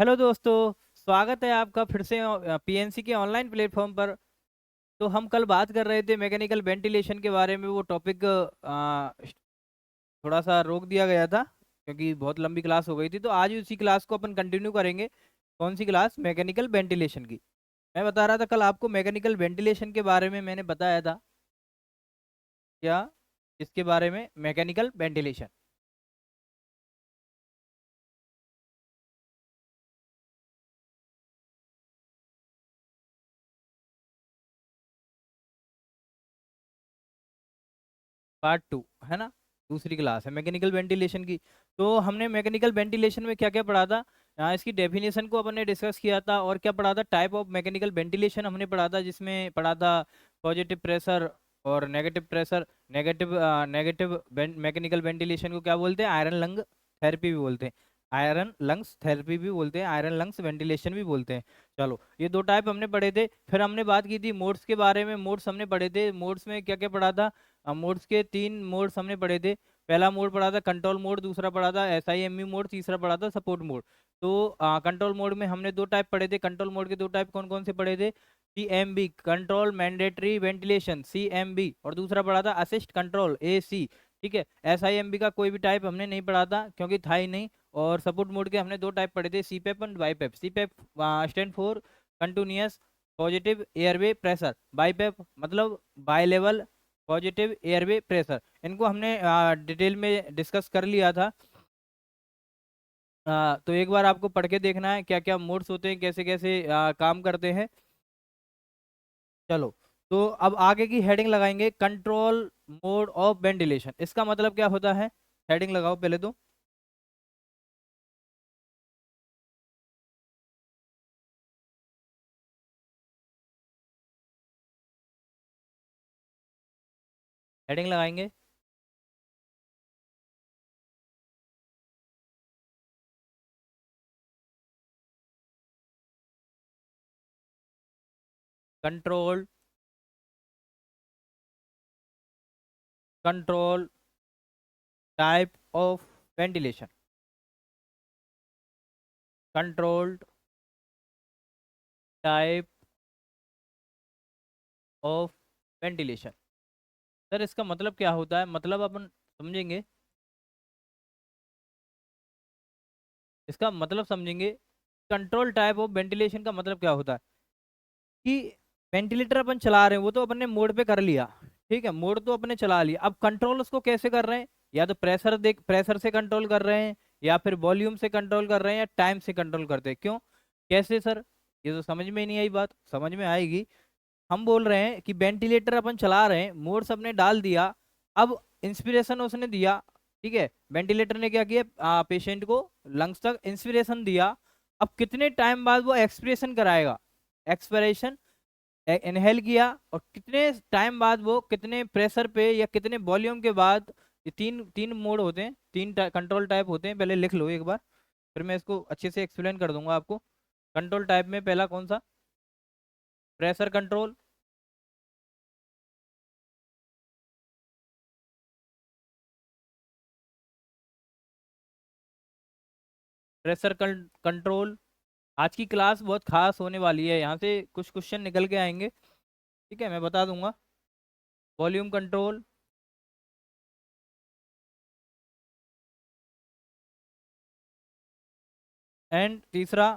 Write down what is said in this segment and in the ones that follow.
Hello दोस्तों। स्वागत है आपका फिर से पीएनसी के ऑनलाइन प्लेटफॉर्म पर। तो हम कल बात कर रहे थे मैकेनिकल वेंटिलेशन के बारे में। वो टॉपिक थोड़ा सा रोक दिया गया था क्योंकि बहुत लंबी क्लास हो गई थी। तो आज उसी क्लास को अपन कंटिन्यू करेंगे। कौन सी क्लास? मैकेनिकल वेंटिलेशन की। मैं बता रहा था कल आपको मैकेनिकल वेंटिलेशन के बारे में मैंने बताया था क्या? इसके बारे में मैकेनिकल वेंटिलेशन पार्ट 2 है ना। दूसरी क्लास है मैकेनिकल वेंटिलेशन की। तो हमने मैकेनिकल वेंटिलेशन में क्या क्या पढ़ा था? इसकी डेफिनेशन को अपन ने डिस्कस किया था। और क्या पढ़ा था? टाइप ऑफ मैकेनिकल वेंटिलेशन हमने पढ़ा था, जिसमें पढ़ा था पॉजिटिव प्रेशर और negative pressure. Negative mechanical ventilation को क्या बोलते हैं? आयरन लंग थेरेपी भी बोलते हैं। आयरन लंग्स थेरेपी भी बोलते हैं, आयरन लंग्स वेंटिलेशन भी बोलते हैं। चलो, ये दो टाइप हमने पढ़े थे। फिर हमने बात की थी मोड्स के बारे में। मोड्स हमने पढ़े थे। मोड्स में क्या क्या पढ़ा था? मोड्स के तीन मोड्स हमने पढ़े थे। पहला मोड पढ़ा था कंट्रोल मोड, दूसरा पढ़ा था SIME मोड, तीसरा पढ़ा था सपोर्ट मोड। तो कंट्रोल मोड में हमने दो टाइप पढ़े थे। कंट्रोल मोड के दो टाइप कौन कौन से पढ़े थे? CMB control mandatory ventilation, CMB। और दूसरा पढ़ा था असिस्ट कंट्रोल, AC। ठीक है। SIMB का कोई भी टाइप हमने नहीं पढ़ा था क्योंकि था ही नहीं। और सपोर्ट मोड के हमने दो टाइप पढ़े थे, CPAP and BiPAP. CPAP stand for continuous positive airway pressure. BiPAP मतलब bi level positive airway pressure. इनको हमने डिटेल में डिस्कस कर लिया था। तो एक बार आपको पढ़ के देखना है क्या क्या मोड्स होते हैं, कैसे कैसे काम करते हैं। चलो, तो अब आगे की हेडिंग लगाएंगे, कंट्रोल मोड ऑफ वेंटिलेशन। इसका मतलब क्या होता है? हेडिंग लगाओ पहले तो। हेडिंग लगाएंगे control control type of ventilation. Controlled type of ventilation. Sir, इसका मतलब क्या होता है? मतलब अपन समझेंगे, इसका मतलब समझेंगे। कंट्रोल टाइप ऑफ वेंटिलेशन का मतलब क्या होता है कि वेंटिलेटर अपन चला रहे हैं, वो तो अपन ने मोड पे कर लिया। ठीक है, मोड तो अपने चला लिया। अब कंट्रोल उसको कैसे कर रहे हैं? या तो प्रेशर से कंट्रोल कर रहे हैं, या फिर वॉल्यूम से कंट्रोल कर रहे हैं, या टाइम से कंट्रोल करते हैं। क्यों? कैसे सर? ये तो समझ में ही नहीं आई। बात समझ में आएगी। हम बोल रहे हैं कि वेंटिलेटर अपन चला रहे हैं, मोड्स अपने डाल दिया। अब इंस्पिरेशन उसने दिया। ठीक है, वेंटिलेटर ने क्या किया? पेशेंट को लंग्स तक इंस्पिरेशन दिया। अब कितने टाइम बाद वो एक्सपिरेशन कराएगा? एक्सपिरेशन इनहेल किया, और कितने टाइम बाद वो कितने प्रेशर पे या कितने वॉल्यूम के बाद। ये तीन तीन मोड होते हैं, तीन कंट्रोल टाइप होते हैं। पहले लिख लो एक बार, फिर मैं इसको अच्छे से एक्सप्लेन कर दूंगा आपको। कंट्रोल टाइप में पहला कौन सा? Pressure control. Pressure control. आज की क्लास बहुत खास होने वाली है, यहाँ से कुछ क्वेश्चन निकल के आएंगे। ठीक है, मैं बता दूंगा। Volume control. एंड तीसरा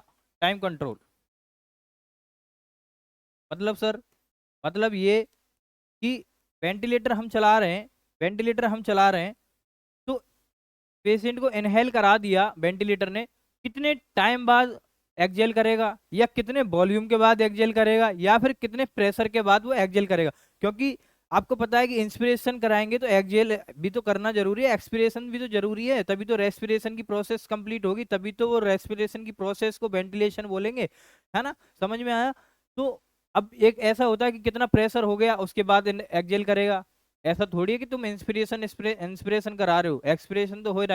टाइम कंट्रोल। मतलब सर, मतलब ये कि वेंटिलेटर हम चला रहे हैं, वेंटिलेटर हम चला रहे हैं, तो पेशेंट को इनहेल करा दिया वेंटिलेटर ने। कितने टाइम बाद एक्जेल करेगा, या कितने वॉल्यूम के बाद एक्जेल करेगा, या फिर कितने प्रेशर के बाद वो एक्जेल करेगा? क्योंकि आपको पता है कि इंस्पिरेशन कराएंगे तो एक्जेल भी तो करना जरूरी है, एक्सपिरेशन भी तो जरूरी है, तभी तो रेस्पिरेशन की प्रोसेस कंप्लीट होगी, तभी तो वो रेस्पिरेशन की प्रोसेस को वेंटिलेशन बोलेंगे। है ना? समझ में आया? तो अब एक ऐसा होता है कि कितना प्रेशर हो गया उसके बाद एक्जेल करेगा। ऐसा थोड़ी है कि तुम इंस्पिरेशन इंस्पिरेशन करा रहे हो, एक्सपिरेशन तो हो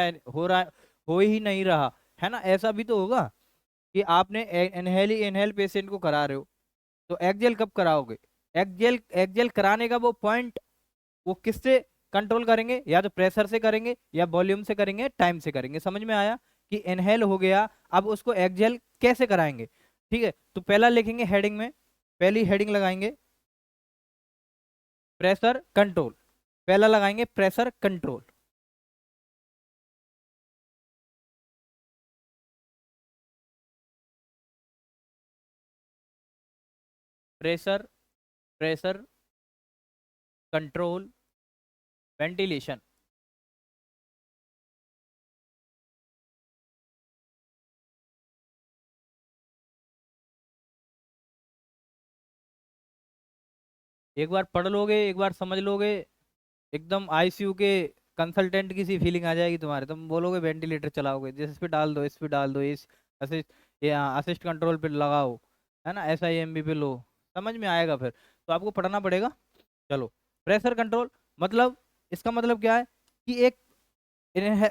रहा है, हो ही नहीं रहा। है ना? ऐसा भी तो होगा कि आपने इनहेल ही इनहेल पेशेंट को करा रहे हो, तो एक्जेल कब कराओगे? एक्जेल एक्जेल कराने का वो पॉइंट, वो किससे कंट्रोल करेंगे? या तो प्रेशर से करेंगे, या वॉल्यूम से करेंगे, टाइम से करेंगे। समझ में आया? कि इनहेल हो गया, अब उसको एक्सहेल कैसे कराएंगे। ठीक है, तो पहला लिखेंगे हेडिंग में, पहली हेडिंग लगाएंगे प्रेशर कंट्रोल, पहला लगाएंगे pressure control. Pressure, pressure control ventilation. एक बार पढ़ लोगे, एक बार समझ लोगे, एकदम आईसीयू के कंसल्टेंट की सी फीलिंग आ जाएगी तुम्हारे, तुम बोलोगे वेंटिलेटर चलाओगे, जिस इस पे डाल दो, इस पे डाल दो, इस असिस्ट, या असिस्ट कंट्रोल पे लगाओ, है ना, SIMB पे लो, समझ में आएगा फिर। तो आपको पढ़ना पड़ेगा। चलो, प्रेशर कंट्रोल मतलब, इसका मतलब क्या है कि एक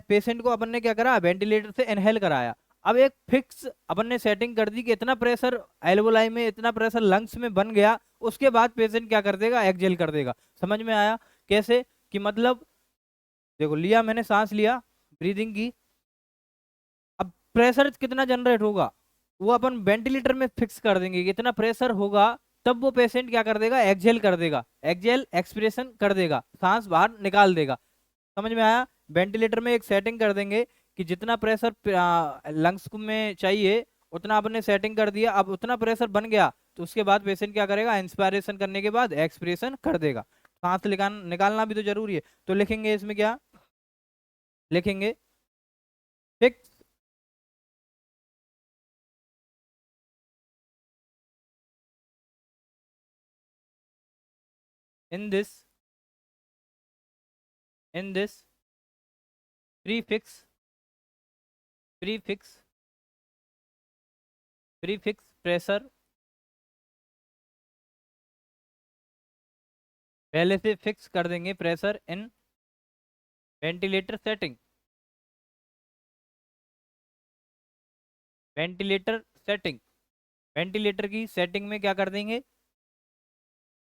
पेशेंट को अपन ने क्या करा, वेंटिलेटर से इनहेल कराया। अब एक फिक्स अपन ने सेटिंग कर दी कि इतना प्रेशर एल्वोलाई में, इतना प्रेशर लंग्स में बन गया, उसके बाद पेशेंट क्या कर देगा, एक्सहेल कर देगा। समझ में आया कैसे, कि मतलब देखो, लिया मैंने, सांस लिया, ब्रीदिंग की, अब प्रेशर कितना जनरेट होगा वो अपन वेंटिलेटर में फिक्स कर देंगे कि इतना प्रेशर होगा, तब वो पेशेंट क्या कर देगा, एक्सहेल कर देगा, एक्सहेल एक्सप्रेशन कर देगा, सांस बाहर निकाल देगा। समझ में आया। वेंटिलेटर में एक सेटिंग कर देंगे कि जितना प्रेशर लंग्स में चाहिए उतना आपने सेटिंग कर दिया, अब उतना प्रेशर बन गया तो उसके बाद पेशेंट क्या करेगा, इंस्पायरेशन करने के बाद एक्सप्रेशन कर देगा। सांस निकालना भी तो जरूरी है, तो लिखेंगे इसमें क्या लिखेंगे, fix in this, in this prefix, prefix, prefix pressure, पहले से फिक्स कर देंगे pressure in ventilator setting, ventilator setting, ventilator की सेटिंग में क्या कर देंगे,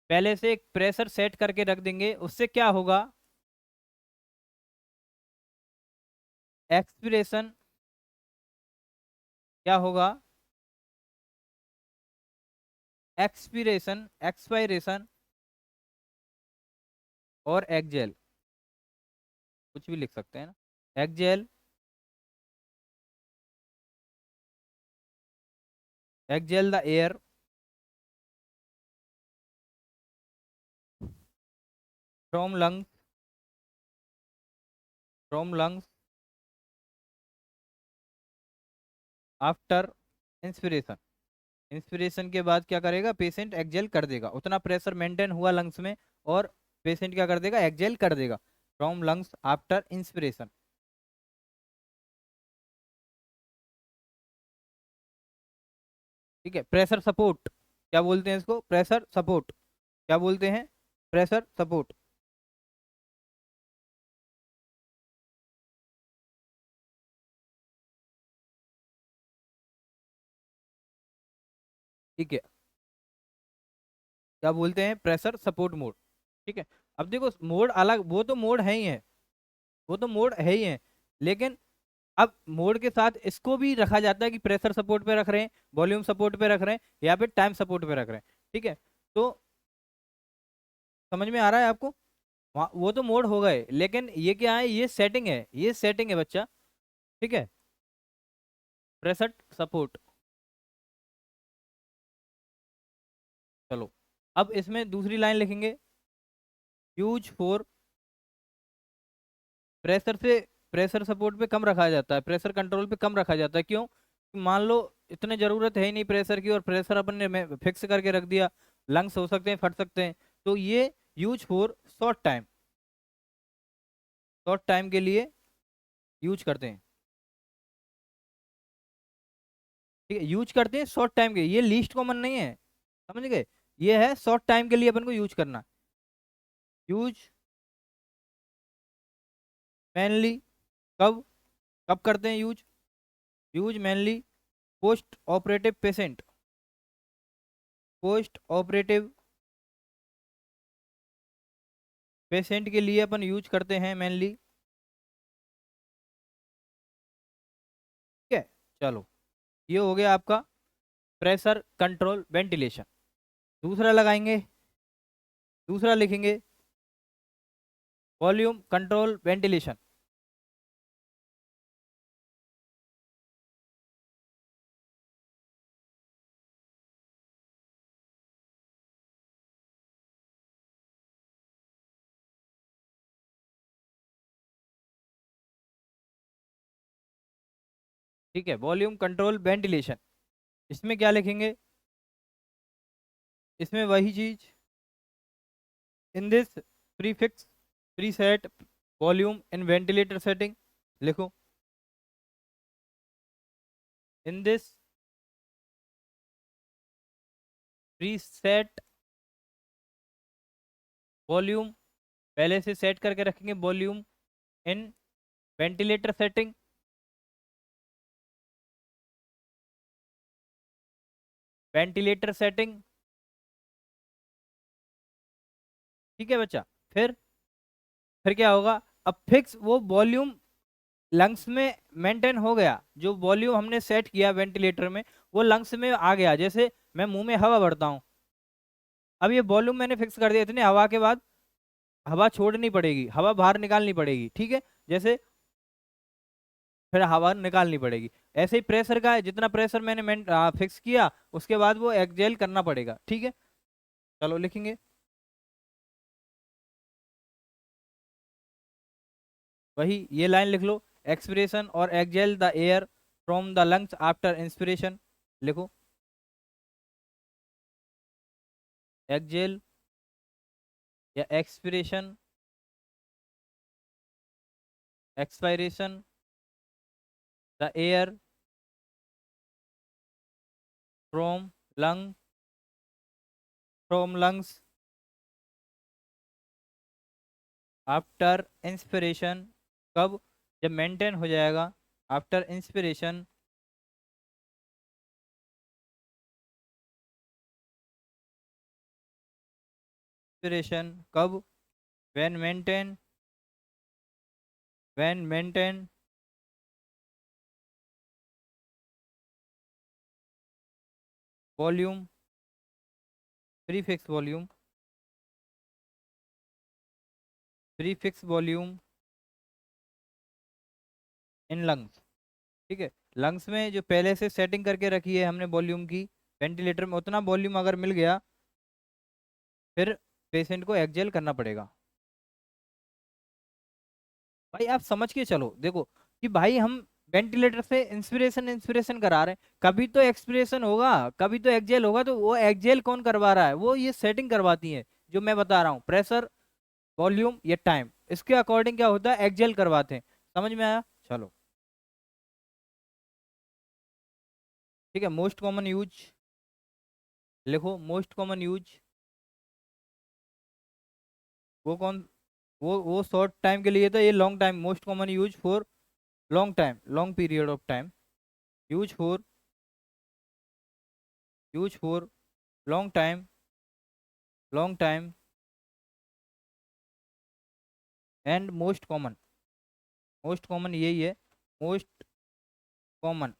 पहले से एक प्रेशर सेट करके रख देंगे, उससे क्या होगा, एक्सपिरेशन क्या होगा, एक्सपिरेशन, एक्सपायरेशन और एक्जेल, कुछ भी लिख सकते हैं ना, एक्जेल, एक्जेल the air from lungs, from lungs after inspiration, inspiration के बाद क्या करेगा, पेशेंट एक्जेल कर देगा, उतना प्रेशर मेंटेन हुआ लंग्स में, और पेशेंट क्या कर देगा, एक्जेल कर देगा फ्रॉम लंग्स आफ्टर इंस्पिरेशन। ठीक है, प्रेशर सपोर्ट क्या बोलते हैं इसको, प्रेशर सपोर्ट क्या बोलते हैं, प्रेशर सपोर्ट। ठीक है, क्या बोलते हैं, प्रेशर सपोर्ट मोड। ठीक है, अब देखो मोड अलग, वो तो मोड है ही है, वो तो मोड है ही है, लेकिन अब मोड के साथ इसको भी रखा जाता है कि प्रेशर सपोर्ट पे रख रहे हैं, वॉल्यूम सपोर्ट पे रख रहे हैं, या फिर टाइम सपोर्ट पे रख रहे हैं। ठीक है, तो समझ में आ रहा है आपको, वो तो मोड हो गए, लेकिन ये क्या है, ये सेटिंग है, ये सेटिंग है बच्चा। ठीक है, प्रेशर सपोर्ट। चलो, अब इसमें दूसरी लाइन लिखेंगे, यूज फॉर, प्रेशर से, प्रेशर सपोर्ट पे कम रखा जाता है, प्रेशर कंट्रोल पे कम रखा जाता है, क्यों, मान लो इतने जरूरत है ही नहीं प्रेशर की, और प्रेशर अपन ने फिक्स करके रख दिया, लंग्स हो सकते हैं, फट सकते हैं, तो ये use for short time, short time के लिए यूज करते हैं। ठीक है, यूज करते हैं शॉर्ट टाइम के, ये लीस्ट कॉमन नहीं है, समझ गए, ये है शॉर्ट टाइम के लिए अपन को यूज करना, यूज मेनली, कब, कब करते हैं use, use mainly post operative patient, post operative patient के लिए अपन यूज करते हैं मेनली, चलो, ये हो गया आपका प्रेशर कंट्रोल वेंटिलेशन। दूसरा लगाएंगे, दूसरा लिखेंगे वॉल्यूम कंट्रोल वेंटिलेशन। ठीक है, वॉल्यूम कंट्रोल वेंटिलेशन। इसमें क्या लिखेंगे, इसमें वही चीज, in this prefix preset volume in ventilator setting, लिखो इन दिस प्रीसेट वॉल्यूम, पहले से सेट करके रखेंगे वॉल्यूम इन वेंटिलेटर सेटिंग। वेंटिलेटर सेटिंग, ठीक है बच्चा। फिर क्या होगा, अब फिक्स वो वॉल्यूम लंग्स में मेंटेन हो गया, जो वॉल्यूम हमने सेट किया वेंटिलेटर में वो लंग्स में आ गया। जैसे मैं मुंह में हवा भरता हूँ, अब ये वॉल्यूम मैंने फिक्स कर दिया, इतने हवा के बाद हवा छोड़नी पड़ेगी, हवा बाहर निकालनी पड़ेगी, ठीक है। जैसे फिर हवा निकालनी पड़ेगी, ऐसे ही प्रेशर का है, जितना प्रेशर मैंने फिक्स किया उसके बाद वो एक्सहेल करना पड़ेगा, ठीक है। चलो लिखेंगे, वही ये लाइन लिख लो, एक्सपिरेशन और exhale the air from the lungs after inspiration, लिखो एक्सहेल या expiration, expiration the air from lung from lungs after inspiration. कब, जब मेंटेन हो जाएगा आफ्टर इंस्पिरेशन, इंस्पिरेशन कब, when maintain, when maintain volume, prefix volume, prefix volume in lungs, ठीक है। Lungs में जो पहले से सेटिंग करके रखी है हमने वॉल्यूम की, वेंटिलेटर में उतना वॉल्यूम अगर मिल गया फिर पेशेंट को एक्सहेल करना पड़ेगा। भाई आप समझ के चलो, देखो कि भाई हम वेंटिलेटर से इंस्पिरेशन इंस्पिरेशन करा रहे हैं, कभी तो एक्सपिरेशन होगा, कभी तो एक्सहेल होगा, तो वो एक्सहेल कौन करवा रहा है, वो ये सेटिंग करवाती है जो मैं बता रहा हूँ, प्रेशर वॉल्यूम या टाइम, इसके अकॉर्डिंग क्या होता है, एक्सहेल करवाते हैं। समझ में आया, चलो ठीक है। मोस्ट कॉमन यूज, लिखो मोस्ट कॉमन यूज, वो कौन, वो शॉर्ट टाइम के लिए था, ये long time, most common use for long time, long period of time, use for, use for long time, long time and most common यही है, most common,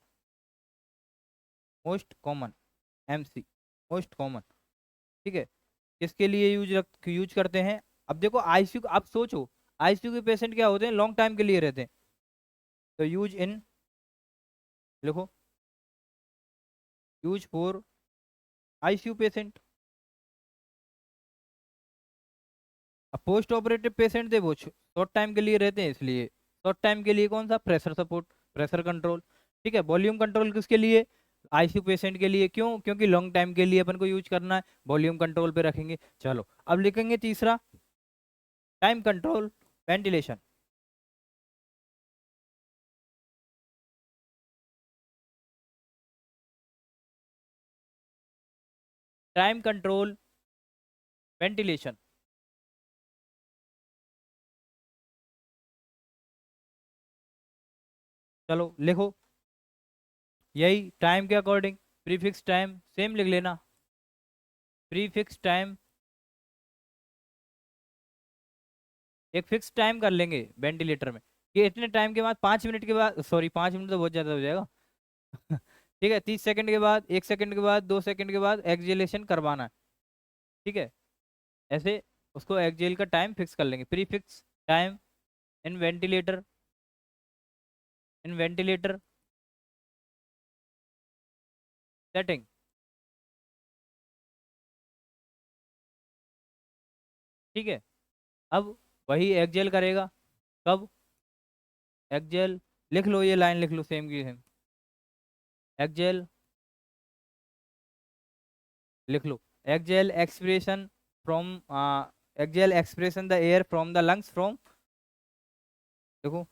most common, MC, most common, ठीक है। किसके लिए यूज करते हैं, अब देखो आईसीयू, आप सोचो आईसीयू के पेशेंट क्या होते हैं, लॉन्ग टाइम के लिए रहते हैं, तो यूज इन, लिखो यूज फॉर आईसीयू पेशेंट। अब पोस्ट ऑपरेटिव पेशेंट थे वो शॉर्ट टाइम के लिए रहते हैं, इसलिए शॉर्ट टाइम के लिए कौन सा, प्रेशर सपोर्ट, प्रेशर कंट्रोल, ठीक है। वॉल्यूम कंट्रोल किसके लिए, आईसीयू पेशेंट के लिए, क्यों, क्योंकि लॉन्ग टाइम के लिए अपन को यूज करना है, वॉल्यूम कंट्रोल पे रखेंगे। चलो अब लिखेंगे तीसरा, time control ventilation. Time control ventilation, चलो लिखो, यही टाइम के अकॉर्डिंग, प्रीफिक्स टाइम सेम लिख लेना, प्रीफिक्स टाइम, एक फिक्स टाइम कर लेंगे वेंटिलेटर में कि इतने टाइम के बाद, 5 मिनट के बाद, सॉरी 5 मिनट तो बहुत ज़्यादा हो जाएगा, ठीक है, 30 सेकंड के बाद, 1 सेकंड के बाद, 2 सेकंड के बाद एक्सहेलेशन करवाना है। ठीक है, ऐसे उसको एक्सहेल का टाइम फिक्स कर लेंगे, pre fix time in ventilator, in ventilator setting. ठीक है, अब वही एक्सहेल करेगा कब, एक्सहेल, लिख लो ये लाइन, लिख लो सेम की सेम, एक्सहेल, लिख लो, exhale expression from, exhale expression the air from the lungs from, देखो,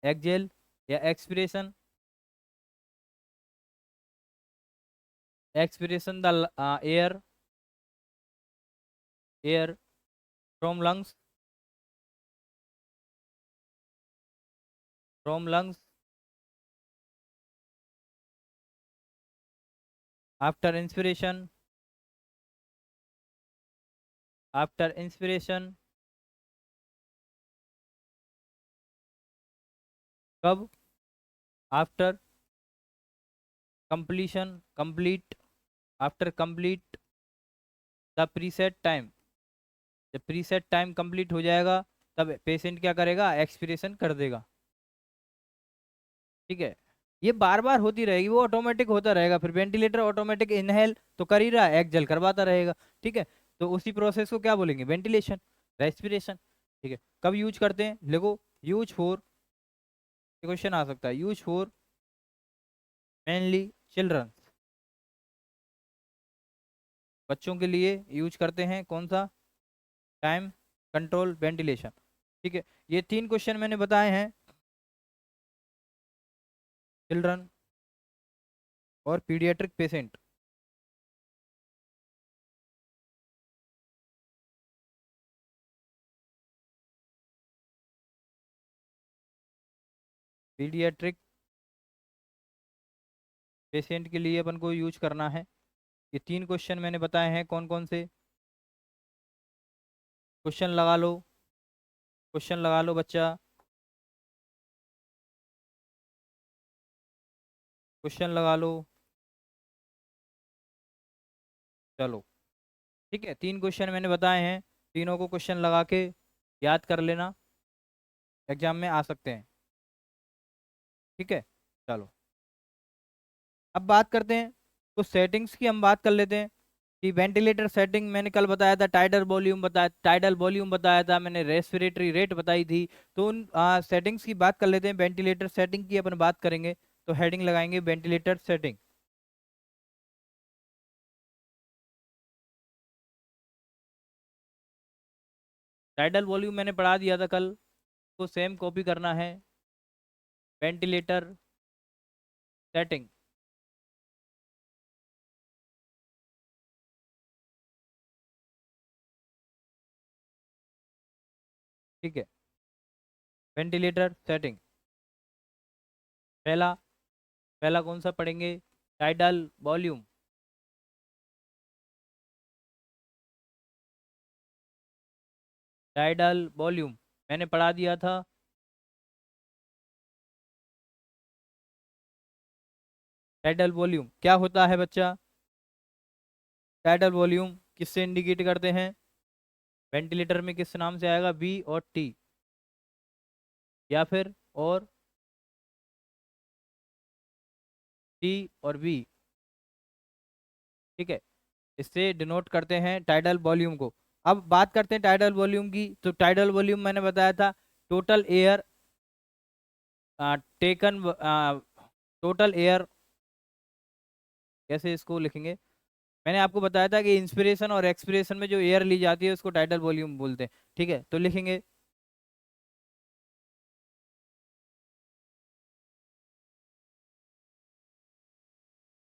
एक्सहेल या expression, expression the air, air from lungs, from lungs after inspiration, after inspiration, कब, after completion, complete, after complete the preset time, जब preset time complete हो जाएगा तब patient क्या करेगा, expiration कर देगा। ठीक है, ये बार बार होती रहेगी, वो ऑटोमेटिक होता रहेगा, फिर वेंटिलेटर ऑटोमेटिक इनहेल तो कर ही रहा है, एक्सहेल करवाता रहेगा। ठीक है, तो उसी प्रोसेस को क्या बोलेंगे, वेंटिलेशन, रेस्पिरेशन। ठीक है, कब यूज करते हैं, देखो, यूज फॉर, क्वेश्चन आ सकता है, यूज फॉर मेनली चिल्ड्रन, बच्चों के लिए यूज करते हैं कौन सा, टाइम कंट्रोल वेंटिलेशन। ठीक है, ये 3 क्वेश्चन मैंने बताए हैं, चिल्ड्रन और पीडियाट्रिक पेशेंट। पीडियाट्रिक पेशेंट के लिए अपन को यूज करना है, ये 3 क्वेश्चन मैंने बताए हैं, कौन कौन से, क्वेश्चन लगा लो, क्वेश्चन लगा लो बच्चा, क्वेश्चन लगा लो, चलो। ठीक है, 3 क्वेश्चन मैंने बताए हैं, तीनों को क्वेश्चन लगा के याद कर लेना, एग्जाम में आ सकते हैं। ठीक है, चलो, अब बात करते हैं, तो सेटिंग्स की हम बात कर लेते हैं, कि वेंटिलेटर सेटिंग मैंने कल बताया था, टाइडल वॉल्यूम बताया, टाइडल वॉल्यूम बताया था मैंने, रेस्पिरेटरी रेट बताई थी। तो उन सेटिंग्स की बात कर लेते हैं, वेंटिलेटर सेटिंग की अपन बात करेंगे, तो हेडिंग लगाएंगे वेंटिलेटर सेटिंग। टाइडल वॉल्यूम मैंने पढ़ा दिया था कल, तो सेम कॉपी करना है, वेंटिलेटर सेटिंग। ठीक है, वेंटिलेटर सेटिंग, पहला, पहला कौन सा पढ़ेंगे, टाइडल वॉल्यूम, टाइडल वॉल्यूम मैंने पढ़ा दिया था, टाइडल वॉल्यूम क्या होता है बच्चा, टाइडल वॉल्यूम किससे इंडिकेट करते हैं, वेंटिलेटर में किस नाम से आएगा, बी और टी, या फिर और टी और बी। ठीक है, इससे डिनोट करते हैं टाइडल वॉल्यूम को। अब बात करते हैं टाइडल वॉल्यूम की, तो टाइडल वॉल्यूम मैंने बताया था, total air taken, total air, कैसे इसको लिखेंगे, मैंने आपको बताया था कि इंस्पिरेशन और एक्सपिरेशन में जो एयर ली जाती है उसको टाइडल वॉल्यूम बोलते हैं। ठीक है, तो लिखेंगे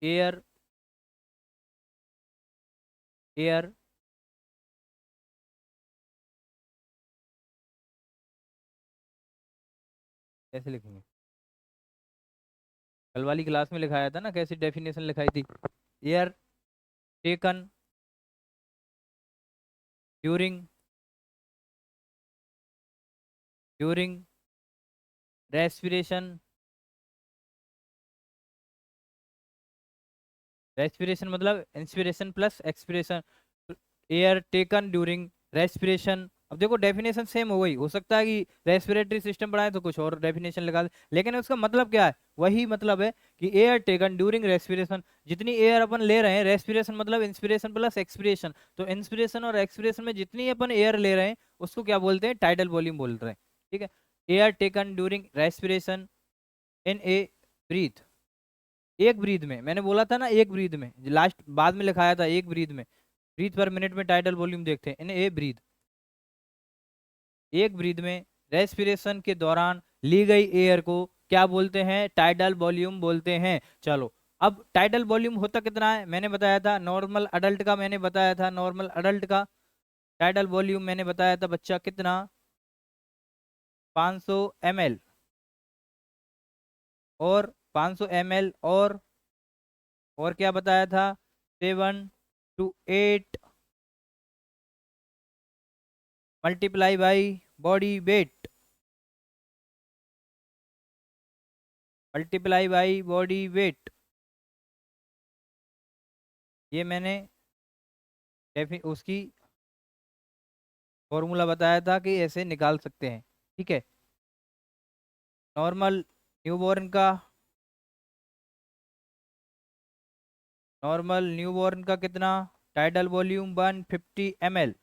एयर, एयर, कैसे लिखेंगे, कल वाली क्लास में लिखाया था ना, कैसी डेफिनेशन लिखाई थी, air taken during, during respiration respiration मतलब inspiration plus expiration, air taken during respiration. अब देखो डेफिनेशन सेम हो गई, हो सकता है कि रेस्पिरेटरी सिस्टम पढ़ाए तो कुछ और डेफिनेशन लगा दे, लेकिन उसका मतलब क्या है, वही मतलब है कि एयर टेकन ड्यूरिंग रेस्पिरेशन, जितनी एयर अपन ले रहे हैं, रेस्पिरेशन मतलब इंस्पिरेशन प्लस एक्सपिरेशन, तो इंस्पिरेशन और एक्सपिरेशन में जितनी अपन एयर ले रहे हैं उसको क्या बोलते हैं, टाइडल वॉल्यूम बोल रहे हैं। ठीक है, air taken during respiration in a breath, एक ब्रीथ में, मैंने बोला था ना एक ब्रीथ में, लास्ट बाद में लिखाया था एक ब्रीथ में, ब्रीथ पर मिनट में टाइडल वॉल्यूम देखते हैं इन ए ब्रीथ, एक ब्रीथ में रेस्पिरेशन के दौरान ली गई एयर को क्या बोलते हैं, टाइडल वॉल्यूम बोलते हैं। चलो, अब टाइडल वॉल्यूम होता कितना है, मैंने बताया था नॉर्मल अडल्ट का, मैंने बताया था नॉर्मल अडल्ट का टाइडल वॉल्यूम मैंने बताया था बच्चा कितना, 500 ml, और 500 ml, और क्या बताया था, 7 to 8 multiply by body weight, multiply by body weight, ये मैंने उसकी फॉर्मूला बताया था कि ऐसे निकाल सकते हैं। ठीक है, नॉर्मल न्यूबॉर्न का, नॉर्मल न्यूबॉर्न का कितना, tidal volume 150 ml,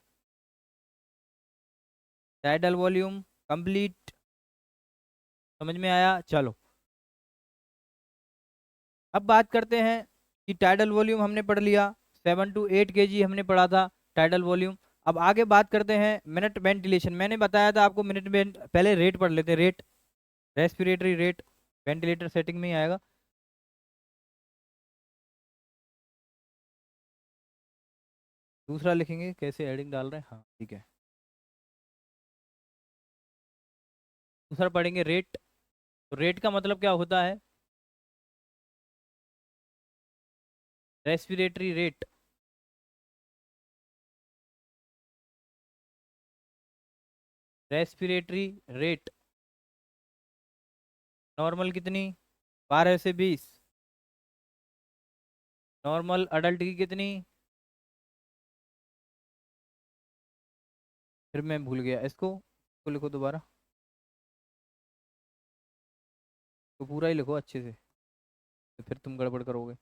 tidal volume complete, समझ में आया। चलो, अब बात करते हैं कि टाइडल वॉल्यूम हमने पढ़ लिया, 7 to 8 kg हमने पढ़ा था टाइडल वॉल्यूम। अब आगे बात करते हैं मिनट वेंटिलेशन, मैंने बताया था आपको मिनट में, पहले रेट पढ़ लेते हैं, rate, respiratory rate, ventilator setting में ही आएगा। दूसरा लिखेंगे, कैसे हेडिंग डाल रहे हैं, हाँ ठीक है, दूसरा पढ़ेंगे रेट। तो रेट का मतलब क्या होता है, respiratory rate, respiratory rate, normal कितनी, 12 से 20, नॉर्मल अडल्ट की कितनी, फिर मैं भूल गया इसको लिखो दोबारा, तो पूरा ही लिखो अच्छे से, तो फिर तुम गड़बड़ करोगे।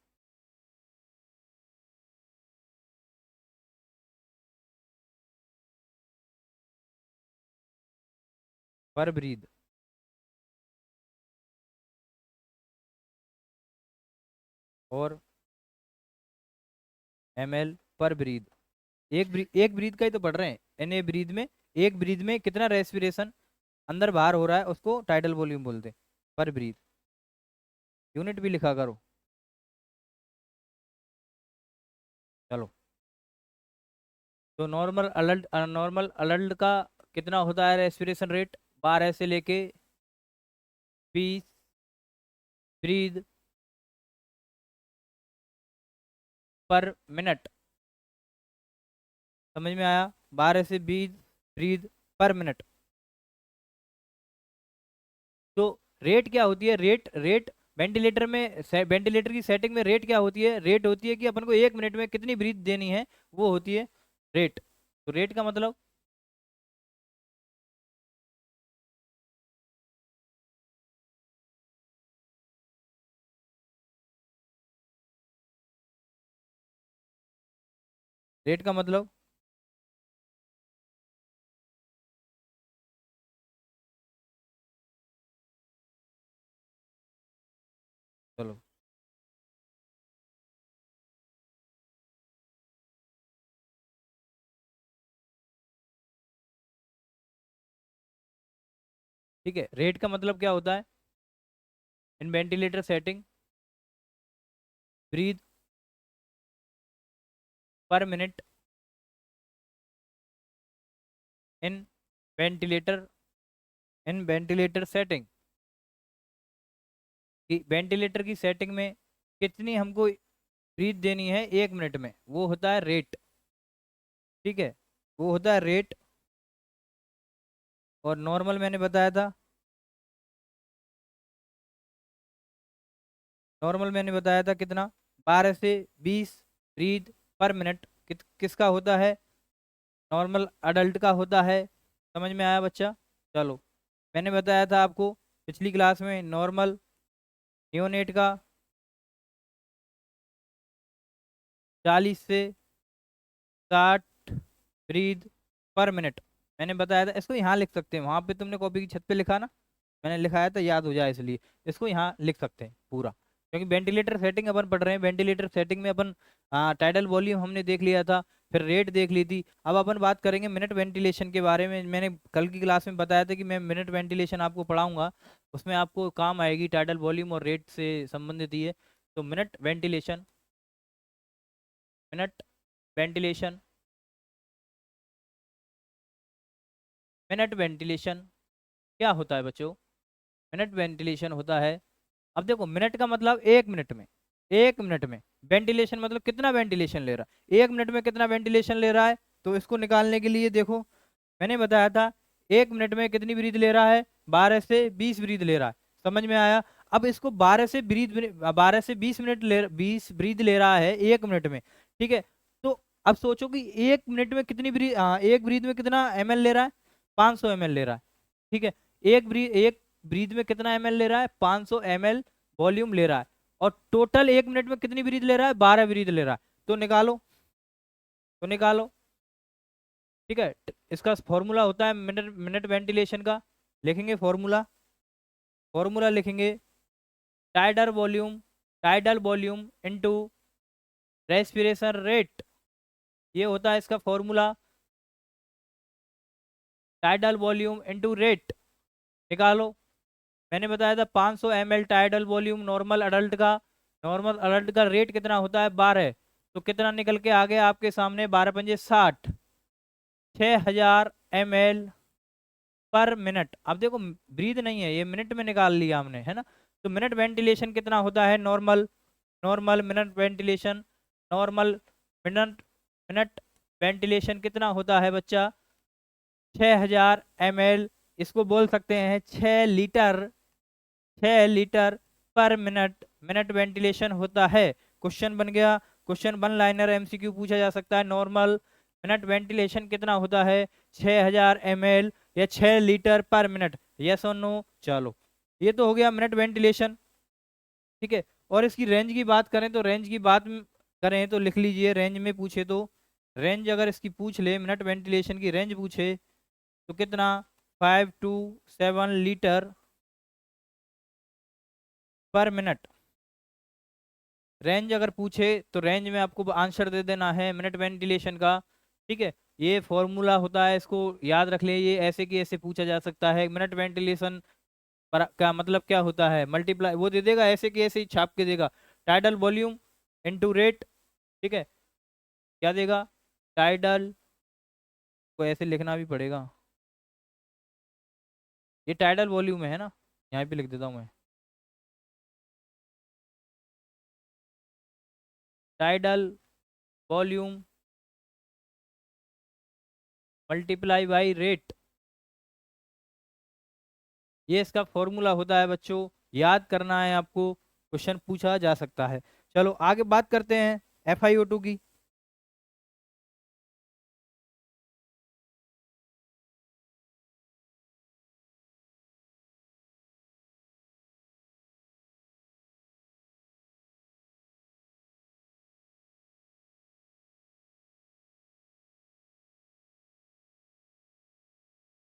पर ब्रीद, और ml पर ब्रीद, एक ब्रीद का ही तो पढ़ रहे हैं, एन ए ब्रीद में, एक ब्रीद में कितना रेस्पिरेशन अंदर बाहर हो रहा है उसको टाइडल वॉल्यूम बोलते हैं, पर ब्रीद, यूनिट भी लिखा करो। चलो, तो नॉर्मल अडल्ट का कितना होता है रेस्पिरेशन रेट, 12 से लेके 20 ब्रीद पर मिनट, समझ में आया, 12 से 20 ब्रीद पर मिनट। तो रेट क्या होती है, रेट रेट वेंटिलेटर में, वेंटिलेटर की सेटिंग में रेट क्या होती है, रेट होती है कि अपन को 1 मिनट में कितनी ब्रीथ देनी है, वो होती है रेट। तो रेट का मतलब, रेट का मतलब, चलो ठीक है, रेट का मतलब क्या होता है, in ventilator setting breath per minute in ventilator, in ventilator setting, कि वेंटिलेटर की सेटिंग में कितनी हमको ब्रीथ देनी है 1 मिनट में, वो होता है रेट। ठीक है, वो होता है रेट, और नॉर्मल मैंने बताया था, नॉर्मल मैंने बताया था कितना, 12 से 20 ब्रीथ पर मिनट किसका होता है? नॉर्मल अडल्ट का होता है। समझ में आया बच्चा? चलो, मैंने बताया था आपको पिछली क्लास में नॉर्मल नियोनेट का 40 से 60 ब्रीथ पर मिनट मैंने बताया था। इसको यहाँ लिख सकते हैं, वहां पे तुमने कॉपी की छत पे लिखा ना, मैंने लिखाया था, याद हो जाए इसलिए इसको यहाँ लिख सकते हैं पूरा। क्योंकि वेंटिलेटर सेटिंग अपन पढ़ रहे हैं, वेंटिलेटर सेटिंग में अपन टाइडल वॉल्यूम हमने देख लिया था, फिर रेट देख ली थी। अब अपन बात करेंगे मिनट वेंटिलेशन के बारे में। मैंने कल की क्लास में बताया था कि मैं मिनट वेंटिलेशन आपको पढ़ाऊंगा, उसमें आपको काम आएगी, टाइडल वॉल्यूम और रेट से संबंधित ही है। तो मिनट वेंटिलेशन मिनट वेंटिलेशन क्या होता है बच्चों? मिनट वेंटिलेशन होता है, अब देखो मिनट का मतलब 1 मिनट में, 1 मिनट में वेंटिलेशन मतलब कितना वेंटिलेशन ले रहा है, 1 मिनट में कितना वेंटिलेशन ले रहा है। तो इसको निकालने के लिए देखो, मैंने बताया था 1 मिनट में कितनी ब्रीथ ले रहा है, 12 से 20 ब्रीथ ले रहा है। समझ में आया? अब इसको 12 से 20 मिनट 20 ब्रीथ ले रहा है 1 मिनट में, ठीक है। तो अब सोचो कि 1 मिनट में कितनी ब्रीथ, एक ब्रीथ में कितना ml ले रहा है, 500 ml ले रहा है, ठीक है। एक ब्रीथ में कितना ml ले रहा है, 500 ml वॉल्यूम ले रहा है। और टोटल 1 मिनट में कितनी ब्रीथ ले रहा है, 12 ब्रीथ ले रहा है। तो निकालो, ठीक है। इसका फॉर्मूला होता है मिनट मिनट वेंटिलेशन का, लिखेंगे फॉर्मूला, फॉर्मूला लिखेंगे tidal volume into respiration rate, ये होता है इसका formula, tidal volume into rate. निकालो, मैंने बताया था 500 ml tidal volume normal adult का रेट कितना होता है, 12। तो कितना निकल के आ गया आपके सामने, 12×5 = 60, 6000 ml पर मिनट। अब देखो ब्रीद नहीं है, ये मिनट में निकाल लिया हमने, है ना। तो मिनट वेंटिलेशन कितना होता है, normal normal minute ventilation normal minute minute ventilation कितना होता है बच्चा, 6000 ml। इसको बोल सकते हैं 6 लीटर, 6 लीटर पर मिनट मिनट वेंटिलेशन होता है। क्वेश्चन बन गया, क्वेश्चन 1 लाइनर एमसीक्यू पूछा जा सकता है, नॉर्मल मिनट वेंटिलेशन कितना होता है, 6000 ml या 6 लीटर पर मिनट, यस और नो। चलो, ये तो हो गया मिनट वेंटिलेशन, ठीक है। और इसकी रेंज की बात करें तो करें तो लिख लीजिए, रेंज में पूछे तो, रेंज अगर इसकी पूछ ले, मिनट वेंटिलेशन की रेंज पूछे तो कितना, 5 to 7 लीटर पर मिनट। रेंज अगर पूछे तो रेंज में आपको आंसर दे देना है मिनट वेंटिलेशन का, ठीक है। ये फॉर्मूला होता है, इसको याद रख ले, ये ऐसे कि ऐसे पूछा जा सकता है। मिनट वेंटिलेशन पर क्या मतलब क्या होता है, मल्टीप्लाई वो दे देगा, ऐसे कि ऐसे ही छाप के देगा, टाइडल वॉल्यूम इनटू रेट, ठीक है। क्या देगा, टाइडल, को ऐसे लिखना भी पड़ेगा, ये टाइडल वॉल्यूम है ना, यहाँ पे लिख देता हूँ मैं, tidal volume multiply by rate, ये इसका फॉर्मूला होता है बच्चों, याद करना है आपको, क्वेश्चन पूछा जा सकता है। चलो आगे बात करते हैं FiO2 की।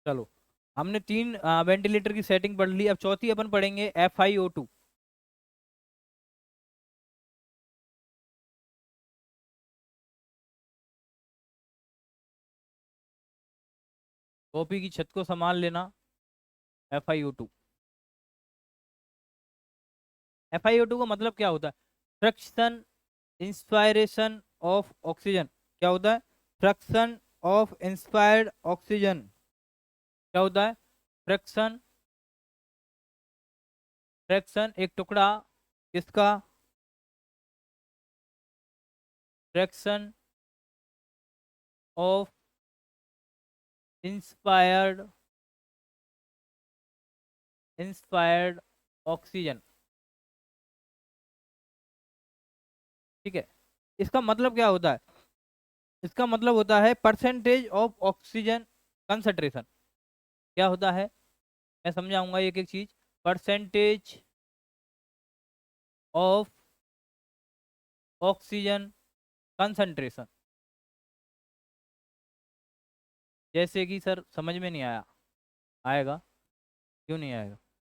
चलो, हमने 3 वेंटिलेटर की सेटिंग पढ़ ली, अब चौथी अपन पढ़ेंगे FiO2। कॉपी की छत को संभाल लेना। FiO2, FiO2 का मतलब क्या होता है, फ्रैक्शन इंस्पायरेशन ऑफ ऑक्सीजन। क्या होता है, फ्रैक्शन ऑफ इंस्पायर्ड ऑक्सीजन। क्या होता है, फ्रैक्शन, फ्रैक्शन एक टुकड़ा किसका, fraction of inspired inspired oxygen. ठीक है। इसका मतलब क्या होता है? इसका मतलब होता है परसेंटेज ऑफ ऑक्सीजन कंसंट्रेशन। क्या होता है, मैं समझाऊंगा एक एक चीज। Percentage of oxygen concentration. जैसे कि सर समझ में नहीं आया। आएगा, क्यों नहीं आएगा?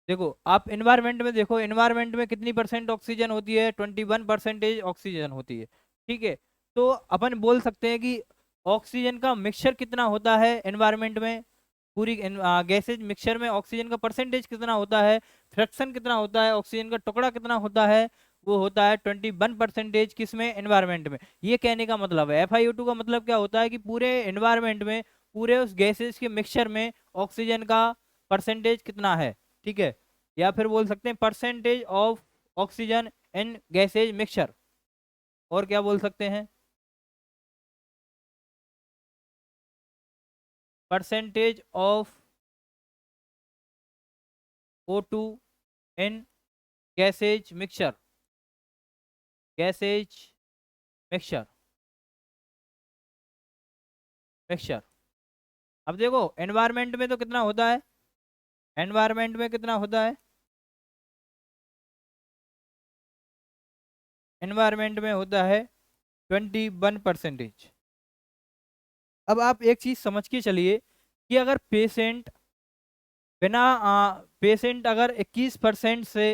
देखो आप इन्वायरमेंट में देखो, इन्वायरमेंट में कितनी परसेंट ऑक्सीजन होती है? 21% ऑक्सीजन होती है। ठीक है। तो अपन बोल सकते हैं कि ऑक्सीजन का मिक्सचर कितना होता है एनवायरनमेंट में, पूरी गैसेज मिक्सचर में ऑक्सीजन का परसेंटेज कितना होता है, फ्रैक्शन कितना होता है, ऑक्सीजन का टुकड़ा कितना होता है? वो होता है 21%। किसमें? एनवायरनमेंट में। ये कहने का मतलब है FiO2 का मतलब क्या होता है कि पूरे एनवायरनमेंट में, पूरे उस गैसेज के मिक्सचर में ऑक्सीजन का परसेंटेज कितना है। ठीक है। या फिर बोल सकते हैं percentage of oxygen in gases mixture. और क्या बोल सकते हैं? Percentage of O2 in gases mixture. Gases mixture. Mixture. अब देखो एनवायरनमेंट में तो कितना होता है? एनवायरनमेंट में कितना होता है? एनवायरनमेंट में होता है 21%। अब आप एक चीज समझ के चलिए कि अगर पेशेंट बिना पेशेंट अगर 21% से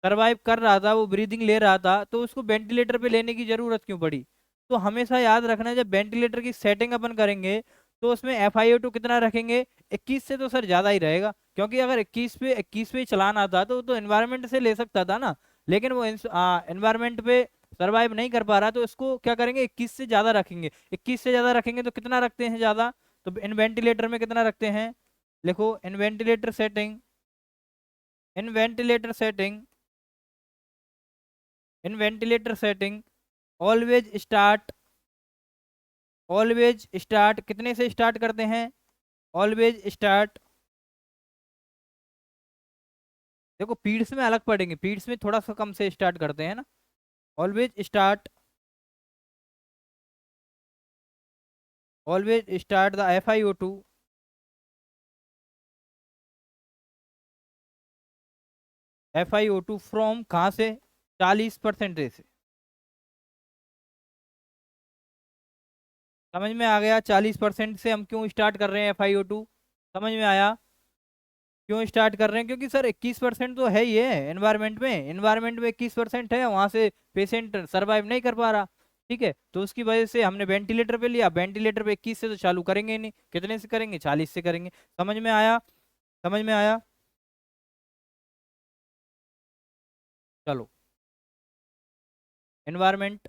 सरवाइव कर रहा था, वो ब्रीदिंग ले रहा था, तो उसको वेंटिलेटर पे लेने की जरूरत क्यों पड़ी? तो हमेशा याद रखना, जब वेंटिलेटर की सेटिंग अपन करेंगे तो उसमें FiO2 कितना रखेंगे? 21 से तो सर ज्यादा ही रहेगा, क्योंकि अगर 21 पे ही चलाना था तो एनवायरनमेंट से ले सकता था ना। लेकिन वो एनवायरनमेंट पे सरवाइव नहीं कर पा रहा, तो इसको क्या करेंगे? 21 से ज्यादा रखेंगे। 21 से ज्यादा रखेंगे तो कितना रखते हैं ज्यादा? तो इन वेंटिलेटर में कितना रखते हैं? लिखो, in ventilator setting, in ventilator setting, in ventilator setting always start, always start कितने से स्टार्ट करते हैं? ऑलवेज स्टार्ट, देखो पीड्स में अलग पढ़ेंगे, पीड्स में थोड़ा सा कम से स्टार्ट करते हैं ना। Always start, always start the FiO2, FiO2 from कहाँ से? 40% से। समझ में आ गया? 40% से हम क्यों स्टार्ट कर रहे हैं FiO2? समझ में आया? क्यों स्टार्ट कर रहे हैं? क्योंकि सर 21% तो है ही है एनवायरनमेंट में, एनवायरनमेंट में 21% है, वहां से पेशेंट सरवाइव नहीं कर पा रहा। ठीक है, तो उसकी वजह से हमने वेंटिलेटर पे लिया। वेंटिलेटर पे 21 से तो चालू करेंगे ही नहीं, कितने से करेंगे? 40 से करेंगे। समझ में आया? समझ में आया? चलो, एनवायरनमेंट,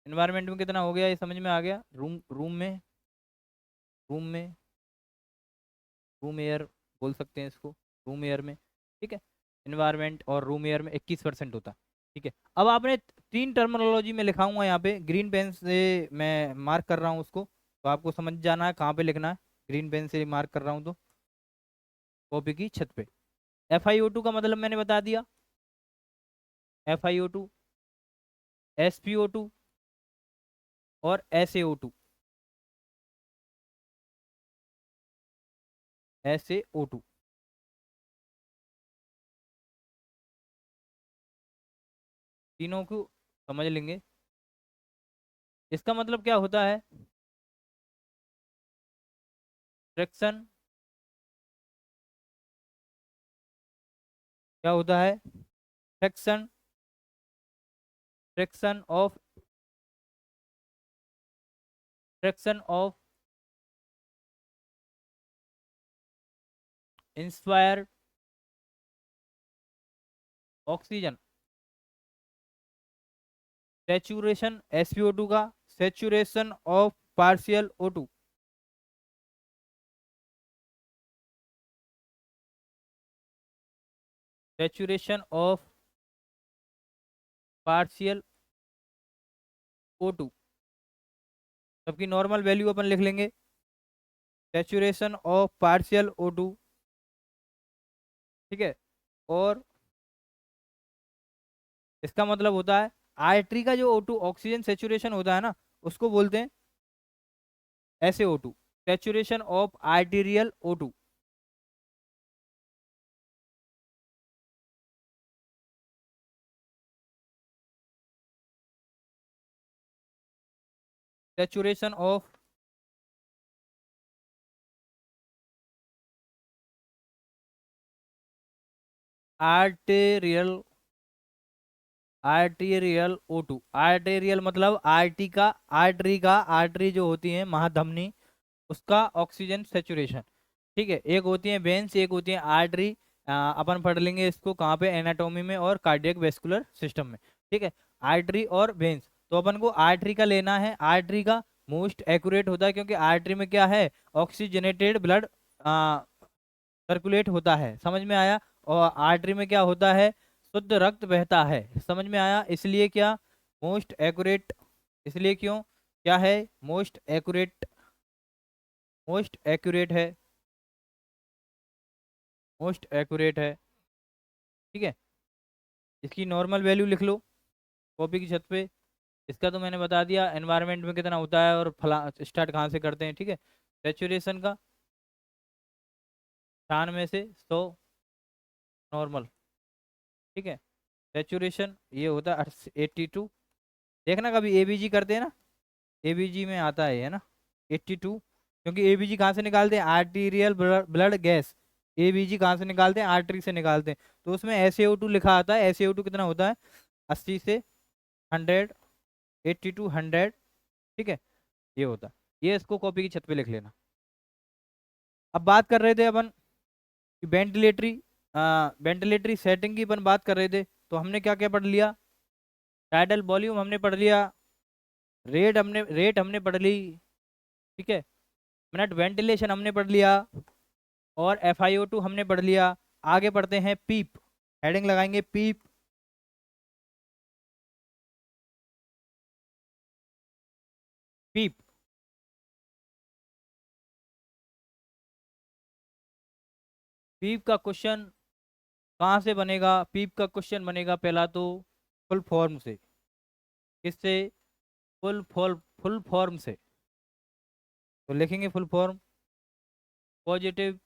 एनवायरनमेंट में कितना हो गया ये समझ में आ गया। रूम, रूम में, रूम में, रूम एयर बोल सकते हैं इसको, रूम एयर में। ठीक है, एनवायरनमेंट और रूम एयर में 21% होता है। ठीक है। अब आपने तीन टर्मिनोलॉजी में लिखाऊंगा यहाँ पे, ग्रीन पेन से मैं मार्क कर रहा हूँ उसको, तो आपको समझ जाना है कहाँ पे लिखना है। ग्रीन पेन से मार्क कर रहा हूँ तो कॉपी की छत पे। FiO2 का मतलब मैंने बता दिया, FiO2, SpO2 और SaO2। SaO2 तीनों को समझ लेंगे। इसका मतलब क्या होता है? फ्रैक्शन, क्या होता है? Fraction, fraction of, fraction of inspire oxygen, saturation SpO2 का, saturation of partial O2, saturation of partial O2। सबकी नॉर्मल वैल्यू अपन लिख लेंगे, सेचुरेशन ऑफ पार्शियल O2। ठीक है। और इसका मतलब होता है आर्टरी का जो O2 ऑक्सीजन सेचुरेशन होता है ना, उसको बोलते हैं SaO2, saturation of arterial O2। Saturation of arterial arterial O2। Arterial मतलब आर्टी का, आर्टरी का, आर्टरी जो होती है महाधमनी, उसका ऑक्सीजन सेचुरेशन। ठीक है, एक होती है वेन्स, एक होती है आर्टरी। अपन पढ़ लेंगे इसको कहाँ पे, एनाटॉमी में और कार्डियक वेस्कुलर सिस्टम में। ठीक है, आर्टरी और वेन्स। तो अपन को आर्टरी का लेना है। आर्टरी का मोस्ट एक्यूरेट होता है, क्योंकि आर्टरी में क्या है, ऑक्सीजनेटेड ब्लड सर्कुलेट होता है। समझ में आया। और आर्टरी में क्या होता है, शुद्ध रक्त बहता है। समझ में आया। इसलिए क्या, मोस्ट एक्यूरेट। इसलिए क्यों, क्या है, मोस्ट एक्यूरेट, मोस्ट एक्यूरेट है, मोस्ट एक्यूरेट है। ठीक है, इसकी नॉर्मल वैल्यू लिख लो कॉपी की छत पे। इसका तो मैंने बता दिया एनवायरनमेंट में कितना होता है और फला स्टार्ट कहाँ से करते हैं। ठीक है, सेचुरेशन का 96 से 100 नॉर्मल। ठीक है, सेचुरेशन ये होता है 82। देखना कभी एबीजी करते हैं ना, एबीजी में आता है ना 82, क्योंकि एबीजी कहाँ से निकालते हैं, आर्टीरियल ब्लड गैस। एबीजी कहाँ से निकालते हैं, आर्टरी से निकालते हैं। तो उसमें SaO2 लिखा आता है। SaO2 कितना होता है, 80 से 100, 80 टू 100। ठीक है, ये होता है। ये इसको कॉपी की छत पे लिख लेना। अब बात कर रहे थे अपन वेंटिलेटरी, वेंटिलेटरी सेटिंग की अपन बात कर रहे थे। तो हमने क्या क्या पढ़ लिया, टाइडल वॉल्यूम हमने पढ़ लिया, रेट हमने पढ़ ली। ठीक है, मिनट वेंटिलेशन हमने पढ़ लिया, और FiO2 हमने पढ़ लिया। आगे पढ़ते हैं पीप, हेडिंग लगाएंगे पीप। पीप, पीप का क्वेश्चन कहाँ से बनेगा, पीप का क्वेश्चन बनेगा पहला तो फुल फॉर्म से। किससे, फुल फॉर्म से। तो लिखेंगे full form, positive,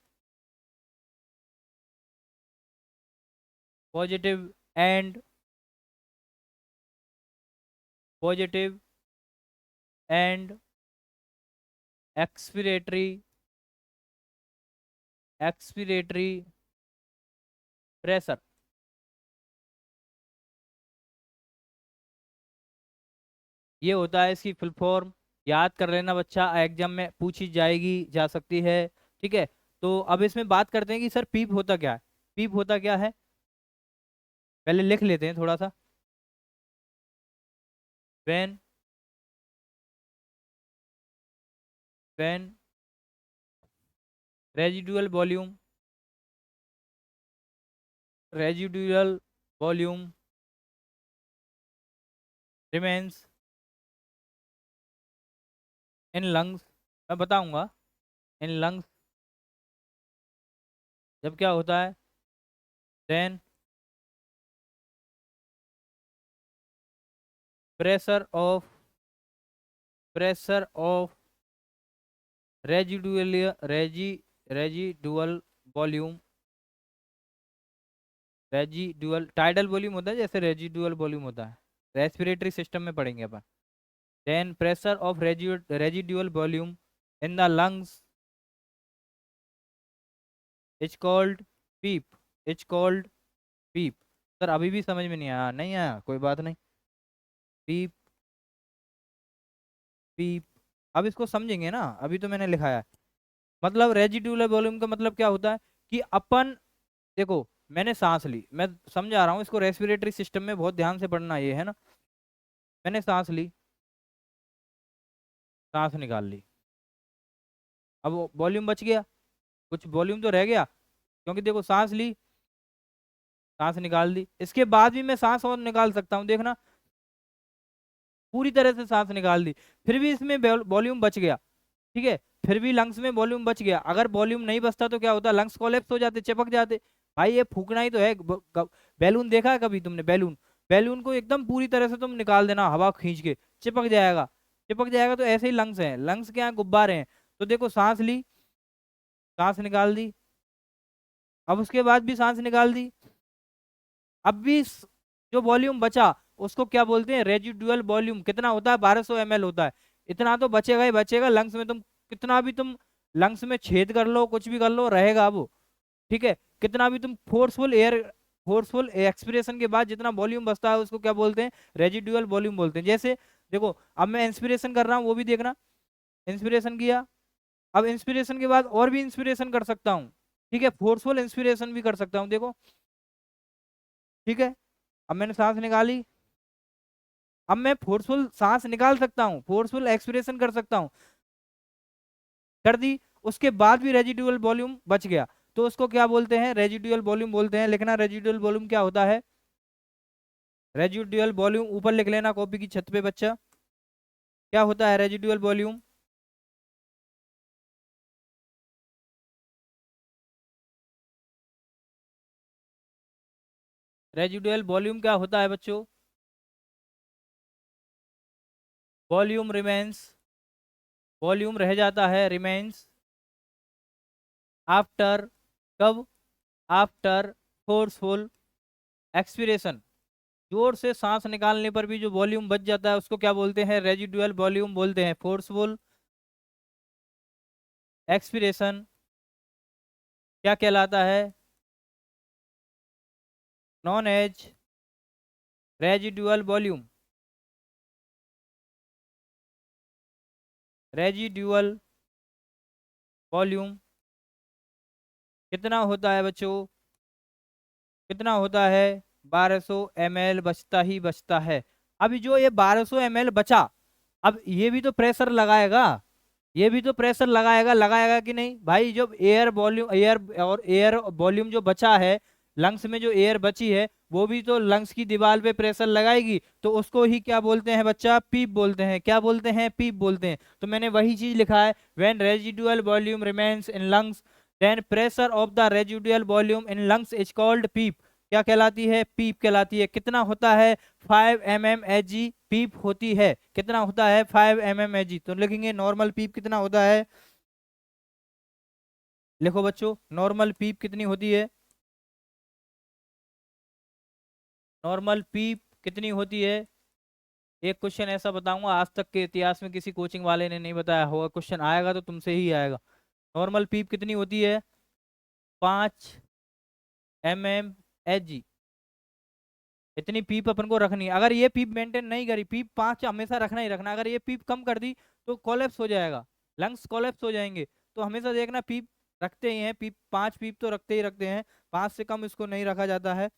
positive and, positive and expiratory, expiratory pressure. ये होता है इसकी फुल फॉर्म। याद कर लेना बच्चा, एग्जाम में पूछी जाएगी, जा सकती है। ठीक है, तो अब इसमें बात करते हैं कि सर पीप होता क्या है। पीप होता क्या है, पहले लिख लेते हैं थोड़ा सा। When, when residual volume, residual volume remains in lungs, मैं बताऊंगा, इन लंग्स जब क्या होता है, then pressure of, pressure of residual, resi residual volume, residual tidal volume होता है, जैसे रेजिडुअल वॉल्यूम होता है, रेस्पिरेटरी सिस्टम में पढ़ेंगे अपन। Then pressure of residual volume in the lungs is called PEEP, is called PEEP. Sir अभी भी समझ में नहीं आया, नहीं आया कोई बात नहीं। पीप, पीप, अब इसको समझेंगे ना, अभी तो मैंने लिखाया है। मतलब रेजिडुअल वॉल्यूम का मतलब क्या होता है कि अपन, देखो मैंने सांस ली, मैं समझा रहा हूँ इसको, रेस्पिरेटरी सिस्टम में बहुत ध्यान से पढ़ना ये है ना। मैंने सांस ली, सांस निकाल ली, अब वॉल्यूम बच गया, कुछ वॉल्यूम तो रह गया, क्योंकि देखो सांस ली, सांस निकाल दी, इसके बाद भी मैं सांस और निकाल सकता हूँ, देखना पूरी तरह से सांस निकाल दी, फिर भी इसमें वॉल्यूम बच गया। ठीक है, फिर भी लंग्स में वॉल्यूम बच गया। अगर वॉल्यूम नहीं बचता तो क्या होता, लंग्स कोलैप्स हो जाते, चिपक जाते। भाई ये फूकना ही तो है। बैलून देखा है कभी तुमने, बैलून, बैलून को एकदम पूरी तरह से तुम निकाल देना हवा खींच के, चिपक जाएगा। चिपक जाएगा तो ऐसे ही लंग्स हैं, लंग्स क्या है, गुब्बारे हैं। तो देखो सांस ली, सांस निकाल दी, अब उसके बाद भी सांस निकाल दी, अब भी जो वॉल्यूम बचा उसको क्या बोलते हैं, रेजिडुअल वॉल्यूम। कितना होता है, 1200 ml होता है। इतना तो बचेगा ही बचेगा लंग्स में, तुम कितना भी तुम लंग्स में छेद कर लो, कुछ भी कर लो, रहेगा वो। ठीक है, कितना भी तुम फोर्सफुल एक्सपिरेशन के बाद जितना वॉल्यूम बचता है उसको क्या बोलते हैं, रेजिडुअल वॉल्यूम बोलते हैं। जैसे देखो अब मैं इंस्पिरेशन कर रहा हूँ, वो भी देखना, इंस्पिरेशन किया, अब इंस्पिरेशन के बाद और भी इंस्पिरेशन कर सकता हूँ। ठीक है, फोर्सफुल इंस्पिरेशन भी कर सकता हूँ, देखो। ठीक है, अब मैंने सांस निकाली, अब मैं फोर्सफुल सांस निकाल सकता हूँ, फोर्सफुल एक्सपिरेशन कर सकता हूँ, कर दी, उसके बाद भी रेजिडुअल वॉल्यूम बच गया, तो उसको क्या बोलते हैं, रेजिडुअल वॉल्यूम बोलते हैं। लिखना रेजिडुअल वॉल्यूम क्या होता है, रेजिडुअल वॉल्यूम ऊपर लिख लेना कॉपी की छत पे बच्चा, क्या होता है रेजिडुअल वॉल्यूम। रेजिडुअल वॉल्यूम क्या होता है बच्चों, वॉल्यूम रिमेन्स, वॉल्यूम रह जाता है, रिमेन्स आफ्टर, कब, आफ्टर फोर्सफुल एक्सपिरेशन। जोर से सांस निकालने पर भी जो वॉल्यूम बच जाता है उसको क्या बोलते हैं, रेजिडुअल वॉल्यूम बोलते हैं। फोर्सफुल एक्सपिरेशन क्या कहलाता है, known as residual volume. Residual volume कितना होता है बच्चों, कितना होता है, 1200 ml बचता ही बचता है। अभी जो ये 1200 ml बचा, अब ये भी तो प्रेशर लगाएगा, ये भी तो प्रेशर लगाएगा, लगाएगा कि नहीं भाई। जब एयर वॉल्यूम, एयर वॉल्यूम जो बचा है, लंग्स में जो एयर बची है वो भी तो लंग्स की दीवार पे प्रेशर लगाएगी, तो उसको ही क्या बोलते हैं बच्चा, पीप बोलते हैं। क्या बोलते हैं, पीप बोलते हैं। तो मैंने वही चीज लिखा है, when residual volume remains in lungs then pressure of the residual volume in lungs is called PEEP. क्या कहलाती है, पीप कहलाती है। कितना होता है, 5 mmHg पीप होती है। कितना होता है, 5 mmHg। तो लिखेंगे नॉर्मल पीप कितना होता है, लिखो बच्चों नॉर्मल पीप कितनी होती है, नॉर्मल पीप कितनी होती है। एक क्वेश्चन ऐसा बताऊंगा आज तक के इतिहास में किसी कोचिंग वाले ने नहीं बताया होगा, क्वेश्चन आएगा तो तुमसे ही आएगा। नॉर्मल पीप कितनी होती है, 5 mmHg। इतनी पीप अपन को रखनी है। अगर ये पीप मेंटेन नहीं करी, पीप 5 हमेशा रखना ही रखना, अगर ये पीप कम कर दी तो कोलेप्स हो जाएगा, लंग्स कोलेप्स हो जाएंगे। तो हमेशा देखना पीप रखते ही हैं, पीप 5 पीप तो रखते ही रखते हैं, 5 से कम इसको नहीं रखा जाता है।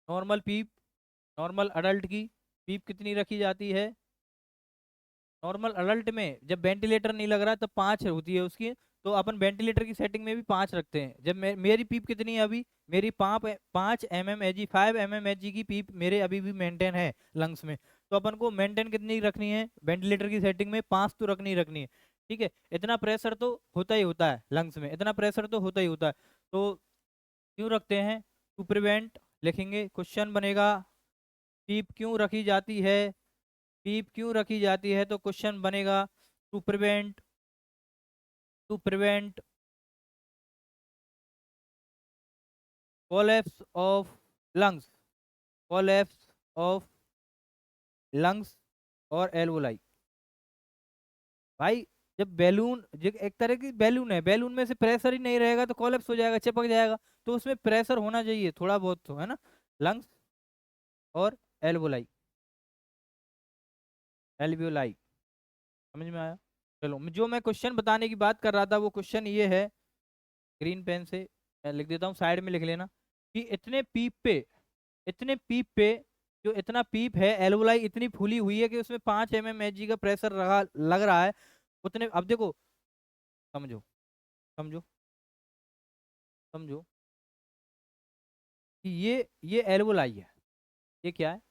नॉर्मल पीप, नॉर्मल अडल्ट की पीप कितनी रखी जाती है, नॉर्मल अडल्ट में जब वेंटिलेटर नहीं लग रहा तब 5 होती है उसकी। तो अपन वेंटिलेटर की सेटिंग में भी 5 रखते हैं। जब मेरी पीप कितनी है अभी, मेरी 5 mmHg, 5 mmHg की पीप मेरे अभी भी मेंटेन है लंग्स में। तो अपन को मेंटेन कितनी रखनी है, वेंटिलेटर की सेटिंग में 5 तो रखनी ही रखनी है। ठीक है, इतना प्रेशर तो होता ही होता है लंग्स में, इतना प्रेशर तो होता ही होता है। तो क्यों रखते हैं, टू प्रिवेंट, लिखेंगे क्वेश्चन बनेगा, पीप क्यों रखी जाती है, पीप क्यों रखी जाती है, तो क्वेश्चन बनेगा to prevent, to prevent collapse of lungs, collapse of lungs और एल्वोलाई। भाई जब बैलून, जो एक तरह की बैलून है, बैलून में से प्रेशर ही नहीं रहेगा तो कोलैप्स हो जाएगा, चिपक जाएगा। तो उसमें प्रेशर होना चाहिए थोड़ा बहुत तो, है ना। लंग्स और एल्वोलाई, एल्वियोलाई, समझ में आया। चलो जो मैं क्वेश्चन बताने की बात कर रहा था वो क्वेश्चन ये है, ग्रीन पेन से मैं लिख देता हूँ, साइड में लिख लेना कि इतने पीप पे, इतने पीप पे, जो इतना पीप है, एल्वोलाई इतनी फूली हुई है कि उसमें 5 mmHg का प्रेशर रहा लग रहा है उतने। अब देखो, समझो, समझो, समझो कि ये एल्वोलाई है, ये क्या है,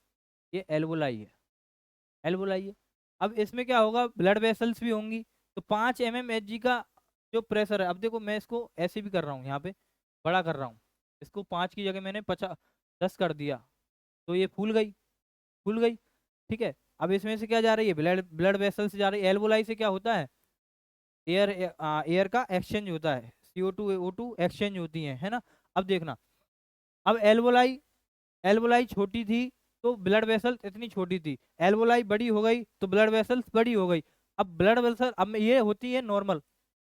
ये एल्वोलाई है, एल्वोलाई है। अब इसमें क्या होगा, ब्लड वेसल्स भी होंगी, तो 5 mmHg का जो प्रेशर है, अब देखो मैं इसको ऐसे भी कर रहा हूँ, यहाँ पे बड़ा कर रहा हूँ, इसको 5 की जगह मैंने 10 कर दिया, तो ये फूल गई, फूल गई, ठीक है। अब इसमें से क्या जा रही है, ब्लड ब्लड वेसल से जा रही है। एल्वोलाई से क्या होता है, एयर एयर का एक्सचेंज होता है, CO2 O2 एक्सचेंज होती है ना। अब देखना, अब एल्वोलाई, एल्वोलाई छोटी थी तो ब्लड वेसल इतनी छोटी थी, एल्वोलाई बड़ी हो गई तो ब्लड वेसल्स बड़ी हो गई। अब ब्लड वेसल, अब ये होती है नॉर्मल,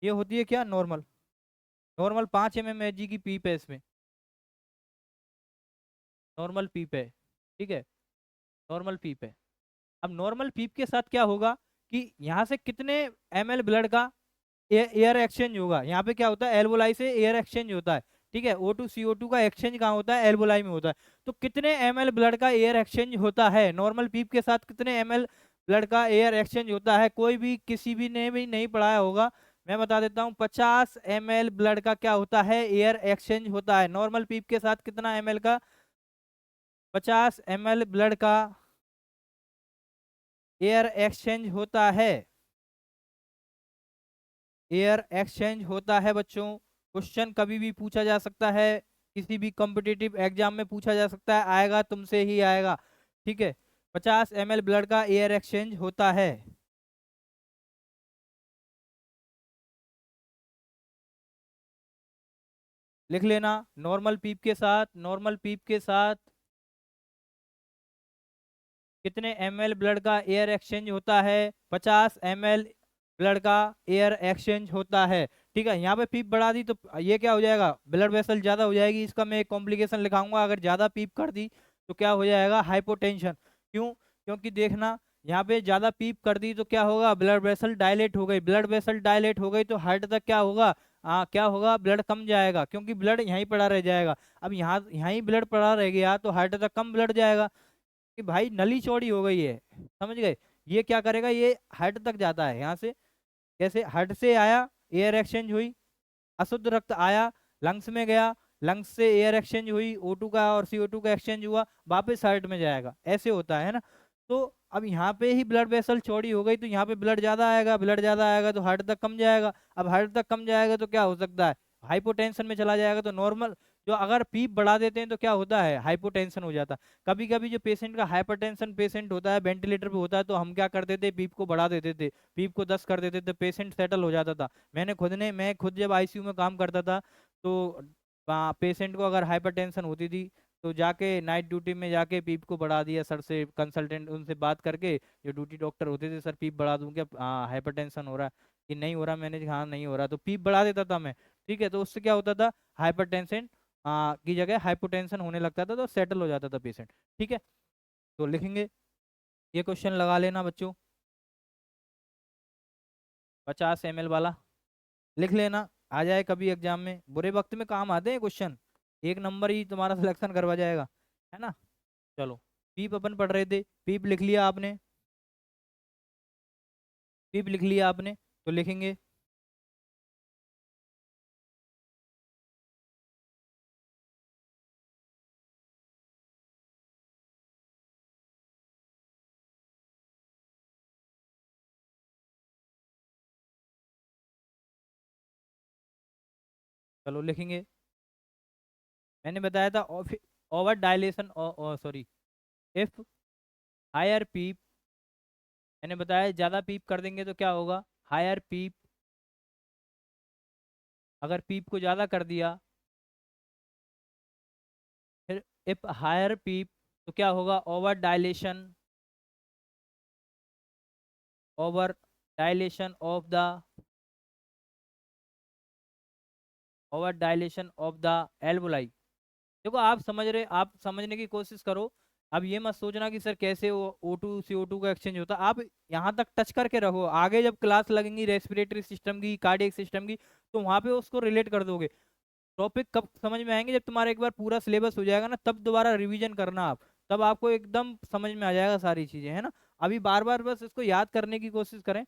ये होती है क्या, नॉर्मल, नॉर्मल 5 mmHg की पीप है इसमें, नॉर्मल पीप है, ठीक है, नॉर्मल पीप है। अब नॉर्मल पीप के साथ क्या होगा कि यहाँ से कितने ml ब्लड का एयर एक्सचेंज होगा, यहाँ पे क्या होता है, एल्वोलाई से एयर एक्सचेंज होता है, ठीक है। O2 CO2 का एक्सचेंज कहाँ होता है, एल्वोलाई में होता है। तो कितने ml ब्लड का एयर एक्सचेंज होता है नॉर्मल पीप के साथ, कितने ml ब्लड का एयर एक्सचेंज होता है, कोई भी किसी भी ने भी नहीं पढ़ाया होगा, मैं बता देता हूँ, 50 ml ब्लड का क्या होता है, एयर एक्सचेंज होता है नॉर्मल पीप के साथ, कितना ml का, 50 ml ब्लड का एयर एक्सचेंज होता है, एयर एक्सचेंज होता है बच्चों। क्वेश्चन कभी भी पूछा जा सकता है, किसी भी कॉम्पिटिटिव एग्जाम में पूछा जा सकता है, आएगा तुमसे ही आएगा, ठीक है। 50 ml ब्लड का एयर एक्सचेंज होता है, लिख लेना। नॉर्मल पीप के साथ, नॉर्मल पीप के साथ कितने ml ब्लड का एयर एक्सचेंज होता है, 50 ml ब्लड का एयर एक्सचेंज होता है, ठीक है। यहाँ पे पीप बढ़ा दी तो ये क्या हो जाएगा, ब्लड वेसल ज्यादा हो जाएगी, इसका मैं एक कॉम्प्लिकेशन लिखाऊंगा, अगर ज्यादा पीप कर दी तो क्या हो जाएगा, हाइपोटेंशन। क्यों, क्योंकि देखना, यहाँ पे ज्यादा पीप कर दी तो क्या होगा, ब्लड वेसल डायलेट हो गई, ब्लड वेसल डायलेट हो गई तो हार्ट तक क्या होगा, क्या होगा, ब्लड कम जाएगा, क्योंकि ब्लड यहीं पड़ा रह जाएगा। अब यहाँ यहीं ब्लड पड़ा रह गया तो हार्ट तक कम ब्लड जाएगा, कि भाई नली चौड़ी हो गई है, समझ गए। ये क्या करेगा, ये हार्ट तक जाता है, यहाँ से कैसे, हार्ट से आया, एयर एक्सचेंज हुई, अशुद्ध रक्त आया, लंग्स में गया, लंग्स से एयर एक्सचेंज हुई, O2 का और CO2 का एक्सचेंज हुआ, वापस हार्ट में जाएगा, ऐसे होता है ना। तो अब यहाँ पे ही ब्लड वेसल चौड़ी हो गई तो यहाँ पे ब्लड ज्यादा आएगा, ब्लड ज्यादा आएगा तो हार्ट तक कम जाएगा। अब हार्ट तक कम जाएगा तो क्या हो सकता है, हाइपोटेंशन में चला जाएगा। तो नॉर्मल, जो अगर पीप बढ़ा देते हैं तो क्या होता है, हाइपोटेंशन हो जाता है। कभी कभी जो पेशेंट का हाइपरटेंशन पेशेंट होता है, वेंटिलेटर पे होता है, तो हम क्या करते थे, पीप को बढ़ा देते थे, पीप को 10 कर देते थे, पेशेंट सेटल हो जाता था। मैं खुद जब ICU में काम करता था, तो पेशेंट को अगर हाइपरटेंशन होती थी तो जाके नाइट ड्यूटी में जाके पीप को बढ़ा दिया, सर से कंसल्टेंट उनसे बात करके, जो ड्यूटी डॉक्टर होते थे, सर पीप बढ़ा दूं क्या, हाइपरटेंशन हो रहा है कि नहीं हो रहा, मैंने कहा हाँ नहीं हो रहा, तो पीप बढ़ा देता था मैं, ठीक है। तो उससे क्या होता था, हाइपरटेंशन की जगह हाइपोटेंशन होने लगता था, तो सेटल हो जाता था पेशेंट, ठीक है। तो लिखेंगे, ये क्वेश्चन लगा लेना बच्चों, 50 ml वाला लिख लेना, आ जाए कभी एग्जाम में, बुरे वक्त में काम आते हैं क्वेश्चन, 1 नंबर ही तुम्हारा सिलेक्शन करवा जाएगा, है ना। चलो, पीप अपन पढ़ रहे थे, पीप लिख लिया आपने, पीप लिख लिया आपने, तो लिखेंगे, चलो लिखेंगे, मैंने बताया था over dilation, sorry, if higher PEEP, मैंने बताया ज्यादा पीप कर देंगे तो क्या होगा, हायर पीप, अगर पीप को ज्यादा कर दिया, फिर इफ हायर पीप, तो क्या होगा, over dilation, over dilation of the, over dilation of the alveoli. देखो आप समझ रहे, आप समझने की कोशिश करो। अब ये मत सोचना कि सर कैसे वो O2 CO2 का एक्सचेंज होता है, आप यहाँ तक टच करके रहो, आगे जब क्लास लगेंगी रेस्पिरेटरी सिस्टम की, कार्डियक सिस्टम की, तो वहां पे उसको रिलेट कर दोगे। टॉपिक कब समझ में आएंगे, जब तुम्हारा एक बार पूरा सिलेबस हो जाएगा ना, तब दोबारा रिवीजन करना आप, तब आपको एकदम समझ में आ जाएगा सारी चीजें, है ना। अभी बार बार बस इसको याद करने की कोशिश करें,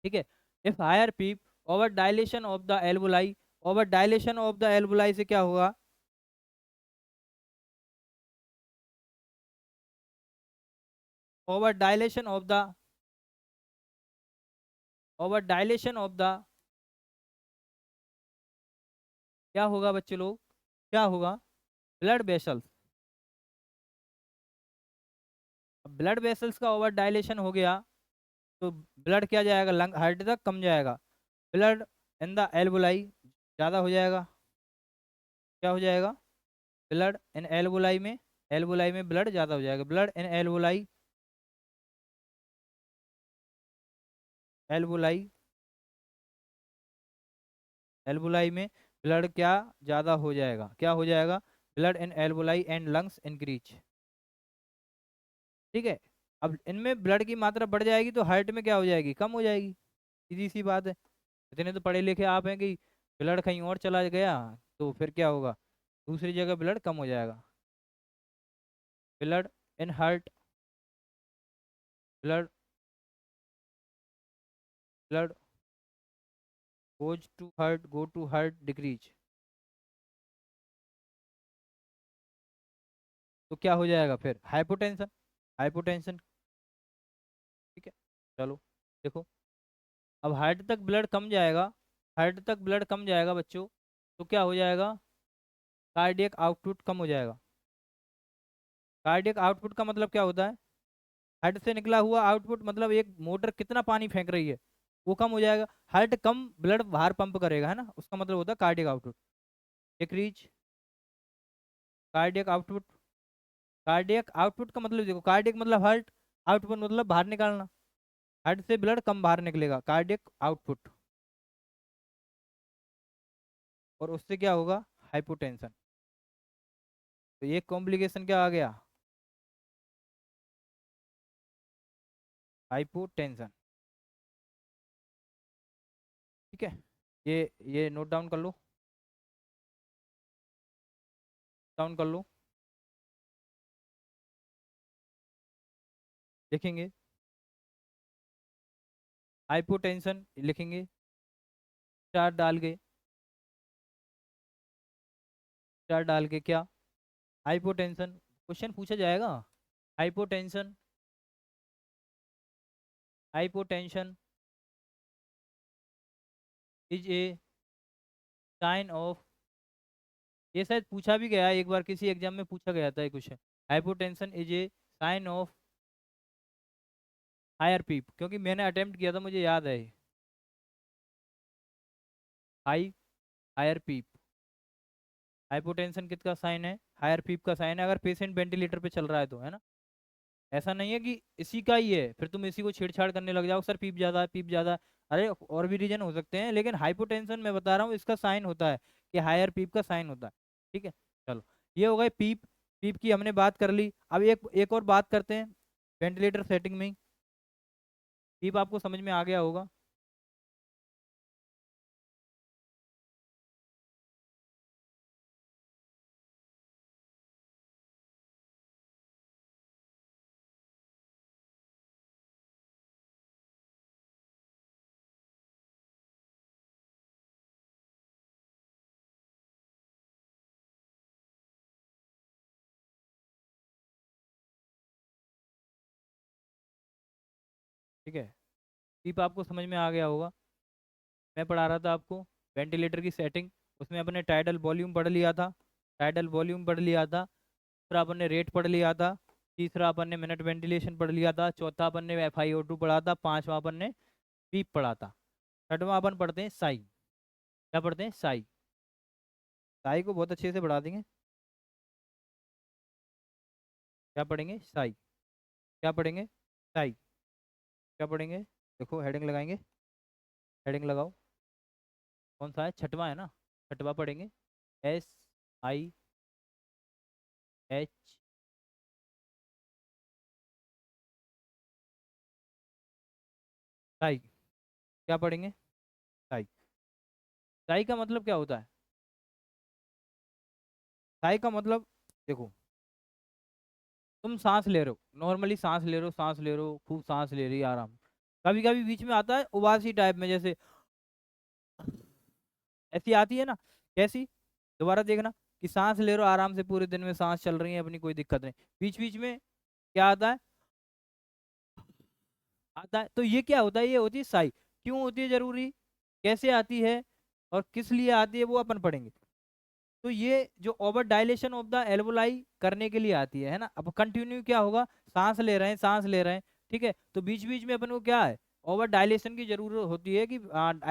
ठीक है। If higher PEEP, over dilation of the alveoli, over dilation of the alveoli से क्या होगा, over dilation of the, over dilation of the, क्या होगा बच्चे लोग, क्या होगा, ब्लड वेसल्स। ब्लड वेसल्स का ओवर डायलेशन हो गया तो ब्लड क्या जाएगा, लंग हार्ट तक कम जाएगा। ब्लड इन द एल्वुलाई ज़्यादा हो जाएगा, क्या हो जाएगा, ब्लड इन एल्वुलाई में, एल्वुलाई में ब्लड ज़्यादा हो जाएगा, ब्लड इन एल्वुलाई, एल्वुलाई, एल्वुलाई में ब्लड क्या ज़्यादा हो जाएगा, क्या हो जाएगा, blood in alveoli and lungs increase. ठीक है। अब इनमें ब्लड की मात्रा बढ़ जाएगी तो हार्ट में क्या हो जाएगी, कम हो जाएगी, सीधी सी बात है। इतने तो पढ़े लिखे आप हैं कि ब्लड कहीं और चला गया तो फिर क्या होगा, दूसरी जगह ब्लड कम हो जाएगा। Blood in heart, blood, blood goes to heart, go to heart decrease, तो क्या हो जाएगा फिर, हाइपोटेंशन, हाइपोटेंशन। ठीक है। चलो देखो, अब हार्ट तक ब्लड कम जाएगा, हार्ट तक ब्लड कम जाएगा बच्चों, तो क्या हो जाएगा, कार्डियक आउटपुट कम हो जाएगा। कार्डियक आउटपुट का मतलब क्या होता है, हार्ट से निकला हुआ आउटपुट, मतलब एक मोटर कितना पानी फेंक रही है वो कम हो जाएगा। हार्ट कम ब्लड बाहर पंप करेगा, है ना, उसका मतलब होता है cardiac output decrease. Cardiac output, cardiac output का मतलब देखो, कार्डियक मतलब हार्ट, आउटपुट मतलब बाहर निकालना, हार्ट से ब्लड कम बाहर निकलेगा, कार्डियक आउटपुट, और उससे क्या होगा, हाइपोटेंशन। तो ये कॉम्प्लिकेशन क्या आ गया, हाइपोटेंशन। ठीक है, ये नोट डाउन कर लो, डाउन कर लो, लिखेंगे हाइपोटेंशन, लिखेंगे स्टार डाल के, स्टार डाल के क्या, हाइपोटेंशन, क्वेश्चन पूछा जाएगा, hypotension, hypotension is a sign of, ये शायद पूछा भी गया है एक बार, किसी एग्जाम में पूछा गया था ये question, hypotension is a sign of higher PEEP, क्योंकि मैंने अटेम्प्ट किया था मुझे याद है, हाई, हायर पीप, हाइपोटेंशन किसका साइन है, हायर पीप का साइन है, अगर पेशेंट वेंटिलेटर पे चल रहा है तो, है ना। ऐसा नहीं है कि इसी का ही है फिर तुम इसी को छेड़छाड़ करने लग जाओ, सर पीप ज्यादा है, पीप ज्यादा है। अरे और भी रीजन हो सकते हैं, लेकिन हाइपोटेंशन मैं बता रहा हूँ इसका साइन होता है, कि हायर पीप का साइन होता है। ठीक है। चलो, ये हो गए पीप, पीप की हमने बात कर ली। अब एक और बात करते हैं वेंटिलेटर सेटिंग में, पीप आपको समझ में आ गया होगा। ठीक है, पीप आपको समझ में आ गया होगा। मैं पढ़ा रहा था आपको वेंटिलेटर की सेटिंग, उसमें अपने टाइडल वॉल्यूम पढ़ लिया था, टाइडल वॉल्यूम पढ़ लिया था, दूसरा अपन ने रेट पढ़ लिया था, तीसरा अपन ने मिनट वेंटिलेशन पढ़ लिया था, चौथा अपन ने FiO2 पढ़ा था, पांचवा अपन ने पीप पढ़ा था, छठवां अपन पढ़ते हैं साई। क्या पढ़ते हैं, साई। साई को बहुत अच्छे से पढ़ा देंगे। क्या पढ़ेंगे, साई। क्या पढ़ेंगे, साई। क्या पढ़ेंगे, देखो हेडिंग लगाएंगे, हेडिंग लगाओ, कौन सा है, छठवां है ना, छठवां पढ़ेंगे, SIH, साई। क्या पढ़ेंगे, साई। साई का मतलब क्या होता है, साई का मतलब देखो, तुम सांस ले रहे हो, नॉर्मली सांस ले रहे हो, सांस ले रहे हो, खूब सांस ले रही है आराम, कभी कभी बीच में आता है उबासी टाइप में, जैसे ऐसी आती है ना, कैसी, दोबारा देखना, कि सांस ले रहे हो आराम से, पूरे दिन में सांस चल रही है अपनी, कोई दिक्कत नहीं, बीच बीच में क्या आता है, आता है। तो ये क्या होता है, ये होती है साई। क्यों होती है जरूरी, कैसे आती है और किस लिए आती है, वो अपन पढ़ेंगे। तो ये जो over dilation of the alveoli करने के लिए आती है ना। अब कंटिन्यू क्या होगा, सांस ले रहे हैं, सांस ले रहे हैं, ठीक है, तो बीच बीच में अपन को क्या है, ओवर डायलेशन की जरूरत होती है कि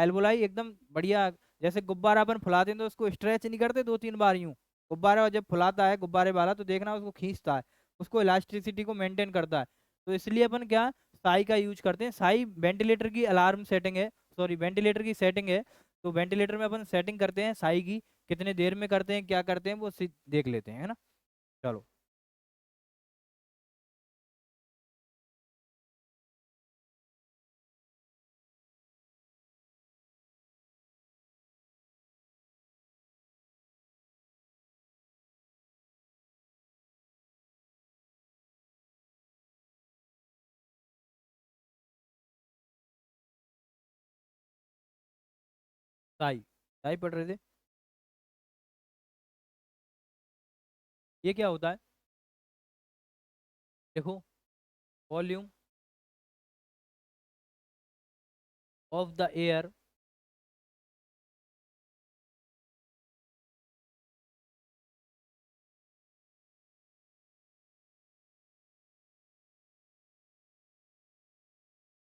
एल्वोलाई एकदम बढ़िया, जैसे गुब्बारा अपन फुलाते हैं तो उसको स्ट्रेच नहीं करते 2-3 बार यूं, गुब्बारा जब फुलाता है गुब्बारे वाला तो देखना उसको खींचता है, उसको इलास्टिसिटी को मेंटेन करता है। तो इसलिए अपन क्या साई का यूज करते हैं। साई वेंटिलेटर की अलार्म सेटिंग है, सॉरी वेंटिलेटर की सेटिंग है। तो वेंटिलेटर में अपन सेटिंग करते हैं साई की, कितने देर में करते हैं, क्या करते हैं, वो देख लेते हैं, है ना। चलो। साई, साई पढ़ रहे थे। ये क्या होता है, देखो, वॉल्यूम ऑफ द एयर,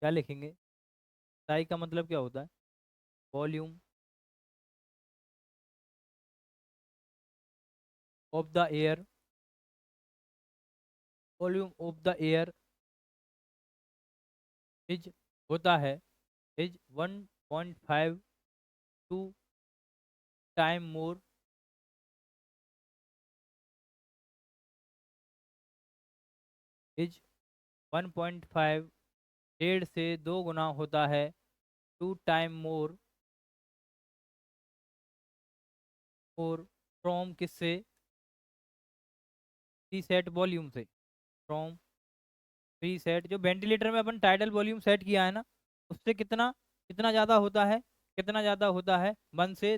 क्या लिखेंगे, साई का मतलब क्या होता है, volume of the air, volume of the air is, होता है, is 1.5 to time more, is 1.5, 1.5 से 2 गुना होता है, 2 टाइम मोर, और फ्रॉम किससे, टी सेट वॉल्यूम से, फ्रॉम फ्री सेट, जो वेंटिलेटर में अपन टाइडल वॉल्यूम सेट किया है ना, उससे कितना, कितना ज़्यादा होता है, कितना ज़्यादा होता है, 1 से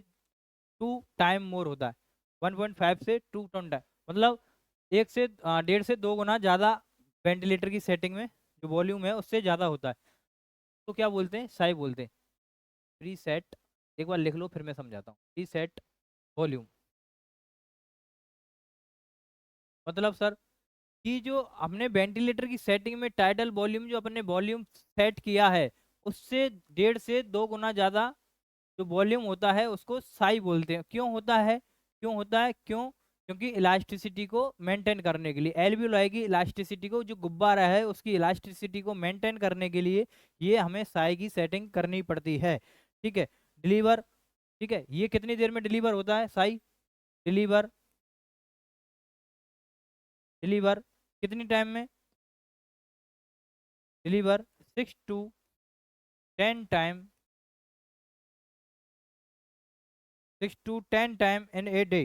2 टाइम मोर होता है, 1.5 से 2 टाइम, मतलब 1 से 1.5 से 2 गुना ज़्यादा वेंटिलेटर की सेटिंग में जो वॉल्यूम है उससे ज़्यादा होता है। तो क्या बोलते हैं, साई बोलते हैं। प्री सेट, एक बार लिख लो फिर मैं समझाता हूँ, प्री सेट वॉल्यूम, मतलब सर कि जो हमने वेंटिलेटर की सेटिंग में टाइडल वॉल्यूम, जो अपने वॉल्यूम सेट किया है उससे 1.5 से 2 गुना ज़्यादा जो वॉल्यूम होता है उसको साई बोलते हैं। क्यों होता है, क्यों होता है, क्यों, क्योंकि इलास्टिसिटी को मेंटेन करने के लिए, एल्वियोलाई की इलास्टिसिटी को, जो गुब्बारा है उसकी इलास्टिसिटी को मेंटेन करने के लिए ये हमें साई की सेटिंग करनी पड़ती है। ठीक है, डिलीवर, ठीक है, ये कितनी देर में डिलीवर होता है साई, डिलीवर, डिलीवर कितनी टाइम में, deliver 6 to 10 time, 6 to 10 time in a day,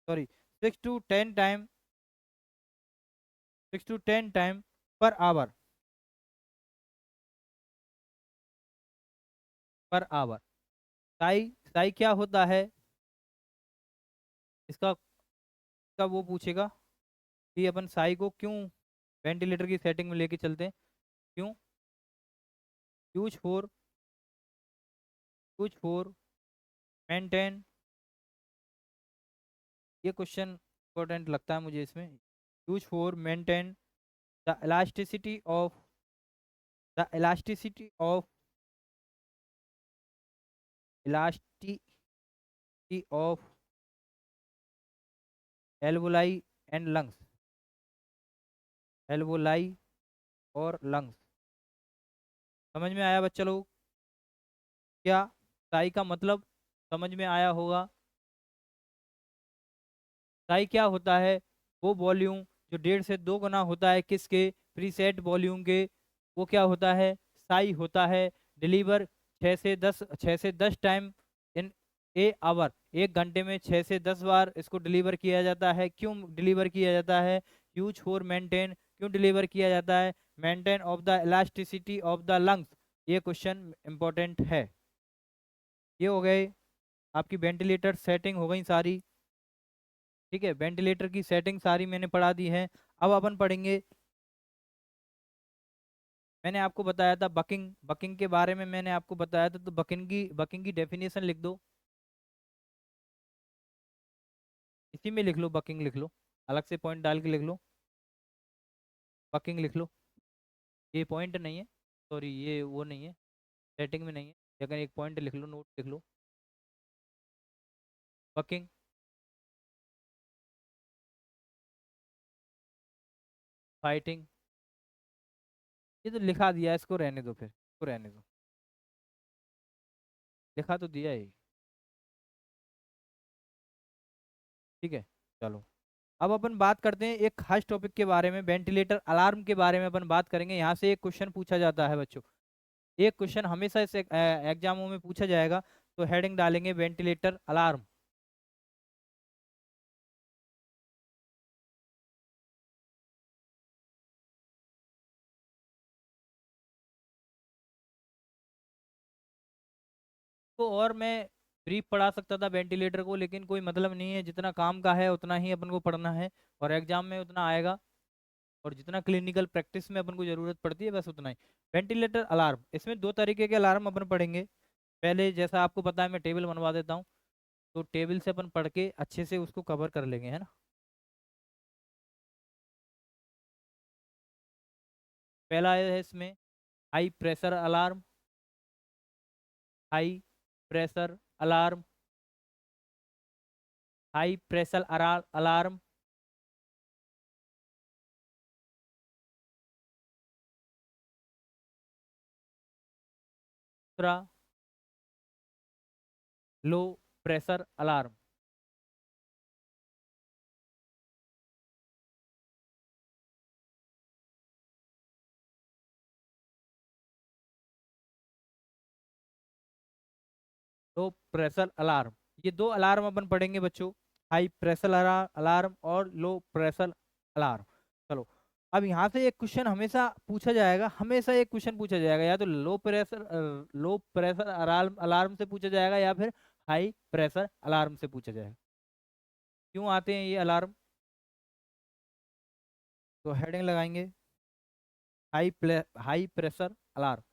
sorry 6 to 10 time, 6 to 10 time per hour, per hour. Sai, Sai क्या होता है, इसका, इसका वो पूछेगा कि अपन साई को क्यों वेंटिलेटर की सेटिंग में लेके चलते हैं, क्यों, use four, use four maintain, ये क्वेश्चन इंपॉर्टेंट लगता है मुझे इसमें, use for maintain the elasticity of, the elasticity of, elasticity of alveoli and lungs, alveoli और लंग्स। समझ में आया बच्चा लोग, क्या साई का मतलब समझ में आया होगा। साई क्या होता है, वो वॉल्यूम जो 1.5 से 2 गुना होता है किसके, प्रीसेट वॉल्यूम के, वो क्या होता है, साई होता है। डिलीवर 6 से 10, 6 से 10 टाइम इन ए आवर, 1 घंटे में 6 से 10 बार इसको डिलीवर किया जाता है। क्यों डिलीवर किया जाता है, यूज फॉर मेंटेन, क्यों डिलीवर किया जाता है, maintain of the elasticity of the lungs. ये क्वेश्चन इंपॉर्टेंट है। ये हो गए आपकी वेंटिलेटर सेटिंग हो गई सारी, ठीक है, वेंटिलेटर की सेटिंग सारी मैंने पढ़ा दी है। अब अपन पढ़ेंगे मैंने आपको बताया था बकिंग, बकिंग के बारे में मैंने आपको बताया था, तो बकिंग की डेफिनेशन लिख दो, इसी में लिख लो, बकिंग लिख लो, अलग से पॉइंट डाल के लिख लो, बकिंग लिख लो। ये पॉइंट नहीं है, सॉरी ये वो नहीं है, सेटिंग में नहीं है, लेकिन एक पॉइंट लिख लो, नोट लिख लो, बकिंग। फाइटिंग, ये तो लिखा दिया है, इसको रहने दो, फिर इसको रहने दो, लिखा तो दिया है। ठीक है, चलो अब अपन बात करते हैं एक खास टॉपिक के बारे में, वेंटिलेटर अलार्म के बारे में अपन बात करेंगे। यहाँ से एक क्वेश्चन पूछा जाता है बच्चों, एक क्वेश्चन हमेशा इस एग्जामों में पूछा जाएगा, तो हेडिंग डालेंगे वेंटिलेटर अलार्म। तो और मैं ब्रीफ पढ़ा सकता था वेंटिलेटर को, लेकिन कोई मतलब नहीं है, जितना काम का है उतना ही अपन को पढ़ना है, और एग्जाम में उतना आएगा, और जितना क्लिनिकल प्रैक्टिस में अपन को जरूरत पड़ती है बस उतना ही। वेंटिलेटर अलार्म, इसमें दो तरीके के अलार्म अपन पढ़ेंगे। पहले जैसा आपको पता है, मैं टेबल बनवा देता हूँ, तो टेबल से अपन पढ़ के अच्छे से उसको कवर कर लेंगे, है ना। पहला है इसमें high pressure alarm, high pressure alarm, high pressure alarm. दूसरा low pressure alarm. Low pressure alarm, ये दो अलार्म अपन पढ़ेंगे बच्चों, हाई प्रेशर अलार्म और लो प्रेशर अलार्म। चलो, अब यहाँ से एक क्वेश्चन हमेशा पूछा जाएगा, हमेशा एक क्वेश्चन पूछा जाएगा, या तो लो प्रेशर अलार्म अलार्म से पूछा जाएगा, या फिर हाई प्रेशर अलार्म से पूछा जाएगा। क्यों आते हैं ये अलार्म, तो हेडिंग लगाएंगे हाई प्रेशर अलार्म।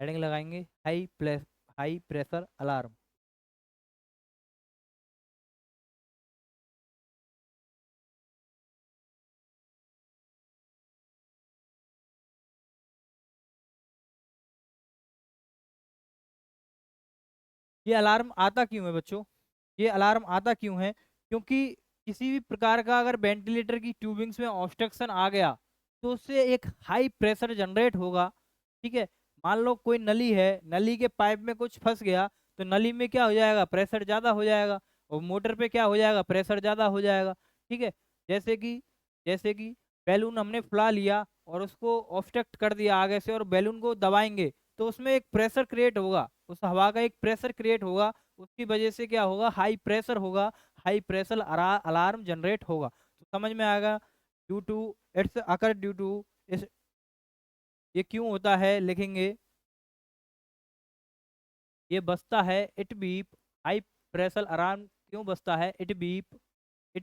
हेडिंग लगाएंगे हाई प्रेशर अलार्म। ये अलार्म आता क्यों है बच्चों, ये अलार्म आता क्यों है, क्योंकि किसी भी प्रकार का अगर वेंटिलेटर की ट्यूबिंग्स में ऑब्स्ट्रक्शन आ गया, तो उससे एक हाई प्रेशर जनरेट होगा। ठीक है, मान लो कोई नली है, नली के पाइप में कुछ फंस गया, तो नली में क्या हो जाएगा, प्रेशर ज़्यादा हो जाएगा, और मोटर पे क्या हो जाएगा, प्रेशर ज़्यादा हो जाएगा। ठीक है, जैसे कि जैसे कि बैलून हमने फुला लिया और उसको ऑब्स्ट्रक्ट कर दिया आगे से, और बैलून को दबाएंगे, तो उसमें एक प्रेशर क्रिएट होगा, उस हवा का एक प्रेशर क्रिएट होगा, उसकी वजह से क्या होगा, हाई प्रेशर होगा, हाई प्रेशर अलार्म जनरेट होगा। तो समझ में आएगा, due to its occur due to इस, ये क्यों होता है लिखेंगे, ये बजता है it beep, high pressure alarm क्यों बजता है, इट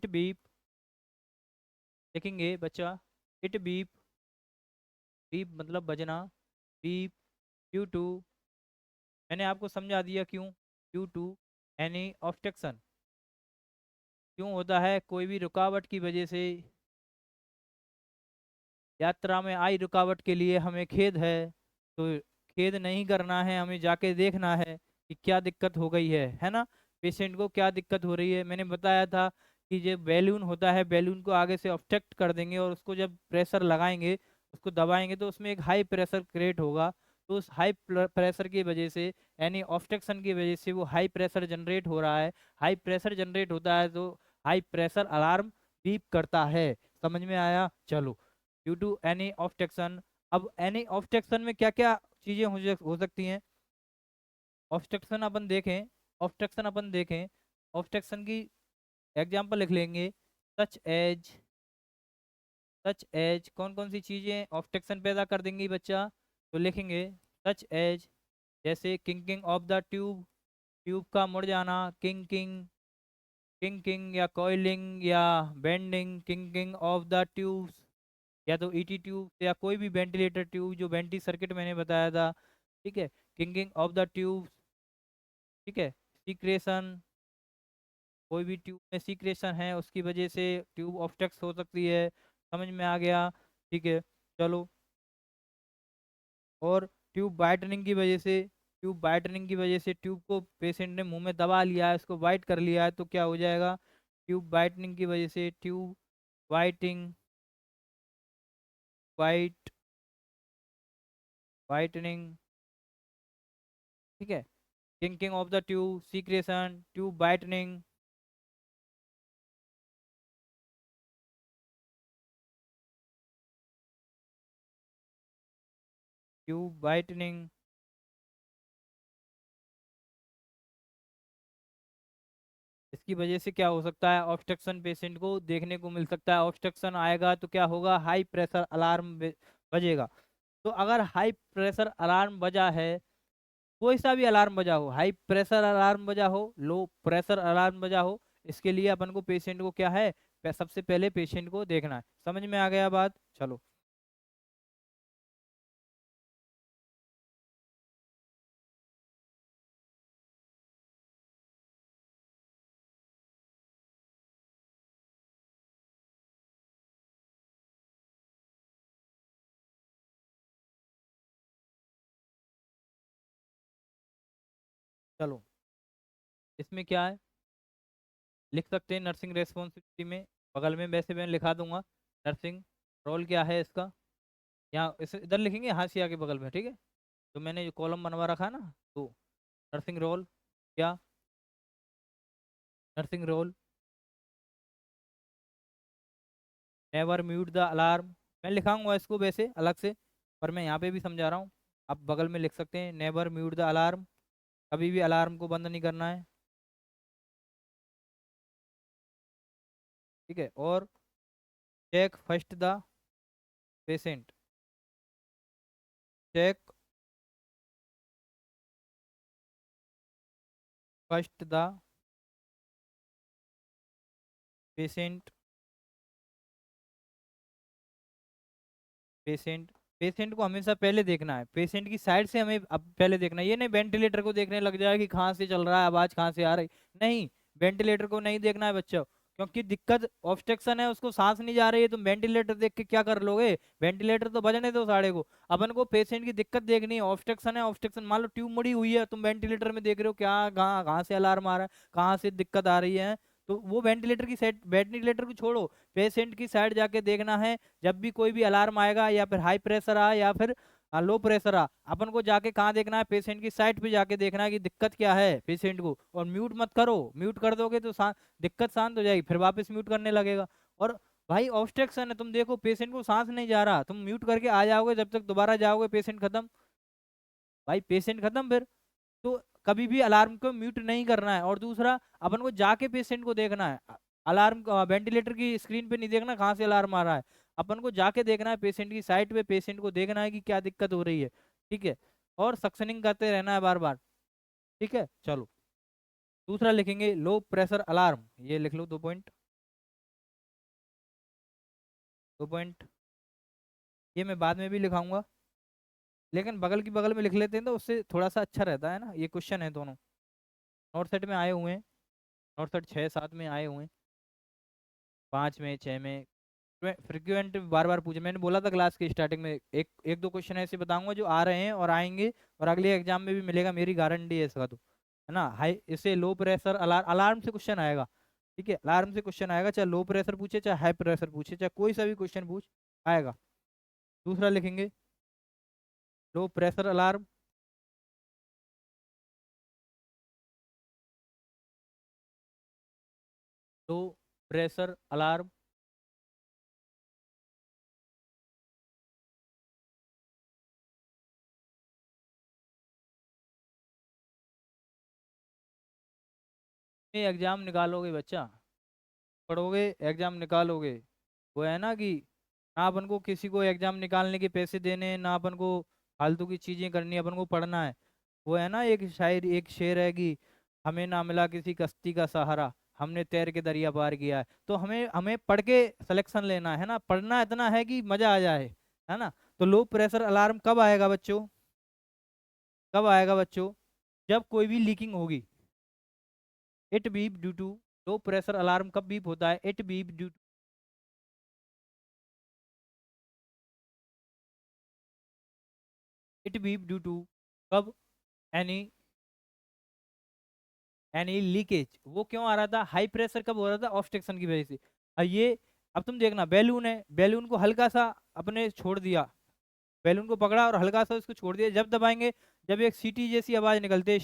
बीप लिखेंगे बच्चा, इट बीप, बीप मतलब बजना, बीप ड्यू टू, मैंने आपको समझा दिया क्यों, ड्यू टू एनी ऑब्स्ट्रक्शन, क्यों होता है, कोई भी रुकावट की वजह से, यात्रा में आई रुकावट के लिए हमें खेद है, तो खेद नहीं करना है, हमें जाके देखना है कि क्या दिक्कत हो गई है ना, पेशेंट को क्या दिक्कत हो रही है। मैंने बताया था कि जो बैलून होता है, बैलून को आगे से ऑब्स्ट्रक्ट कर देंगे, और उसको जब प्रेशर लगाएंगे, उसको दबाएंगे, तो उसमें एक हाई प्रेशर क्रिएट होगा, तो उस हाई प्रेशर की वजह से, यानी ऑब्स्ट्रक्शन की वजह से वो हाई प्रेशर जनरेट हो रहा है, हाई प्रेशर जनरेट होता है, तो हाई प्रेशर अलार्म बीप करता है। समझ में आया, चलो, ड्यू टू एनी ऑब्स्ट्रक्शन। अब एनी ऑब्स्ट्रक्शन में क्या क्या चीजें हो सकती हैं, ऑब्स्ट्रक्शन अपन देखें, ऑब्स्ट्रक्शन की एग्जांपल लिख लेंगे, सच एज, कौन कौन सी चीजें ऑब्स्ट्रक्शन पैदा कर देंगी बच्चा, तो लिखेंगे सच एज, जैसे किंकिंग ऑफ द ट्यूब, ट्यूब का मुड़ जाना, किंकिंग, किंकिंग या कॉइलिंग या बेंडिंग, किंकिंग ऑफ द ट्यूब्स, या तो ईटी ट्यूब या कोई भी वेंटिलेटर ट्यूब जो वेंटी सर्किट मैंने बताया था, ठीक है। किंकिंग ऑफ द ट्यूब, ठीक है। सीक्रेशन, कोई भी ट्यूब में सीक्रेशन है उसकी वजह से ट्यूब ऑब्स्ट्रक्ट हो सकती है, समझ में आ गया, ठीक है। चलो, और ट्यूब वाइटनिंग की वजह से, ट्यूब वाइटनिंग की वजह से ट्यूब को पेशेंट ने मुंह में दबा लिया है, उसको वाइट कर लिया है, तो क्या हो जाएगा, ट्यूब वाइटनिंग की वजह से ट्यूब वाइटिंग, वाइट, वाइटनिंग, ठीक है। Kinking of the tube, secretion, tube whitening, tube whitening, इसकी वजह से क्या हो सकता है, ऑब्स्ट्रक्शन पेशेंट को देखने को मिल सकता है। ऑब्स्ट्रक्शन आएगा तो क्या होगा, हाई प्रेशर अलार्म बजेगा। तो अगर हाई प्रेशर अलार्म बजा है, कोई सा भी अलार्म बजा हो, हाई प्रेशर अलार्म बजा हो, लो प्रेशर अलार्म बजा हो, इसके लिए अपन को पेशेंट को क्या है, सबसे पहले पेशेंट को देखना है। समझ में आ गया बात, चलो। चलो, इसमें क्या है, लिख सकते हैं नर्सिंग रेस्पॉन्सिबिलिटी में, बगल में वैसे मैं लिखा दूंगा नर्सिंग रोल क्या है इसका, यहाँ इस इधर लिखेंगे हाशिया के बगल में, ठीक है। तो मैंने जो कॉलम बनवा रखा है ना, तो नर्सिंग रोल क्या, nursing role, never mute the alarm, मैं लिखाऊंगा इसको वैसे अलग से, पर मैं यहाँ पे भी समझा रहा हूँ, आप बगल में लिख सकते हैं नेवर म्यूट द अलार्म, कभी भी अलार्म को बंद नहीं करना है, ठीक है। और check first the patient, check first the patient, patient, patient को हमेशा पहले देखना है, पेशेंट की साइड से हमें अब पहले देखना है, ये नहीं वेंटिलेटर को देखने लग जाए कि कहाँ से चल रहा है, आवाज कहाँ से आ रही, नहीं, वेंटिलेटर को नहीं देखना है बच्चों, क्योंकि दिक्कत ऑब्स्ट्रक्शन है, उसको सांस नहीं जा रही है, तुम वेंटिलेटर देख के क्या कर लोगे, वेंटिलेटर तो बजने दो साड़े को, अपन को पेशेंट की दिक्कत देखनी है, ऑब्स्ट्रक्शन है, ऑब्स्ट्रक्शन मान लो ट्यूब मुड़ी हुई है, तुम वेंटिलेटर में देख रहे हो क्या, कहाँ कहाँ से अलार्म आ रहा है, कहाँ से दिक्कत आ रही है, तो वो वेंटिलेटर की साइड, वेंटिलेटर को छोड़ो, पेशेंट की साइड जाके देखना है, जब भी कोई भी अलार्म आएगा या फिर हाई प्रेशर आ या फिर लो प्रेशर आ, अपन को जाके कहाँ देखना है, पेशेंट की साइड पे जाके देखना है कि दिक्कत क्या है पेशेंट को, और म्यूट मत करो, म्यूट कर दोगे तो दिक्कत शांत हो जाएगी, फिर वापस म्यूट करने लगेगा। और भाई ऑब्स्ट्रक्शन है, तुम देखो पेशेंट को सांस नहीं जा रहा, तुम म्यूट करके आ जाओगे, जब तक दोबारा जाओगे पेशेंट खत्म, भाई पेशेंट खत्म फिर। तो कभी भी अलार्म को म्यूट नहीं करना है, और दूसरा अपन को जाके पेशेंट को देखना है, अलार्म वेंटिलेटर की स्क्रीन पे नहीं देखना कहाँ से अलार्म आ रहा है, अपन को जाके देखना है पेशेंट की साइड पे, पेशेंट को देखना है कि क्या दिक्कत हो रही है, ठीक है। और सक्शनिंग करते रहना है बार बार, ठीक है। चलो, दूसरा लिखेंगे लो प्रेशर अलार्म, ये लिख लो 2 पॉइंट, 2 पॉइंट, ये मैं बाद में भी लिखाऊंगा, लेकिन बगल की बगल में लिख लेते हैं तो उससे थोड़ा सा अच्छा रहता है ना, ये क्वेश्चन है दोनों, नॉर्थ सेट में आए हुए हैं, नॉर्थ सेट 6-7 में आए हुए हैं, 5 में 6 में, फ्रिक्वेंट बार बार पूछे, मैंने बोला था क्लास के स्टार्टिंग में, एक एक दो क्वेश्चन ऐसे बताऊंगा जो आ रहे हैं और आएंगे, और अगले एग्जाम में भी मिलेगा, मेरी गारंटी है इसका, तो है ना, हाई इससे लो प्रेशर अलार्म से क्वेश्चन आएगा, ठीक है, अलार्म से क्वेश्चन आएगा, चाहे लो प्रेशर पूछे चाहे हाई प्रेशर पूछे, चाहे कोई सा भी क्वेश्चन पूछ आएगा। दूसरा लिखेंगे लो pressure alarm, low pressure alarm, में एग्जाम निकालोगे बच्चा, पढ़ोगे एग्जाम निकालोगे, वो है ना कि ना अपन को किसी को एग्जाम निकालने के पैसे देने हैं, ना अपन को फालतू की चीजें करनी है, अपन को पढ़ना है। वो है ना एक शायरी, एक शेर है कि हमें ना मिला किसी कश्ती का सहारा, हमने तैर के दरिया पार किया है। तो हमें हमें पढ़ के सिलेक्शन लेना है ना, पढ़ना इतना है कि मजा आ जाए, है ना। तो लो प्रेशर अलार्म कब आएगा बच्चों, कब आएगा बच्चों, जब कोई भी लीकिंग होगी। It beep due to, low pressure alarm कब बीप होता है, it beep due, it beep due to, कब, एनी, एनी लीकेज। वो क्यों आ रहा था, हाई प्रेशर कब हो रहा था, ऑब्स्ट्रक्शन की वजह से। ये अब तुम देखना, बैलून है, बैलून को हल्का सा अपने छोड़ दिया, बैलून को पकड़ा और हल्का सा उसको छोड़ दिया, जब दबाएंगे, जब एक सीटी जैसी आवाज निकलती है,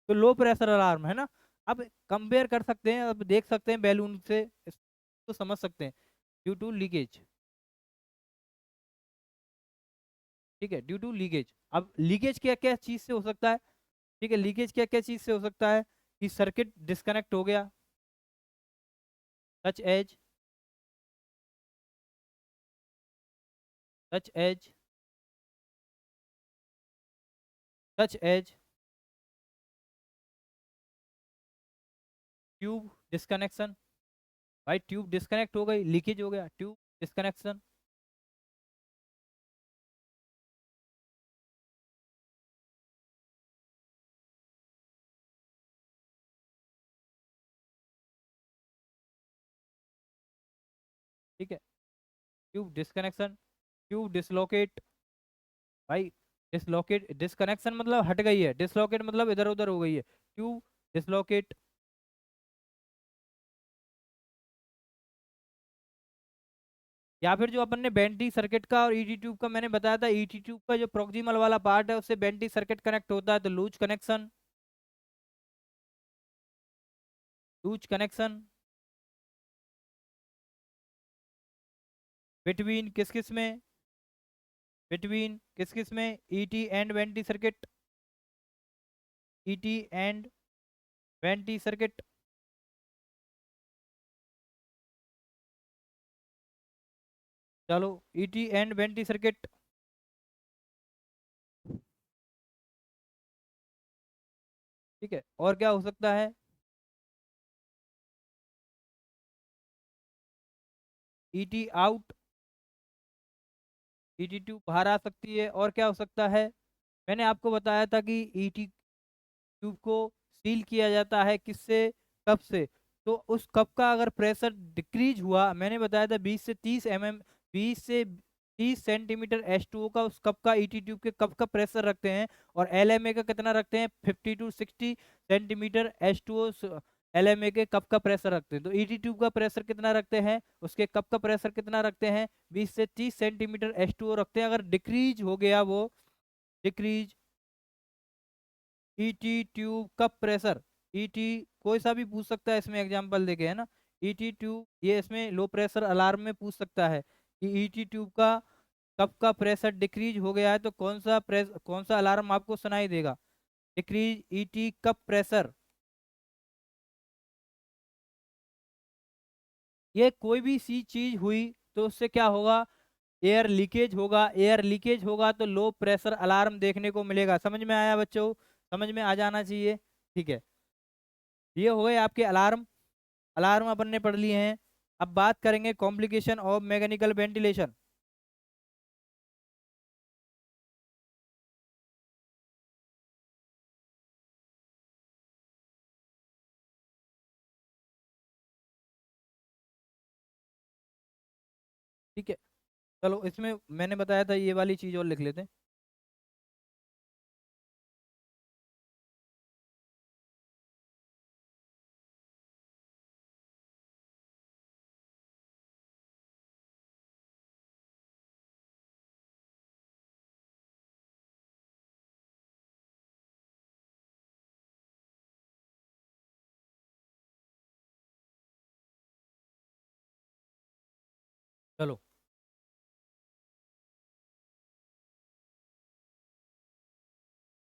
तो लो प्रेशर अलार्म है ना। अब कंपेयर कर सकते हैं, अब देख सकते हैं बैलून से, तो समझ सकते हैं, ड्यू टू लीकेज। ठीक है, ड्यू टू लीकेज। अब लीकेज क्या क्या चीज से हो सकता है, ठीक है, लीकेज क्या क्या चीज से हो सकता है, कि सर्किट डिस्कनेक्ट हो गया, such as, such as, such as tube disconnection. भाई ट्यूब डिस्कनेक्ट हो गई, लीकेज हो गया, ट्यूब डिस्कनेक्शन। ठीक है, ट्यूब डिस्कनेक्शन, ट्यूब डिसलोकेट। भाई डिसलोकेट, डिस्कनेक्शन मतलब हट गई है, डिसलोकेट मतलब इधर उधर हो गई है, ट्यूब डिसलोकेट। या फिर जो अपन ने बेंटी सर्किट का और ईटी ट्यूब का मैंने बताया था, ईटी ट्यूब का जो प्रोक्सिमल वाला पार्ट है उससे बेंटी सर्किट कनेक्ट होता है, तो loose connection, loose connection between किस किस में, बिटवीन किस किस में, ET and venti circuit, ET and venti circuit. चलो, ईटी एंड वेंटी सर्किट। ठीक है, और क्या हो सकता है, ईटी आउट, ईटी ट्यूब बाहर आ सकती है, और क्या हो सकता है, मैंने आपको बताया था कि ईटी ट्यूब को सील किया जाता है किससे, कप से। तो उस कप का अगर प्रेशर डिक्रीज हुआ, मैंने बताया था 20 से 30 mm, 20 से 30 सेंटीमीटर H2O का उस कप का, ईटी ट्यूब के कप का प्रेशर रखते हैं, और एलएमए का कितना रखते हैं, 50 to 60 सेंटीमीटर H2O एलएमए के कप का प्रेशर रखते हैं। तो ईटी ट्यूब का प्रेशर कितना रखते हैं, उसके कप का प्रेशर कितना रखते हैं, 20 से 30 सेंटीमीटर H2O रखते हैं। अगर डिक्रीज हो गया वो, decrease ET tube cup pressure, ET कोई सा भी पूछ सकता है इसमें एग्जांपल देके, है ना। ईटी ट्यूब, ये इसमें लो प्रेशर अलार्म में पूछ सकता है कि ईटी ट्यूब का कप का प्रेशर डिक्रीज हो गया है, तो कौन सा अलार्म आपको सुनाई देगा, डिक्रीज ईटी कप प्रेशर। ये कोई भी सी चीज हुई तो उससे क्या होगा, एयर लीकेज होगा, एयर लीकेज होगा तो लो प्रेशर अलार्म देखने को मिलेगा। समझ में आया बच्चों, समझ में आ जाना चाहिए। ठीक है, ये हो गए आपके अलार्म, अलार्म अपन ने पढ़ लिए हैं। अब बात करेंगे कॉम्प्लिकेशन ऑफ मैकेनिकल वेंटिलेशन। ठीक है, चलो इसमें मैंने बताया था ये वाली चीज और लिख लेते हैं। चलो,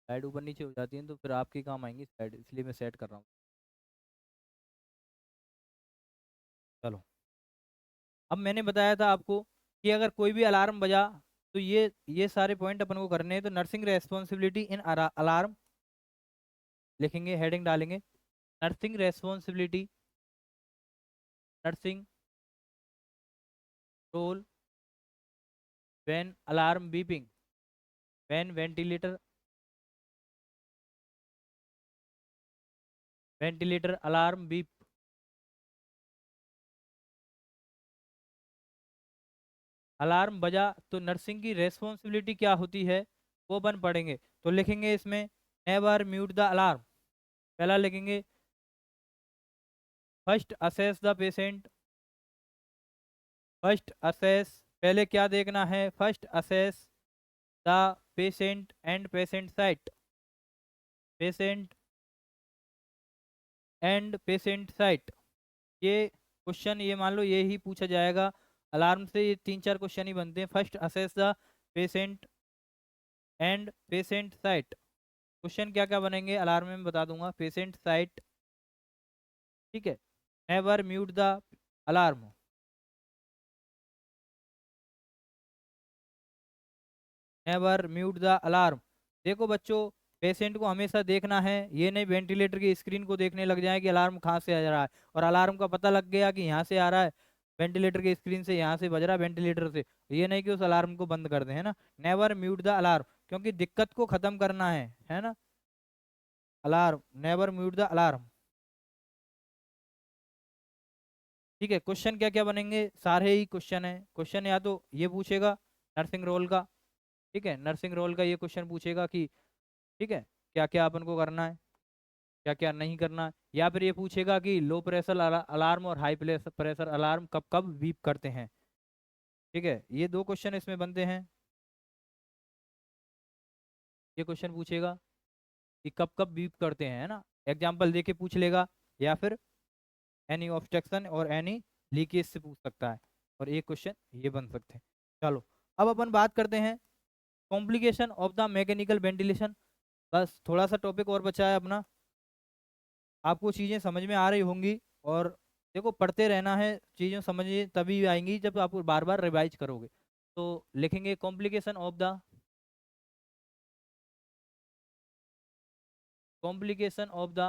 स्लाइड ऊपर नीचे हो जाती है तो फिर आपके काम आएंगी स्लाइड, इसलिए मैं सेट कर रहा हूँ। चलो, अब मैंने बताया था आपको कि अगर कोई भी अलार्म बजा, तो ये सारे पॉइंट अपन को करने हैं। तो नर्सिंग रेस्पॉन्सिबिलिटी इन अलार्म लिखेंगे, हेडिंग डालेंगे, nursing responsibility nursing role when alarm beeping, when ventilator alarm beep, alarm बजा तो नर्सिंग की रेस्पॉन्सिबिलिटी क्या होती है वो अपन पढ़ेंगे। तो लिखेंगे इसमें नेवर म्यूट द अलार्म। पहला लिखेंगे first assess the patient, first assess, पहले क्या देखना है, first assess the patient and patient site, patient and patient site. ये क्वेश्चन, ये मान लो ये ही पूछा जाएगा अलार्म से, ये 3-4 क्वेश्चन ही बनते हैं। First assess the patient and patient site, question क्या क्या बनेंगे अलार्म में बता दूंगा। पेशेंट साइट, ठीक है। Never mute the alarm, never mute the alarm. देखो बच्चों, पेशेंट को हमेशा देखना है, ये नहीं वेंटिलेटर की स्क्रीन को देखने लग जाए कि अलार्म कहाँ से आ रहा है, और अलार्म का पता लग गया कि यहाँ से आ रहा है, वेंटिलेटर की स्क्रीन से, यहाँ से बज रहा है वेंटिलेटर से, ये नहीं कि उस अलार्म को बंद कर दें, है ना। नेवर म्यूट द अलार्म, क्योंकि दिक्कत को खत्म करना है ना। Alarm, never mute the alarm, ठीक है। क्वेश्चन क्या क्या बनेंगे, सारे ही क्वेश्चन है। क्वेश्चन या तो ये पूछेगा नर्सिंग रोल का, ठीक है, नर्सिंग रोल का ये क्वेश्चन पूछेगा कि, ठीक है, क्या क्या अपन को करना है, क्या क्या नहीं करना है। या फिर ये पूछेगा कि लो प्रेशर अलार्म और हाई प्रेशर अलार्म कब कब बीप करते हैं, ठीक है। ये दो क्वेश्चन इसमें बनते हैं। ये क्वेश्चन पूछेगा कि कब कब बीप करते हैं, है ना, एग्जाम्पल देके पूछ लेगा, या फिर एनी ऑब्स्ट्रक्शन और एनी लीकेज से पूछ सकता है, और एक क्वेश्चन ये बन सकते हैं। चलो, अब अपन बात करते हैं complication of the mechanical ventilation. बस थोड़ा सा टॉपिक और बचा है अपना, आपको चीज़ें समझ में आ रही होंगी। और देखो, पढ़ते रहना है, चीज़ें समझिए तभी आएंगी जब आप बार बार रिवाइज करोगे। तो लिखेंगे complication of the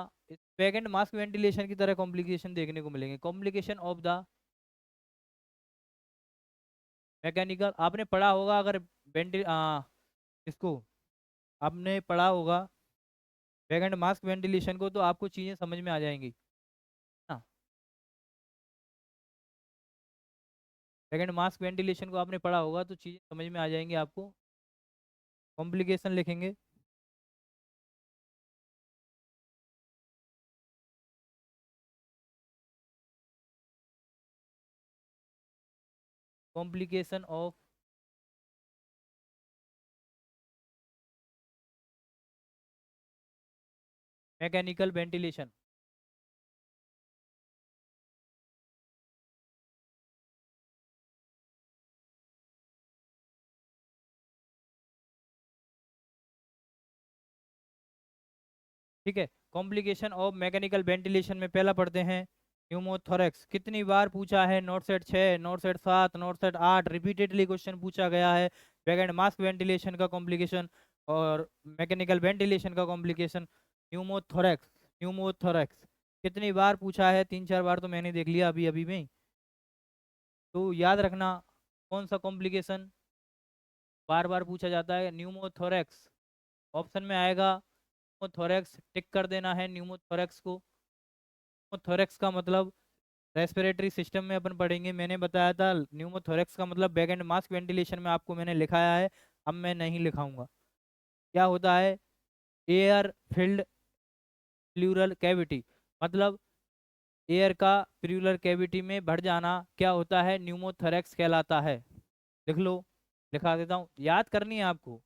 back and mask ventilation की तरह कॉम्प्लिकेशन देखने को मिलेंगे। कॉम्प्लिकेशन ऑफ द मैकेनिकल, आपने पढ़ा होगा अगर वेंटिल इसको आपने पढ़ा होगा बैक एंड मास्क वेंटिलेशन को, तो आपको चीज़ें समझ में आ जाएंगी ना। बैक एंड मास्क वेंटिलेशन को आपने पढ़ा होगा तो चीज़ें समझ में आ जाएंगी आपको। कॉम्प्लिकेशन लिखेंगे, कॉम्प्लिकेशन ऑफ मैकेनिकल वेंटिलेशन, ठीक है। कॉम्प्लिकेशन ऑफ मैकेनिकल वेंटिलेशन में पहला पढ़ते हैं न्यूमोथोरेक्स। कितनी बार पूछा है, not set 6, not set 7, not set 8, repeatedly question पूछा गया है। बैक एंड मास्क वेंटिलेशन का कॉम्प्लिकेशन और मैकेनिकल वेंटिलेशन का कॉम्प्लिकेशन, न्यूमोथोरेक्स, न्यूमोथोरेक्स कितनी बार पूछा है, 3-4 बार तो मैंने देख लिया अभी अभी में ही। तो याद रखना कौन सा कॉम्प्लिकेशन बार बार पूछा जाता है, न्यूमोथोरेक्स। ऑप्शन में आएगा न्यूमोथोरेक्स, टिक कर देना है न्यूमोथोरेक्स को। न्यूमोथोरेक्स का मतलब रेस्पिरेटरी सिस्टम में अपन पढ़ेंगे, मैंने बताया था न्यूमोथोरेक्स का मतलब बैक एंड मास्क वेंटिलेशन में आपको मैंने लिखाया है, अब मैं नहीं लिखाऊंगा। क्या होता है, एयर फिल्ड प्लूरल कैविटी, मतलब एयर का प्लूरल कैविटी में भर जाना क्या होता है, न्यूमोथोरेक्स कहलाता है। लिख लो, लिखा देता हूँ, याद करनी है आपको।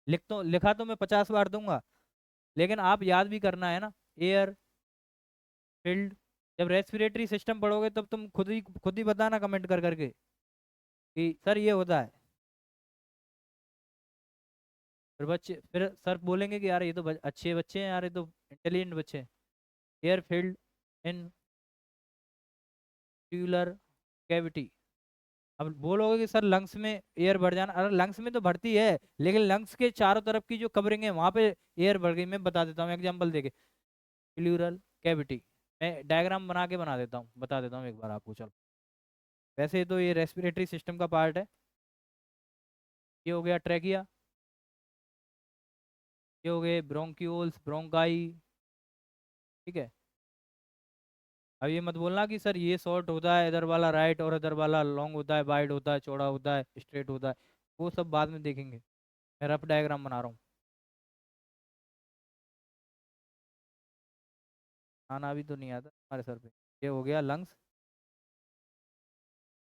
लिखा तो मैं 50 बार दूंगा, लेकिन आप याद भी करना है ना। एयर फील्ड, जब रेस्पिरेटरी सिस्टम पढ़ोगे तब तुम खुद ही बताना कमेंट कर करके कि सर ये होता है। फिर बच्चे, फिर सर बोलेंगे कि यार ये तो अच्छे बच्चे हैं यार, ये तो इंटेलिजेंट बच्चे हैं। Air field in tubular cavity. अब बोलोगे कि सर लंग्स में एयर भर जाना, अरे लंग्स में तो भरती है, लेकिन लंग्स के चारों तरफ की जो कवरिंग है वहां पे एयर भर गई। मैं बता देता हूँ एग्जांपल देके, प्लूरल कैविटी, मैं डायग्राम बना के बना देता हूँ, बता देता हूँ एक बार आपको, चलो। वैसे तो ये रेस्पिरेटरी सिस्टम का पार्ट है। ये हो गया ट्रैकिया, ये हो गए ब्रोंक्यूल्स, ब्रोंकाई। ठीक है। अब ये मत बोलना कि सर ये शॉर्ट होता है इधर वाला राइट और इधर वाला लॉन्ग होता है, वाइड होता है, चौड़ा होता है, स्ट्रेट होता है। वो सब बाद में देखेंगे, मैं रफ डायग्राम बना रहा हूँ। आना भी तो नहीं आता हमारे सर पे। ये हो गया लंग्स।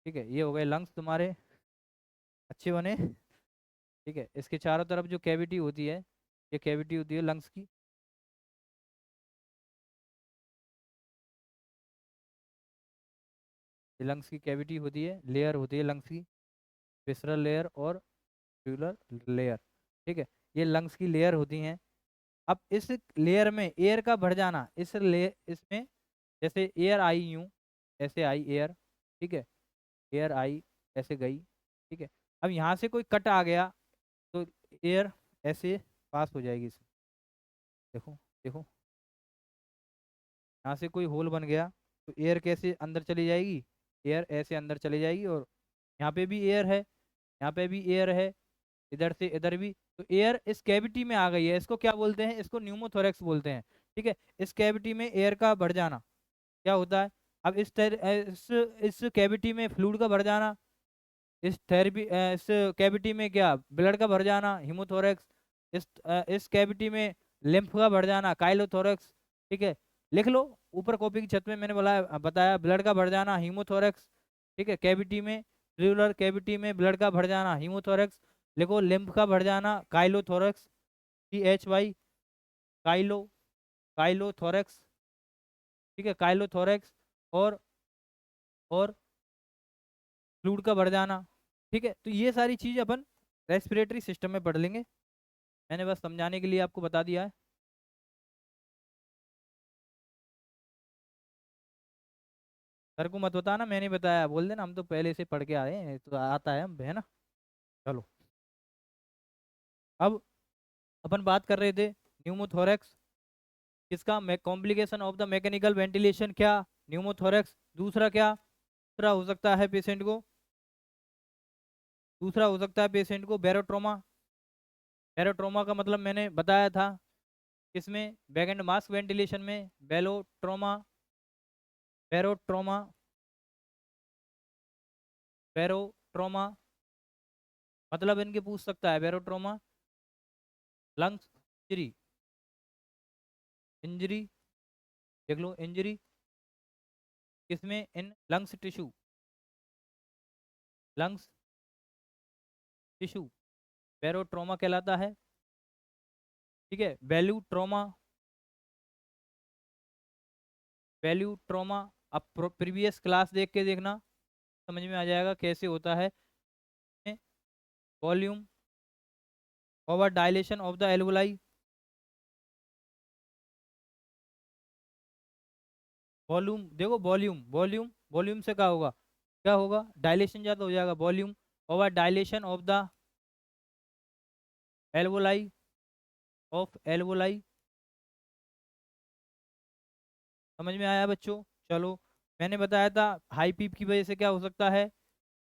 ठीक है, ये हो गए लंग्स तुम्हारे, अच्छे बने। ठीक है, इसके चारों तरफ जो कैविटी होती है, ये कैविटी होती है लंग्स की। ये लंग्स की कैविटी होती है, लेयर होती है लंग्स की, विसरल लेयर और ट्यूबुलर लेयर। ठीक है, ये लंग्स की लेयर होती हैं। अब इस लेयर में एयर का भर जाना, इस लेयर इसमें, जैसे एयर आई यूं, ऐसे आई एयर। ठीक है, एयर आई, ऐसे गई। ठीक है, अब यहाँ से कोई कट आ गया तो एयर ऐसे पास हो जाएगी इसमें। देखो, देखो, यहाँ से कोई होल बन गया तो एयर कैसे अंदर चली जाएगी, एयर ऐसे अंदर चली जाएगी। और यहाँ पे भी एयर है, यहाँ पे भी एयर है, इधर से इधर भी। तो एयर इस कैविटी में आ गई है, इसको क्या बोलते हैं, इसको न्यूमोथोरैक्स बोलते हैं। ठीक है, इस कैविटी में एयर का बढ़ जाना क्या होता है। अब इस कैविटी में फ्लूइड का भर जाना, इस कैविटी में क्या ब्लड का भर जाना, हीमोथोरैक्स। इस कैविटी में लिम्फ का भर जाना, काइलोथोरैक्स। ठीक है, लिख लो, ऊपर कॉपी की छत में मैंने बोला, बताया, ब्लड का भर जाना हीमोथोरैक्स। ठीक है, कैविटी में, ट्यूबुलर कैविटी में ब्लड का भर जाना हीमोथोरैक्स। लिखो, लिम्फ का भर जाना काइलोथोरैक्स, CHY, काइलो, काइलोथोरैक्स। ठीक है, काइलोथोरैक्स। और फ्लूइड का भर जाना। ठीक है, तो ये सारी चीज अपन रेस्पिरेटरी सिस्टम में पढ़ लेंगे। मैंने बस समझाने के लिए आपको बता दिया है। सर को मत बताना मैंने बताया, बोल देना हम तो पहले से पढ़ के आए हैं, तो आता है हम, है ना। चलो, अब अपन बात कर रहे थे न्यूमोथोरैक्स, किसका, complication of the mechanical ventilation, क्या, न्यूमोथोरैक्स। दूसरा क्या, दूसरा हो सकता है पेशेंट को, दूसरा हो सकता है पेशेंट को बैरोट्रोमा। बैरोट्रोमा का मतलब मैंने बताया था, इसमें बैक एंड मास्क वेंटिलेशन में बेलोट्रोमा, बैरोट्रोमा, बैरोट्रोमा, मतलब इनके पूछ सकता है बैरोट्रोमा, लंग्स इंजरी, इंजरी, देख लो इंजरी किसमें, in lungs tissue, lungs tissue barotrauma कहलाता है। ठीक है, वैल्यू ट्रोमा, वैल्यू ट्रोमा। अब प्रीवियस क्लास देख के देखना, समझ में आ जाएगा कैसे होता है। Volume over dilation of the alveoli, volume देखो, वॉल्यूम, वॉल्यूम, वॉल्यूम से क्या होगा, क्या होगा, डायलेशन ज़्यादा हो जाएगा, volume over dilation of the alveoli, of alveoli. समझ में आया बच्चों। चलो, मैंने बताया था हाई पीप की वजह से क्या हो सकता है,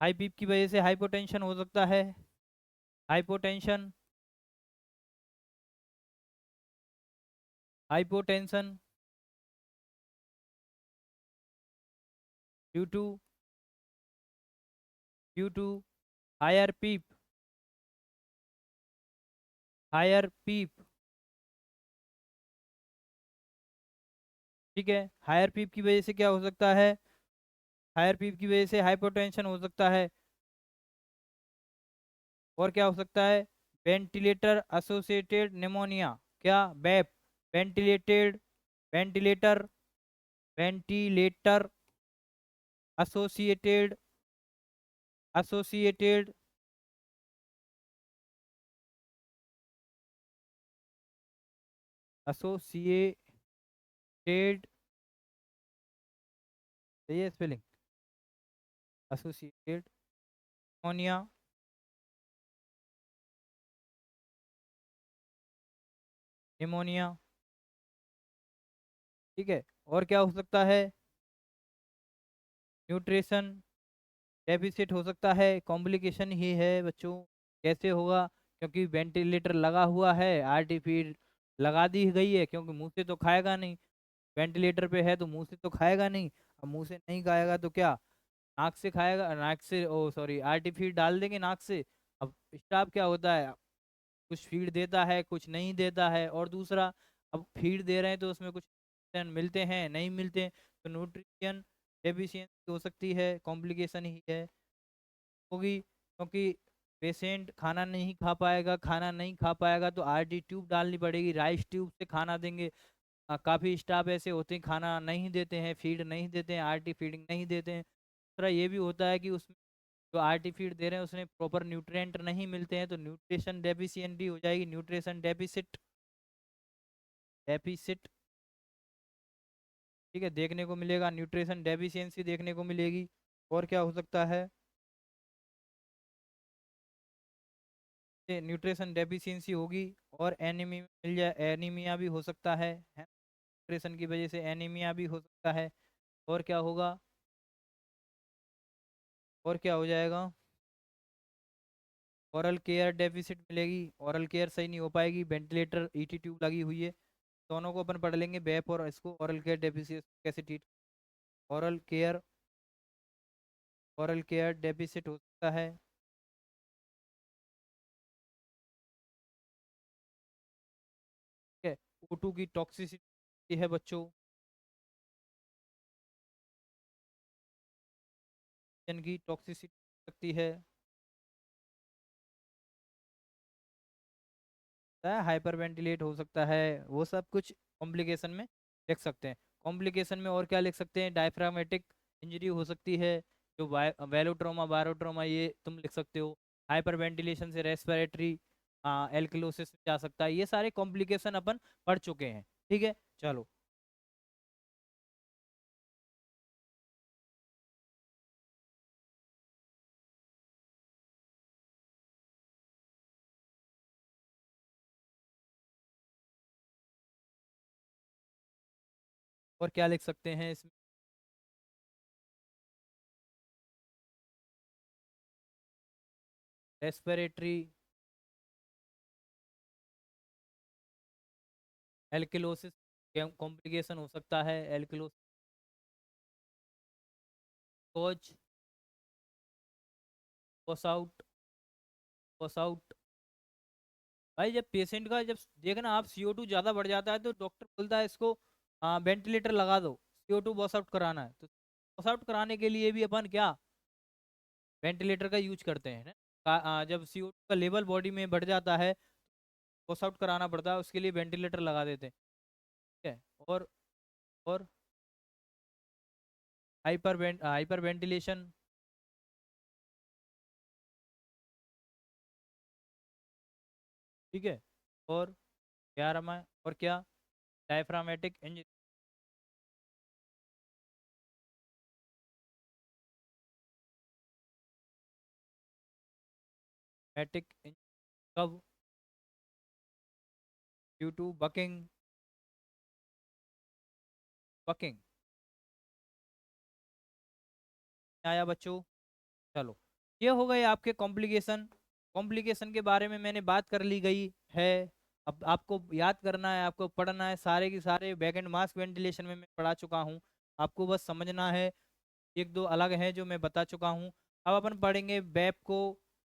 हाई पीप की वजह से हाइपोटेंशन हो सकता है, hypotension, hypotension due to, due to higher PEEP, higher PEEP. ठीक है, हायर पीप की वजह से क्या हो सकता है, हायर पीप की वजह से हाइपोटेंशन हो सकता है। और क्या हो सकता है, वेंटिलेटर एसोसिएटेड निमोनिया, क्या, VAP, ventilated, ventilator, ventilator associated, associated, associated, सही है स्पेलिंग, एसोसिएटेड निमोनिया, निमोनिया। ठीक है, और क्या हो सकता है, न्यूट्रिशन डेफिसिट हो सकता है, कॉम्प्लिकेशन ही है बच्चों। कैसे होगा, क्योंकि वेंटिलेटर लगा हुआ है, आरटी फीड लगा दी गई है, क्योंकि मुंह से तो खाएगा नहीं, वेंटिलेटर पे है तो मुंह से तो खाएगा नहीं। अब मुंह से नहीं खाएगा तो क्या, नाक से खाएगा, नाक से, ओ सॉरी, आरटी फीड डाल देंगे नाक से। अब स्टाफ क्या होता है, कुछ फीड देता है कुछ नहीं देता है, और दूसरा, अब फीड दे रहे हैं तो उसमें कुछ nutrition मिलते हैं नहीं मिलते हैं, तो न्यूट्रिशन डेफिशिएंसी हो सकती है, कॉम्प्लिकेशन ही है, होगी, क्योंकि पेशेंट खाना नहीं खा पाएगा, खाना नहीं खा पाएगा तो आरटी ट्यूब डालनी पड़ेगी, राइस ट्यूब से खाना देंगे। काफ़ी स्टाफ ऐसे होते हैं खाना नहीं देते हैं, फीड नहीं देते हैं, आरटी फीडिंग नहीं देते हैं। दूसरा ये भी होता है कि उसमें जो आरटी फीड दे रहे हैं उसमें प्रॉपर न्यूट्रिएंट नहीं मिलते हैं, तो न्यूट्रिशन डेफिशिएंसी हो जाएगी, न्यूट्रिशन डेफिसिट, डेफिसिट, ठीक है, देखने को मिलेगा, न्यूट्रिशन डेफिशिएंसी देखने को मिलेगी। और क्या हो सकता है, न्यूट्रिशन डेफिशिएंसी होगी, और एनीमिया मिल जाए, एनीमिया भी हो सकता है, न्यूट्रिशन की वजह से एनीमिया भी हो सकता है। और क्या होगा, और क्या हो जाएगा, ओरल केयर डेफिसिट मिलेगी, ओरल केयर सही नहीं हो पाएगी, वेंटिलेटर ईटी ट्यूब लगी हुई है, दोनों को अपन पढ़ लेंगे, बेप और इसको, ओरल केयर डेफिसिट कैसे treat, oral care, oral care deficit हो सकता है, ठीक है। O2 की टॉक्सिसिटी है बच्चों, की टॉक्सिसिटी हो सकती है, हाइपर वेंटिलेट हो सकता है, वो सब कुछ कॉम्प्लिकेशन में लिख सकते हैं। कॉम्प्लिकेशन में और क्या लिख सकते हैं, डायफ्रामेटिक इंजरी हो सकती है, जो वेलोट्रोमा बारोट्रोमा ये तुम लिख सकते हो, हाइपर वेंटिलेशन से रेस्पिरेटरी एल्किलोसिस जा सकता है, ये सारे कॉम्प्लिकेशन अपन पढ़ चुके हैं, ठीक है। चलो, और क्या लिख सकते हैं इसमें, रेस्पिरेटरी एल्किलोसिस कॉम्प्लिकेशन हो सकता है, एल्किलोसिस कोज, पॉस आउट, पॉस आउट। भाई जब पेशेंट का, जब देखना आप CO2 ज़्यादा बढ़ जाता है तो डॉक्टर बोलता है इसको वेंटिलेटर लगा दो, CO2 बॉस आउट कराना है, तो बॉस आउट कराने के लिए भी अपन क्या, वेंटिलेटर का यूज करते हैं ना। जब CO2 का लेवल बॉडी में बढ़ जाता है, बॉस आउट कराना पड़ता है, उसके लिए वेंटिलेटर लगा देते हैं, ठीक है। और हाइपर वेंटिलेशन, ठीक है। और क्या रमा है, और क्या, डायफ्रामेटिक इंजरी, मैटिक, कब, ड्यू टू बकिंग, बकिंग, आया बच्चों। चलो, ये हो गए आपके कॉम्प्लिकेशन, कॉम्प्लिकेशन के बारे में मैंने बात कर ली गई है। अब आपको याद करना है, आपको पढ़ना है, सारे के सारे बैक एंड मास्क वेंटिलेशन में मैं पढ़ा चुका हूँ, आपको बस समझना है, एक दो अलग हैं जो मैं बता चुका हूँ। अब अपन पढ़ेंगे बैप को,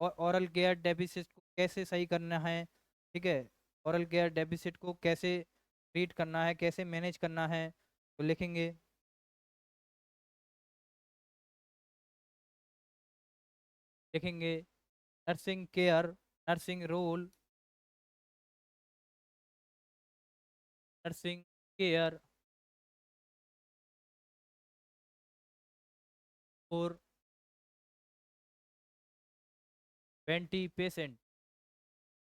और ओरल केयर डेफिसिट को कैसे सही करना है, ठीक है, ओरल केयर डेफिसिट को कैसे ट्रीट करना है, कैसे मैनेज करना है, तो लिखेंगे, लिखेंगे, nursing care, nursing role, nursing care और वेंटी पेशेंट,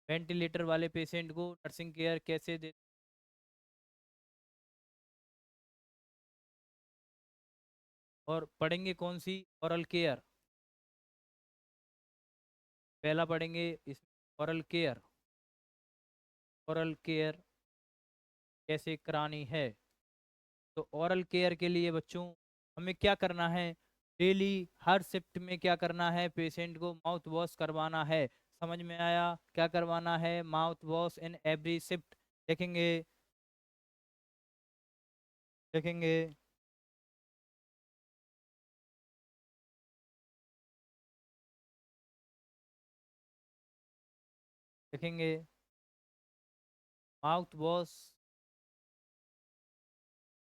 वेंटिलेटर वाले पेशेंट को नर्सिंग केयर कैसे दे, और पढ़ेंगे कौन सी, ओरल केयर, पहला पढ़ेंगे इस, ओरल केयर, ओरल केयर कैसे करानी है, तो ओरल केयर के लिए बच्चों हमें क्या करना है, डेली हर शिफ्ट में क्या करना है, पेशेंट को माउथ वॉश करवाना है। समझ में आया, क्या करवाना है, mouth wash in every shift. देखेंगे, देखेंगे, देखेंगे, माउथ वॉश,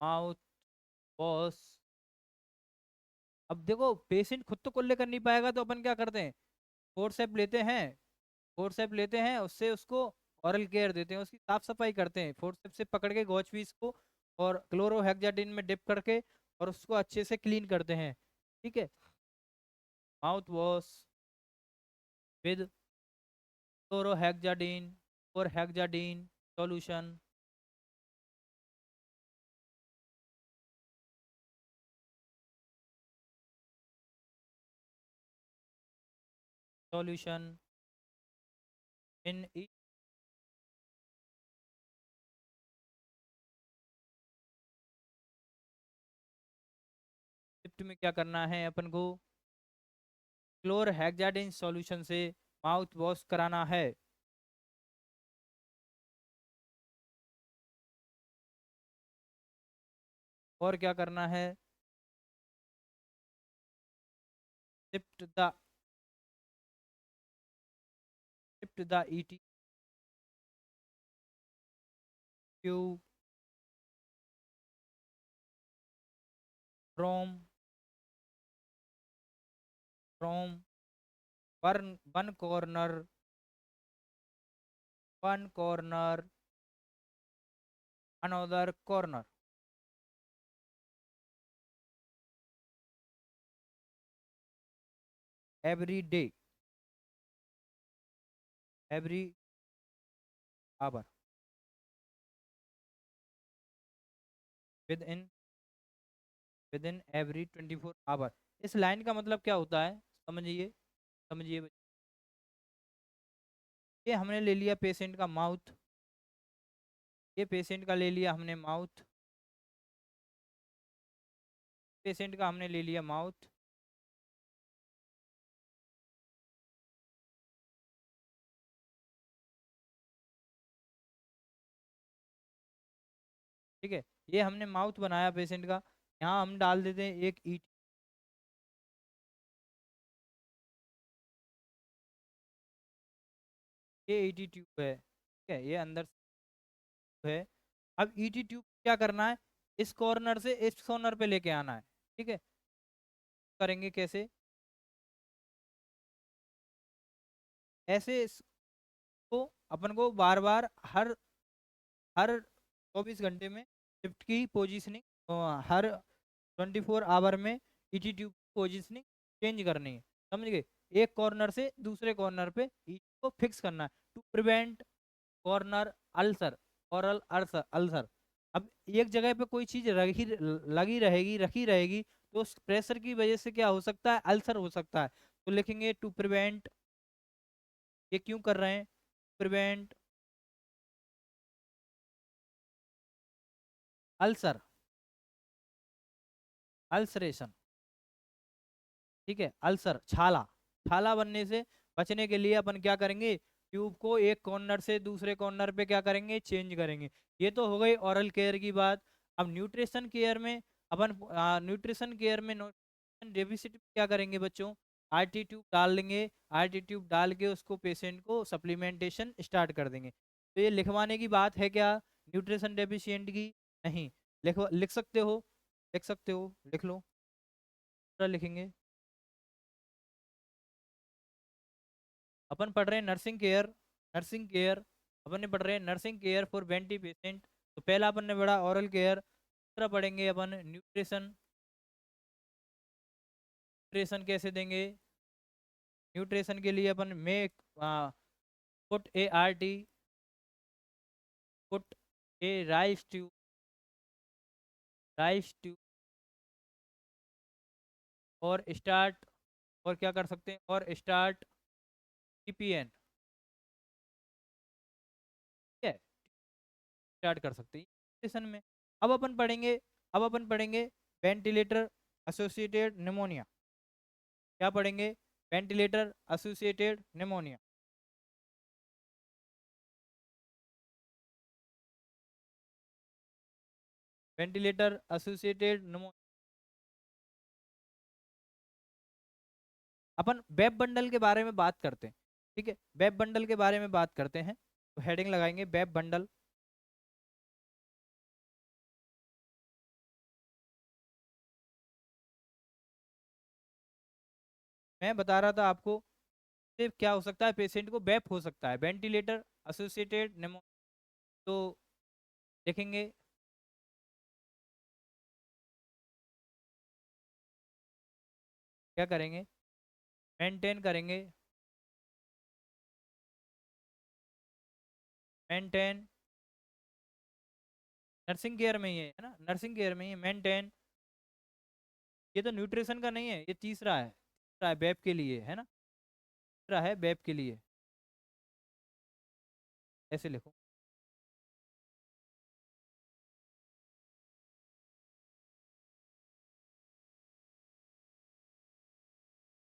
माउथ वॉश। अब देखो पेशेंट खुद तो कुल्ले कर नहीं पाएगा, तो अपन क्या करते हैं, फोर्सेप लेते हैं, फोर्सेप लेते हैं, उससे उसको ऑरल केयर देते हैं, उसकी साफ सफाई करते हैं, फोर्सेप से पकड़ के गॉच पीस को और क्लोरोहेक्साडिन में डिप करके और उसको अच्छे से क्लीन करते हैं। ठीक है, माउथ वॉश विद क्लोरोहेक्साडिन और hexidine solution, solution in each shift में क्या करना है अपन को, क्लोरोहेक्साडिन सॉल्यूशन से माउथ वॉश कराना है। और क्या करना है, shift the, shift the ET tube from, from one corner, one corner another corner every day, every hour, within, within every 24 hour. इस लाइन का मतलब क्या होता है, समझिए, समझिए बच्चे। ये हमने ले लिया पेशेंट का माउथ, ये पेशेंट का ले लिया हमने माउथ, पेशेंट का हमने ले लिया माउथ। ठीक है, ये हमने माउथ बनाया पेशेंट का, यहाँ हम डाल देते हैं एक ईट, ये ईटी ट्यूब है, ठीक है, ये अंदर से है। अब ईटी ट्यूब क्या करना है, इस कॉर्नर से इस कॉर्नर पे लेके आना है। ठीक है, करेंगे कैसे, ऐसे इसको अपन को बार बार हर हर 24 घंटे में शिफ्ट की पोजीशनिंग, हर 24 आवर में ईटी ट्यूब पोजीशनिंग चेंज करनी है। समझ गए, एक कॉर्नर से दूसरे कॉर्नर पे ईटी को फिक्स करना है to prevent corner ulcer, oral ulcer, ulcer. अब एक जगह पे कोई चीज रखी, लगी रहेगी, रखी रहेगी, तो उस प्रेशर की वजह से क्या हो सकता है, अल्सर हो सकता है। तो लिखेंगे टू प्रिवेंट, ये क्यों कर रहे हैं, प्रिवेंट अल्सर, अल्सरेशन। ठीक है, अल्सर, छाला, छाला बनने से बचने के लिए अपन क्या करेंगे, ट्यूब को एक कॉर्नर से दूसरे कॉर्नर पे क्या करेंगे, चेंज करेंगे। ये तो हो गई ओरल केयर की बात। अब न्यूट्रिशन केयर में अपन, न्यूट्रिशन केयर में न्यूट्रिशन डेफिसिट क्या करेंगे बच्चों, आरटी ट्यूब डाल लेंगे, आरटी ट्यूब डाल के उसको पेशेंट को सप्लीमेंटेशन स्टार्ट कर देंगे। तो ये लिखवाने की बात है क्या, न्यूट्रिशन डेफिशिएंट की, नहीं। लिख सकते हो, लिख सकते हो, लिख लो, पूरा लिखेंगे। अपन पढ़ रहे हैं नर्सिंग केयर, नर्सिंग केयर, अपन ने पढ़ रहे हैं nursing care for vanity patient. तो पहला अपन ने पढ़ा ओरल केयर, दूसरा पढ़ेंगे अपन न्यूट्रिशन, न्यूट्रिशन कैसे देंगे, न्यूट्रिशन के लिए अपन make, put a R T, put a Ryle's tube, Ryle's tube, और स्टार्ट, और क्या कर सकते हैं, और स्टार्ट टीपीएन, ठीक है, स्टार्ट कर सकते हैं न्यूट्रिशन में। अब अपन पढ़ेंगे, अब अपन पढ़ेंगे वेंटिलेटर एसोसिएटेड निमोनिया। क्या पढ़ेंगे? Ventilator associated pneumonia. Ventilator associated pneumonia. अपन वेब बंडल के बारे में बात करते हैं। ठीक है, वेब बंडल के बारे में बात करते हैं, तो हेडिंग लगाएंगे वेब बंडल। मैं बता रहा था आपको, सिर्फ क्या हो सकता है, पेशेंट को वेप हो सकता है, वेंटिलेटर एसोसिएटेड निमोनिया। तो देखेंगे, क्या करेंगे, मेंटेन करेंगे, मेंटेन, नर्सिंग केयर में ही है ना, नर्सिंग केयर में ही मेंटेन। ये तो न्यूट्रिशन का नहीं है, ये तीसरा है, तीसरा है वेब के लिए, है ना, तीसरा है वेब के लिए। ऐसे लिखो,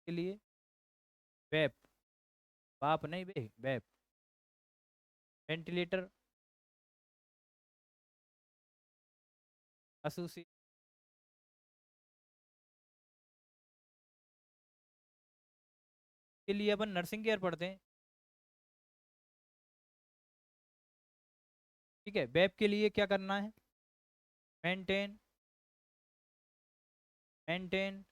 के लिए वेब, बाप नहीं बे, वेब, वेंटिलेटर एसोसिएट के लिए अपन नर्सिंग केयर पढ़ते हैं। ठीक है, वेब के लिए क्या करना है, maintain, maintain,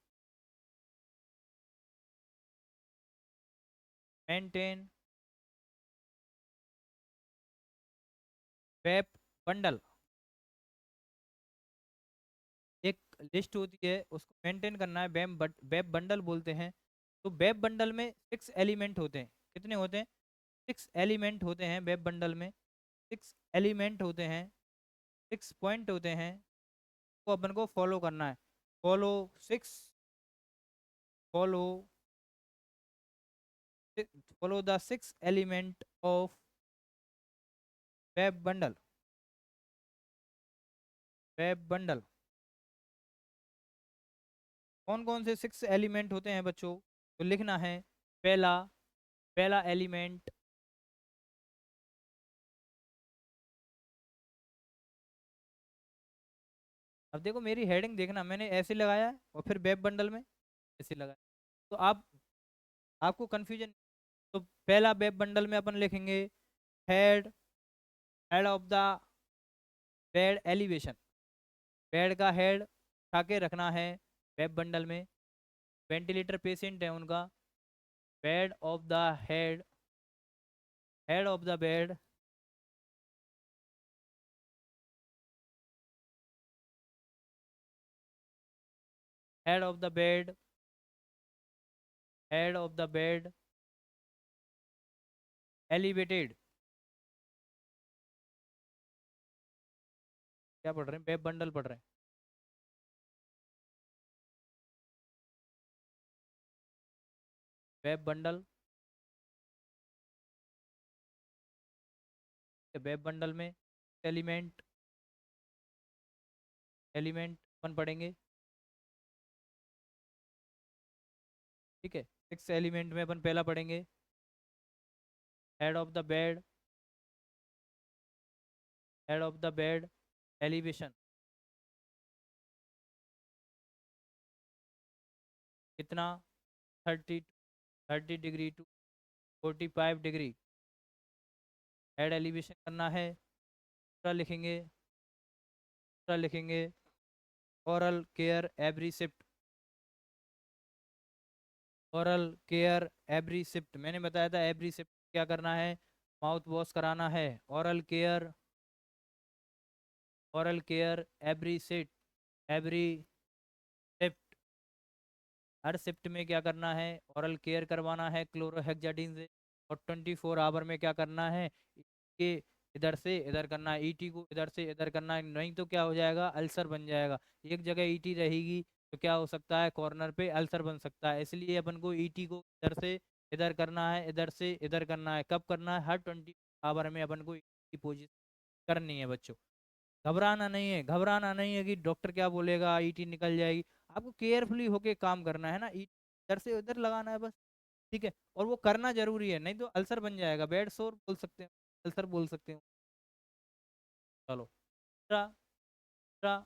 maintain VAP bundle. एक लिस्ट होती है, उसको मेंटेन करना है, वेब बंडल बोलते हैं। तो वेब बंडल में 6 एलिमेंट होते हैं। कितने होते हैं? 6 एलिमेंट होते हैं वेब बंडल में। 6 एलिमेंट होते हैं, 6 पॉइंट होते हैं, को अपन को फॉलो करना है। Follow six, follow, follow the 6 element of web bundle, web bundle. कौन कौन से 6 एलिमेंट होते हैं बच्चों? तो लिखना है, पहला, पहला एलिमेंट, अब देखो मेरी हेडिंग देखना, मैंने ऐसे लगाया है और फिर वेब बंडल में ऐसे लगाया, तो आप, आपको कंफ्यूजन। तो पहला वेब बंडल में अपन लिखेंगे head, head of the bed elevation, bed का हेड उठा के रखना है वेब बंडल में। वेंटिलेटर पेशेंट है उनका, bed of the head, head of the bed, head of the bed, head of the bed elevated. क्या पढ़ रहे हैं? वेब बंडल पढ़ रहे हैं, वेब बंडल। वेब बंडल में एलिमेंट, एलिमेंट अपन पढ़ेंगे। ठीक है, 6 एलिमेंट में अपन पहला पढ़ेंगे head of the bed, head of the bed elevation. कितना? 30 degree to 45 degree head elevation करना है। दूसरा लिखेंगे, दूसरा लिखेंगे oral care every shift, oral care every shift. मैंने बताया था एवरी शिफ्ट क्या करना है, माउथ वॉश कराना है। Oral care, oral care every shift, every shift, हर शिफ्ट में क्या करना है, ओरल केयर करवाना है क्लोरोहेक्साडीन से। और 24 आवर में क्या करना है, कि इधर से इधर करना है, ईटी को इधर से इधर करना है, नहीं तो क्या हो जाएगा, अल्सर बन जाएगा। एक जगह ईटी रहेगी तो क्या हो सकता है, कॉर्नर पे अल्सर बन सकता है। इसलिए अपन को ईटी को इधर से इधर करना है, इधर से इधर करना है। कब करना है? हर 24 आवर में अपन को ईटी पोजिशन करनी है बच्चों। घबराना नहीं है कि डॉक्टर क्या बोलेगा, ईटी निकल जाएगी। आपको केयरफुली होके काम करना है ना, इधर से उधर लगाना है बस। ठीक है, और वो करना जरूरी है, नहीं तो अल्सर बन जाएगा, बेड सोर बोल सकते हैं, अल्सर बोल सकते हो। चलो, दूसरा दूसरा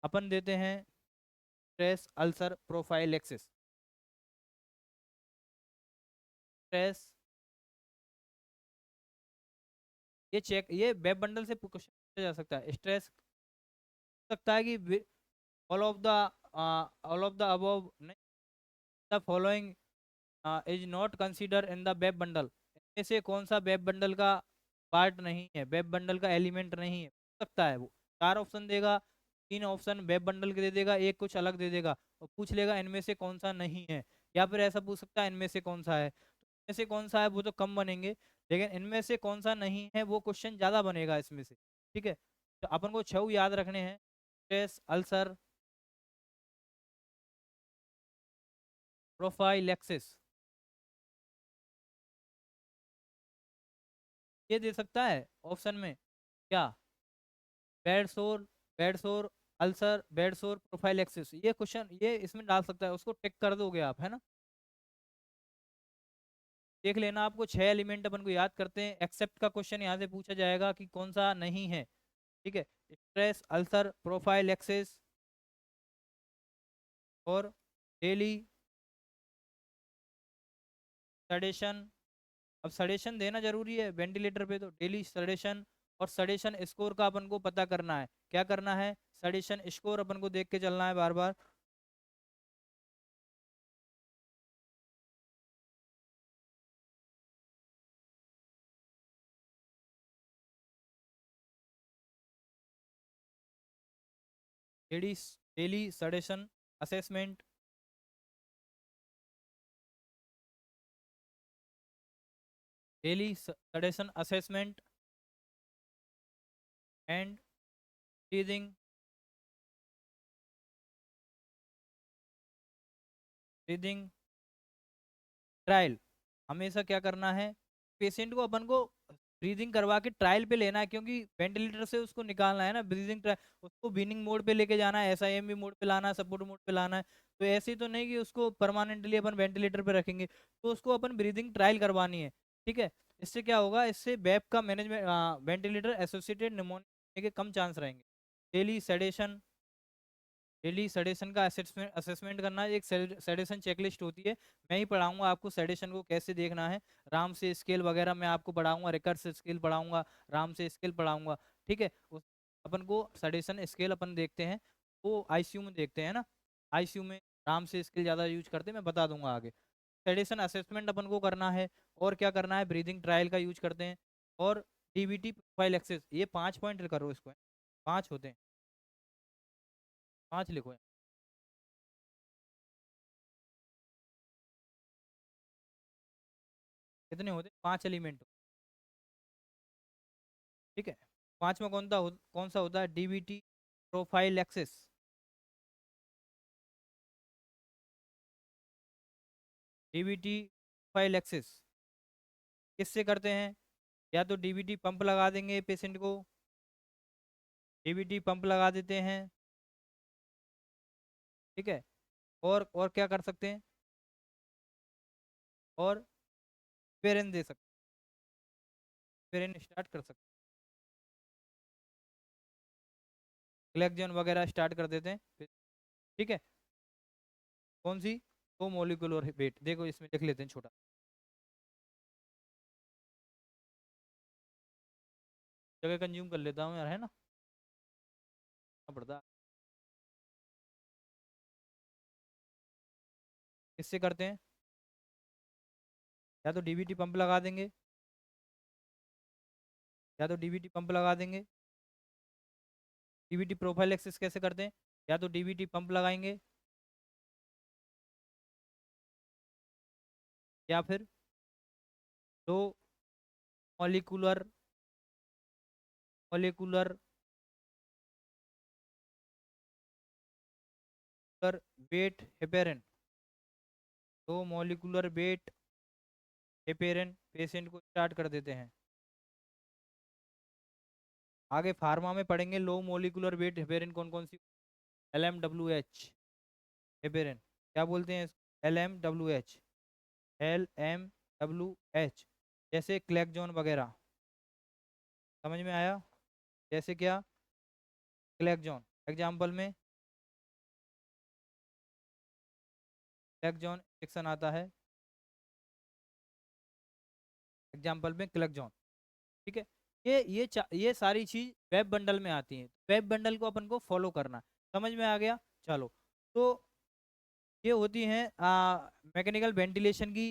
अपन देते हैं स्ट्रेस अल्सर प्रोफाइलेक्सिस। स्ट्रेस, ये चेक, ये वेब बंडल से क्वेश्चन पूछा जा सकता है। स्ट्रेस सकता है कि all of the all of the above, the following is not consider in the VAP bundle. इनमें से कौन सा वेब बंडल का पार्ट नहीं है, वेब बंडल का एलिमेंट नहीं है, पूछ सकता है वो। चार ऑप्शन देगा, तीन ऑप्शन वेब बंडल के दे देगा, एक कुछ अलग दे देगा, और पूछ लेगा इनमें से कौन सा नहीं है। या फिर ऐसा पूछ सकता है इनमें से कौन सा है, तो इनमें से कौन सा है वो तो कम बनेंगे, लेकिन इनमें से कौन सा नहीं है वो क्वेश्चन ज्यादा बनेगा इसमें से। ठीक है, तो अपन को छह याद रखने हैं। स्ट्रेस अल्सर प्रोफाइलेक्सिस, ये दे सकता है ऑप्शन में क्या, बेड सोर, बेड सोर अल्सर, बेड सोर प्रोफाइलेक्सिस, ये क्वेश्चन ये इसमें डाल सकता है, उसको टिक कर दोगे आप, है ना। देख लेना, आपको छह एलिमेंट अपन को याद करते हैं। एक्सेप्ट का क्वेश्चन यहाँ से पूछा जाएगा कि कौन सा नहीं है। ठीक है, स्ट्रेस अल्सर प्रोफाइलेक्सिस और डेली सडेशन। अब सडेशन देना जरूरी है वेंटिलेटर पे, तो डेली सडेशन, और सडेशन स्कोर का अपन को पता करना है। क्या करना है, सडेशन स्कोर अपन को देख के चलना है बार बार। Daily daily sedation assessment, daily sedation assessment and breathing, breathing trial. हमेशा क्या करना है, पेशेंट को अपन को ब्रीदिंग करवा के ट्रायल पे लेना है, क्योंकि वेंटिलेटर से उसको निकालना है ना ब्रीदिंग ट्रायल, उसको बीनिंग मोड पे लेके जाना है, एसआईएमबी मोड पे लाना है, सपोर्ट मोड पे लाना है। तो ऐसे ही तो नहीं कि उसको परमानेंटली अपन वेंटिलेटर पे रखेंगे, तो उसको अपन ब्रीदिंग ट्रायल करवानी है। ठीक है, इससे क्या होगा, इससे वेप का मैनेजमेंट, वेंटिलेटर एसोसिएटेड निमोनिया के कम चांस रहेंगे। डेली सेडेशन, डेली सेडेशन का असेसमेंट असेसमेंट करना है। एक सेडेशन चेकलिस्ट होती है, मैं ही पढ़ाऊंगा आपको सेडेशन को कैसे देखना है। राम से स्केल वगैरह मैं आपको पढ़ाऊंगा, रिकर्स स्केल पढ़ाऊंगा, राम से स्केल पढ़ाऊंगा। ठीक है, अपन को सेडेशन स्केल अपन देखते हैं, वो आईसीयू में देखते हैं ना, आईसीयू में राम से स्केल ज़्यादा यूज करते हैं, मैं बता दूंगा आगे। सेडेशन असेसमेंट अपन को करना है, और क्या करना है, ब्रीदिंग ट्रायल का यूज करते हैं, और डीबीटी प्रोफाइल एक्सेस, ये 5 पॉइंट करो इसको, 5 होते हैं, 5 लिखो। कितने होते हैं, 5 एलिमेंट। ठीक है, पांचवा कौन सा होता है, DBT profile access. DBT profile access किससे करते हैं, या तो डीबीटी पंप लगा देंगे पेशेंट को, डीबीटी पंप लगा देते हैं। ठीक है, और क्या कर सकते हैं, और पेरेन दे सकते, पेरेन स्टार्ट कर सकते, ग्लेक्जन वगैरह स्टार्ट कर देते हैं। ठीक है, कौन सी, वो मोलिकुलर वेट देखो इसमें लिख लेते हैं छोटा, जगह कंज्यूम कर लेता हूँ यार, है ना, पड़ता। किससे करते हैं, या तो डीबीटी पंप लगा देंगे, या तो डीबीटी पंप लगा देंगे। डीबीटी प्रोफाइल एक्सेस कैसे करते हैं, या तो डीबीटी पंप लगाएंगे, या फिर दो मॉलिक्यूलर मॉलिक्यूलर वेट हेपेरिन, दो मॉलिक्यूलर वेट हेपेरिन पेशेंट को स्टार्ट कर देते हैं। आगे फार्मा में पढ़ेंगे लो मोलिकुलर वेट हेपेरिन कौन कौन सी, LMWH हेपेरिन, क्या बोलते हैं, LMWH, LMWH, जैसे क्लैक्जोन वगैरह, समझ में आया, जैसे क्या, क्लैक्जोन एग्जाम्पल में, क्लैक्जोन इंजेक्शन आता है एग्जाम्पल में क्लैक्जोन, ठीक है। ये सारी चीज वेब बंडल में आती है, वेब बंडल को अपन को फॉलो करना है। समझ में आ गया, चलो। तो ये होती हैं मैकेनिकल वेंटिलेशन की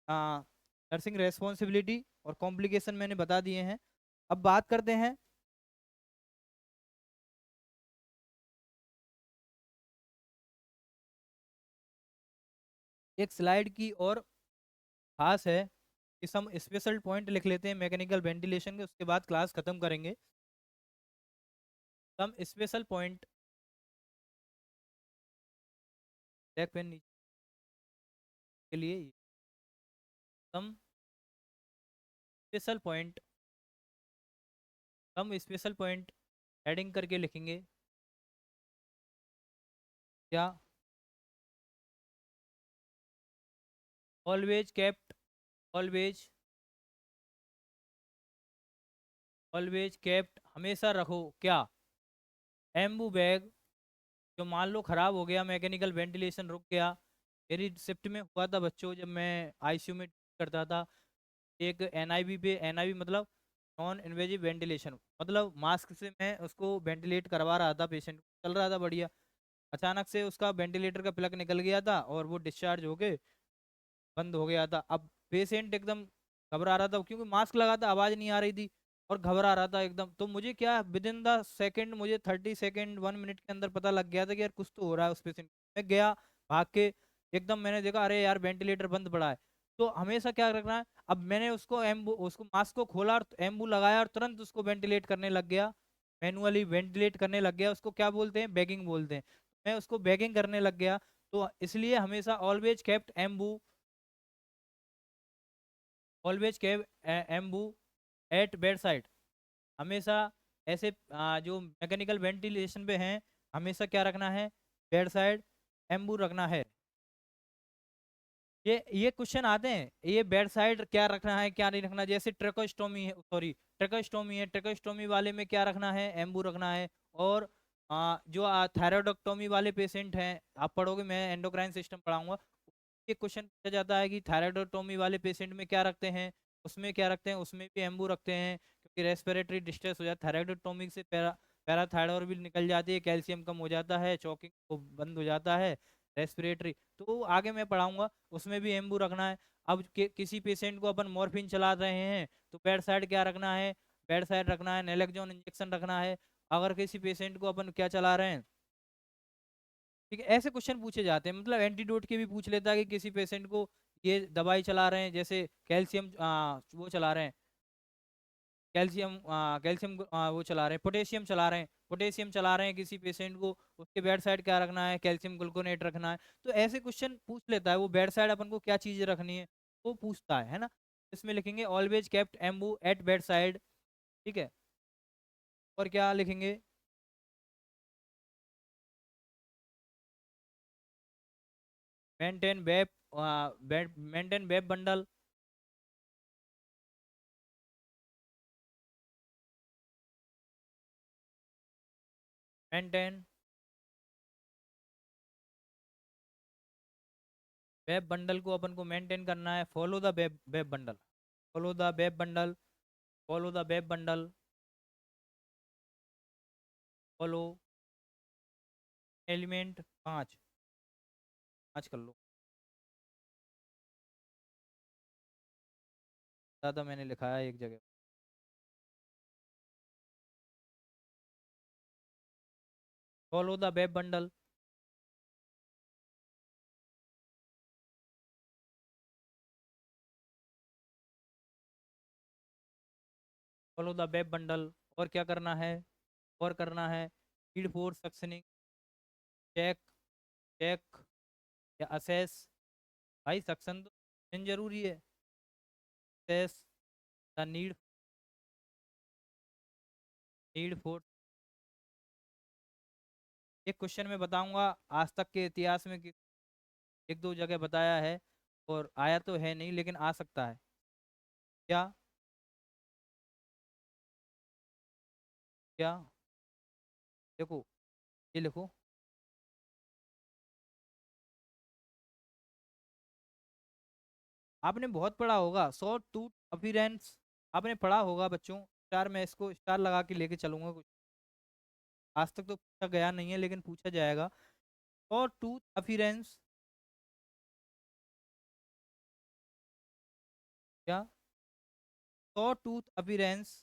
नर्सिंग रेस्पॉन्सिबिलिटी और कॉम्प्लिकेशन मैंने बता दिए हैं। अब बात करते हैं एक स्लाइड की, और खास है कि हम स्पेशल पॉइंट लिख लेते हैं मैकेनिकल वेंटिलेशन के, उसके बाद क्लास खत्म करेंगे। हम स्पेशल पॉइंट, ब्लैक पेन के लिए, हम स्पेशल पॉइंट, हम स्पेशल पॉइंट हेडिंग करके लिखेंगे क्या, always kept, always, always kept, हमेशा रखो क्या, एम्बू बैग, जो मान लो खराब हो गया, मैकेनिकल वेंटिलेशन रुक गया। मेरी शिफ्ट में हुआ था बच्चों, जब मैं आईसीयू में करता था, एक एनआईवी पे, एनआईवी मतलब नॉन इन्वेजिव वेंटिलेशन, मतलब मास्क से मैं उसको वेंटिलेट करवा रहा था, पेशेंट चल रहा था बढ़िया, अचानक से उसका वेंटिलेटर का प्लग निकल गया था और वो डिस्चार्ज होके बंद हो गया था। अब पेशेंट एकदम घबरा रहा था, क्योंकि मास्क लगा था, आवाज नहीं आ रही थी, और घबरा रहा था एकदम। तो मुझे क्या, विद इन द सेकेंड, मुझे 30 सेकेंड 1 मिनट के अंदर पता लग गया था कि यार कुछ तो हो रहा है उस पेशेंट। मैं गया भाग के, एकदम मैंने देखा अरे यार वेंटिलेटर बंद पड़ा है। तो हमेशा क्या रखना है, अब मैंने उसको एम्बू, उसको मास्क को खोला और एम्बू लगाया और तुरंत उसको वेंटिलेट करने लग गया, मैनुअली वेंटिलेट करने लग गया, उसको क्या बोलते हैं, बैगिंग बोलते हैं। मैं उसको बैगिंग करने लग गया। तो इसलिए हमेशा always kept Anbu, always cave Anbu at bed side, हमेशा ऐसे जो मैकेनिकल वेंटिलेशन पे हैं, हमेशा क्या रखना है, बेड साइड एम्बू रखना है। ये क्वेश्चन आते हैं, ये बेड साइड क्या रखना है क्या नहीं रखना, जैसे ट्रेकोस्टोमी है, सॉरी ट्रेकोस्टोमी है, ट्रेकोस्टोमी वाले में क्या रखना है, एम्बू रखना है। और जो थायराइडोक्टोमी वाले पेशेंट हैं, आप पढ़ोगे, मैं एंडोक्राइन सिस्टम पढ़ाऊंगा, ये क्वेश्चन पूछा जाता है कि थायराइडोटोमी वाले पेशेंट में क्या रखते हैं, उसमें क्या रखते हैं, उसमें भी एम्बू रखते हैं, क्योंकि रेस्पिरेटरी डिस्ट्रेस हो जाता है, थायराइडोटोमी से पैराथायरॉयड भी निकल जाती है, कैल्शियम कम हो जाता है, चौकिंग को बंद हो जाता है, रेस्पिरेटरी। तो आगे मैं पढ़ाऊंगा, उसमें भी एम्बू रखना है। अब किसी पेशेंट को अपन मॉर्फिन चला रहे हैं, तो बेड साइड क्या रखना है, बेड साइड रखना है, नेलेक्जोन इंजेक्शन रखना है। अगर किसी पेशेंट को अपन क्या चला रहे हैं, ठीक है, ऐसे क्वेश्चन पूछे जाते हैं। मतलब एंटीडोट के भी पूछ लेता है कि किसी पेशेंट को ये दवाई चला रहे हैं, जैसे कैल्शियम वो चला रहे हैं, कैल्शियम कैल्शियम वो चला रहे हैं, पोटेशियम चला रहे हैं, पोटेशियम चला रहे हैं किसी पेशेंट को, उसके बेड साइड क्या रखना है, कैल्शियम ग्लूकोनेट रखना है। तो ऐसे क्वेश्चन पूछ लेता है वो, बेड साइड अपन को क्या चीज़ रखनी है वो पूछता है ना। इसमें लिखेंगे always kept Ambu at bed side, ठीक है। और क्या लिखेंगे, maintain VAP, maintain VAP bundle, maintain VAP bundle को अपन को मेंटेन करना है, follow the VAP VAP bundle, follow the VAP bundle, follow the VAP bundle, follow element 5, 5 कर लो, ज़्यादा मैंने लिखा है एक जगह। Follow the VAP bundle, follow the VAP bundle. और क्या करना है, और करना है feed force suctioning, check, check या असेस, भाई सक्शन तो जरूरी है, assess the need, need for, एक क्वेश्चन मैं बताऊंगा आज तक के इतिहास में कि एक दो जगह बताया है, और आया तो है नहीं लेकिन आ सकता है। क्या? क्या? देखो, ये लिखो। आपने बहुत पढ़ा होगा शॉर्ट टू अपीयरेंस, आपने पढ़ा होगा बच्चों। स्टार, मैं इसको स्टार लगा के लेके चलूंगा कुछ। आज तक तो पूछा गया नहीं है लेकिन पूछा जाएगा। Short to appearance. क्या? Short tooth appearance,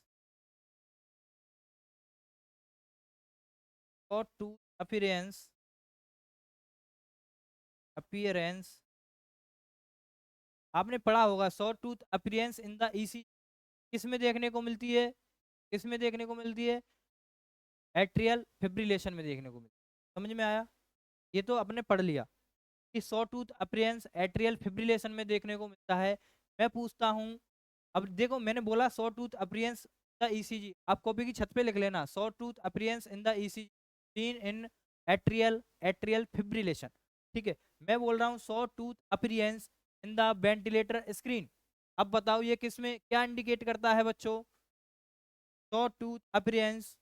short tooth appearance, appearance. आपने पढ़ा होगा short tooth appearance in the EC, किस में देखने को मिलती है? किस में देखने को मिलती है? एट्रियल फिब्रिलेशन में देखने को मिलती है। समझ में आया? ये तो आपने पढ़ लिया कि short tooth appearance atrial fibrillation में देखने को मिलता है। मैं पूछता हूँ, अब देखो मैंने बोला short tooth appearance the ECG, आप कॉपी की छत पे लिख लेना, short tooth appearance in the ECG seen in atrial atrial fibrillation. ठीक है, मैं बोल रहा हूँ short tooth appearance in the ventilator screen. अब बताओ ये किस में क्या इंडिकेट करता है बच्चों? Short tooth appearance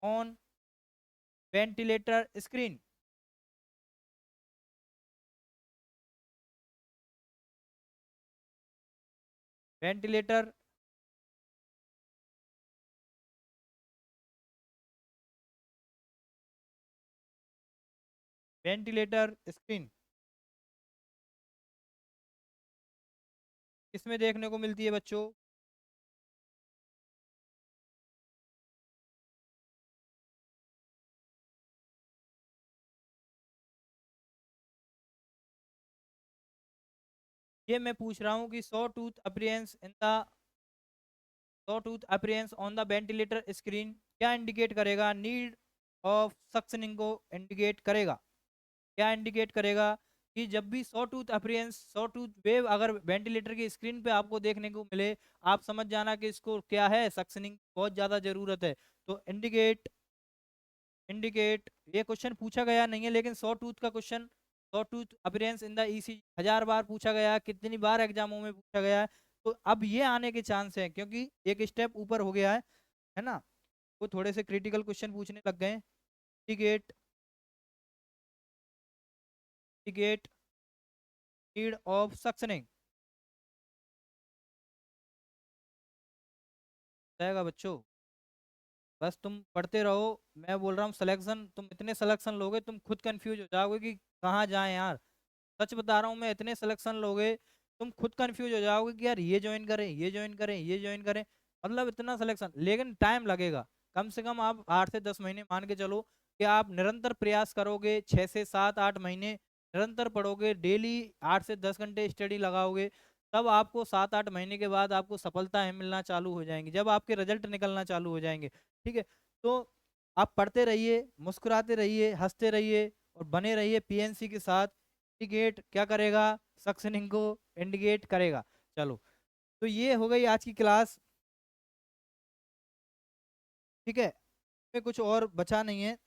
on ventilator screen. Ventilator, ventilator screen किसमें देखने को मिलती है बच्चों? ये मैं पूछ रहा हूँ कि saw tooth appearance in the, saw tooth appearance on the ventilator screen क्या इंडिकेट करेगा? नीड ऑफ सक्शनिंग को इंडिकेट करेगा। क्या इंडिकेट करेगा? कि जब भी saw tooth appearance, saw tooth wave अगर वेंटिलेटर की स्क्रीन पे आपको देखने को मिले, आप समझ जाना कि इसको क्या है, सक्शनिंग बहुत ज्यादा जरूरत है। तो इंडिकेट, इंडिकेट, ये क्वेश्चन पूछा गया नहीं है लेकिन सॉ टूथ का question, saw tooth appearance in the EC 1000 बार पूछा गया है, कितनी बार एग्जामों में पूछा गया है। तो अब ये आने के चांस है क्योंकि एक स्टेप ऊपर हो गया है ना, वो थोड़े से क्रिटिकल क्वेश्चन पूछने लग गए। Indicate, indicate need of suctioning रहेगा बच्चों। बस तुम पढ़ते रहो, मैं बोल रहा हूँ सिलेक्शन, तुम इतने सिलेक्शन लोगे तुम खुद कंफ्यूज हो जाओगे कि कहाँ जाएं यार। सच बता रहा हूँ मैं, इतने सिलेक्शन लोगे तुम खुद कंफ्यूज हो जाओगे कि यार ये ज्वाइन करें, ये ज्वाइन करें, ये ज्वाइन करें। मतलब इतना सिलेक्शन, लेकिन टाइम लगेगा। कम से कम आप 8 से 10 महीने मान के चलो कि आप निरंतर प्रयास करोगे, 6 से 7 8 महीने निरंतर पढ़ोगे, डेली 8 से 10 घंटे स्टडी लगाओगे, तब आपको 7 8 महीने के बाद आपको सफलताएं मिलना चालू हो जाएंगी, जब आपके रिजल्ट निकलना चालू हो जाएंगे। ठीक है, तो आप पढ़ते रहिए, मुस्कुराते रहिए, हंसते रहिए और बने रहिए पीएनसी के साथ। इंडिकेट क्या करेगा? सक्शनिंग को इंडिकेट करेगा। चलो, तो ये हो गई आज की क्लास। ठीक है, में कुछ और बचा नहीं है।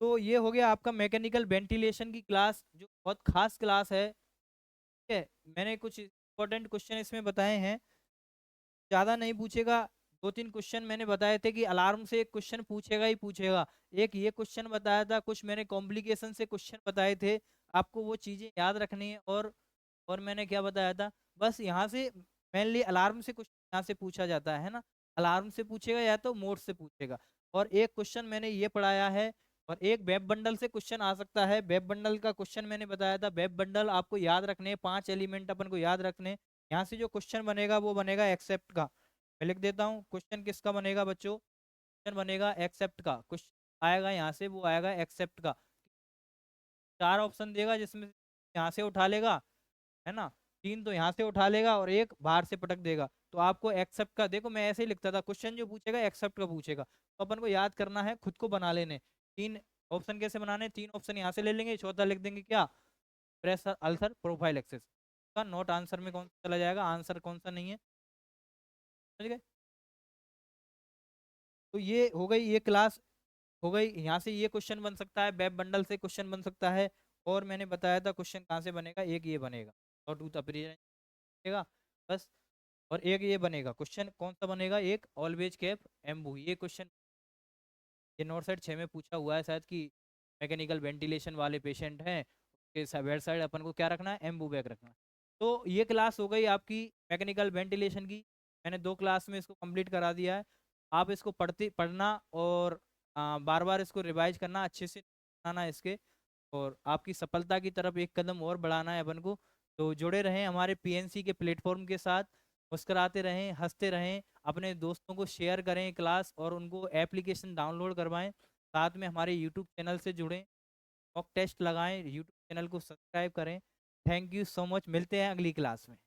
तो ये हो गया आपका मैकेनिकल वेंटिलेशन की क्लास, जो बहुत खास क्लास है। ठीक है, मैंने कुछ इंपॉर्टेंट क्वेश्चन इसमें बताए हैं, ज़्यादा नहीं पूछेगा। 2 3 क्वेश्चन मैंने बताए थे कि अलार्म से एक क्वेश्चन पूछेगा ही पूछेगा। एक ये क्वेश्चन बताया था, कुछ मैंने कॉम्प्लिकेशन से क्वेश्चन बताए थे, आपको वो चीज़ें याद रखनी है। और मैंने क्या बताया था, बस यहाँ से मेनली अलार्म से क्वेश्चन यहाँ से पूछा जाता है ना, अलार्म से पूछेगा या तो मोड से पूछेगा। और एक क्वेश्चन मैंने ये पढ़ाया है, और एक वेब बंडल से क्वेश्चन आ सकता है। वेब बंडल का क्वेश्चन मैंने बताया था, वेब बंडल आपको याद रखने हैं, 5 एलिमेंट अपन को याद रखने हैं। यहाँ से जो क्वेश्चन बनेगा वो बनेगा एक्सेप्ट का। मैं लिख देता हूँ क्वेश्चन किसका बनेगा बच्चों, क्वेश्चन बनेगा एक्सेप्ट का। क्वेश्चन आएगा यहाँ से, वो आएगा एक्सेप्ट का। 4 ऑप्शन देगा जिसमें यहाँ से उठा लेगा, है ना, 3 तो यहाँ से उठा लेगा और एक बाहर से पटक देगा। तो आपको एक्सेप्ट का, देखो मैं ऐसे ही लिखता था, क्वेश्चन जो पूछेगा एक्सेप्ट का पूछेगा, तो अपन को याद करना है, खुद को बना लेने। 3 ऑप्शन कैसे बनाने, 3 ऑप्शन यहाँ से ले लेंगे, चौथा लिख देंगे क्या, प्रेस अल्सर प्रोफाइल एक्सेस। होगा, नॉट आंसर में कौन सा चला जाएगा, आंसर कौन सा नहीं है, समझ गए। तो ये हो गई, ये क्लास हो गई। यहाँ से ये क्वेश्चन बन सकता है, वेब बंडल से क्वेश्चन बन सकता है। और मैंने बताया था क्वेश्चन कहाँ से बनेगा, एक ये बनेगा और टू बनेगा बस। और एक ये बनेगा, क्वेश्चन कौन सा बनेगा, एक ऑलवेज कैप एम्बू, ये क्वेश्चन ये नॉर्थ साइड 6 में पूछा हुआ है शायद कि मैकेनिकल वेंटिलेशन वाले पेशेंट हैं, उसके वेट साइड अपन को क्या रखना है, एम्बू बैग रखना है। तो ये क्लास हो गई आपकी मैकेनिकल वेंटिलेशन की। मैंने 2 क्लास में इसको कंप्लीट करा दिया है। आप इसको पढ़ना और बार बार इसको रिवाइज करना, अच्छे से बनाना इसके, और आपकी सफलता की तरफ एक कदम और बढ़ाना है अपन को। तो जुड़े रहें हमारे पीएनसी के प्लेटफॉर्म के साथ, मुस्कुराते रहें, हंसते रहें, अपने दोस्तों को शेयर करें क्लास, और उनको एप्लीकेशन डाउनलोड करवाएं। साथ में हमारे यूट्यूब चैनल से जुड़ें, मॉक टेस्ट लगाएं, यूट्यूब चैनल को सब्सक्राइब करें। थैंक यू सो मच, मिलते हैं अगली क्लास में।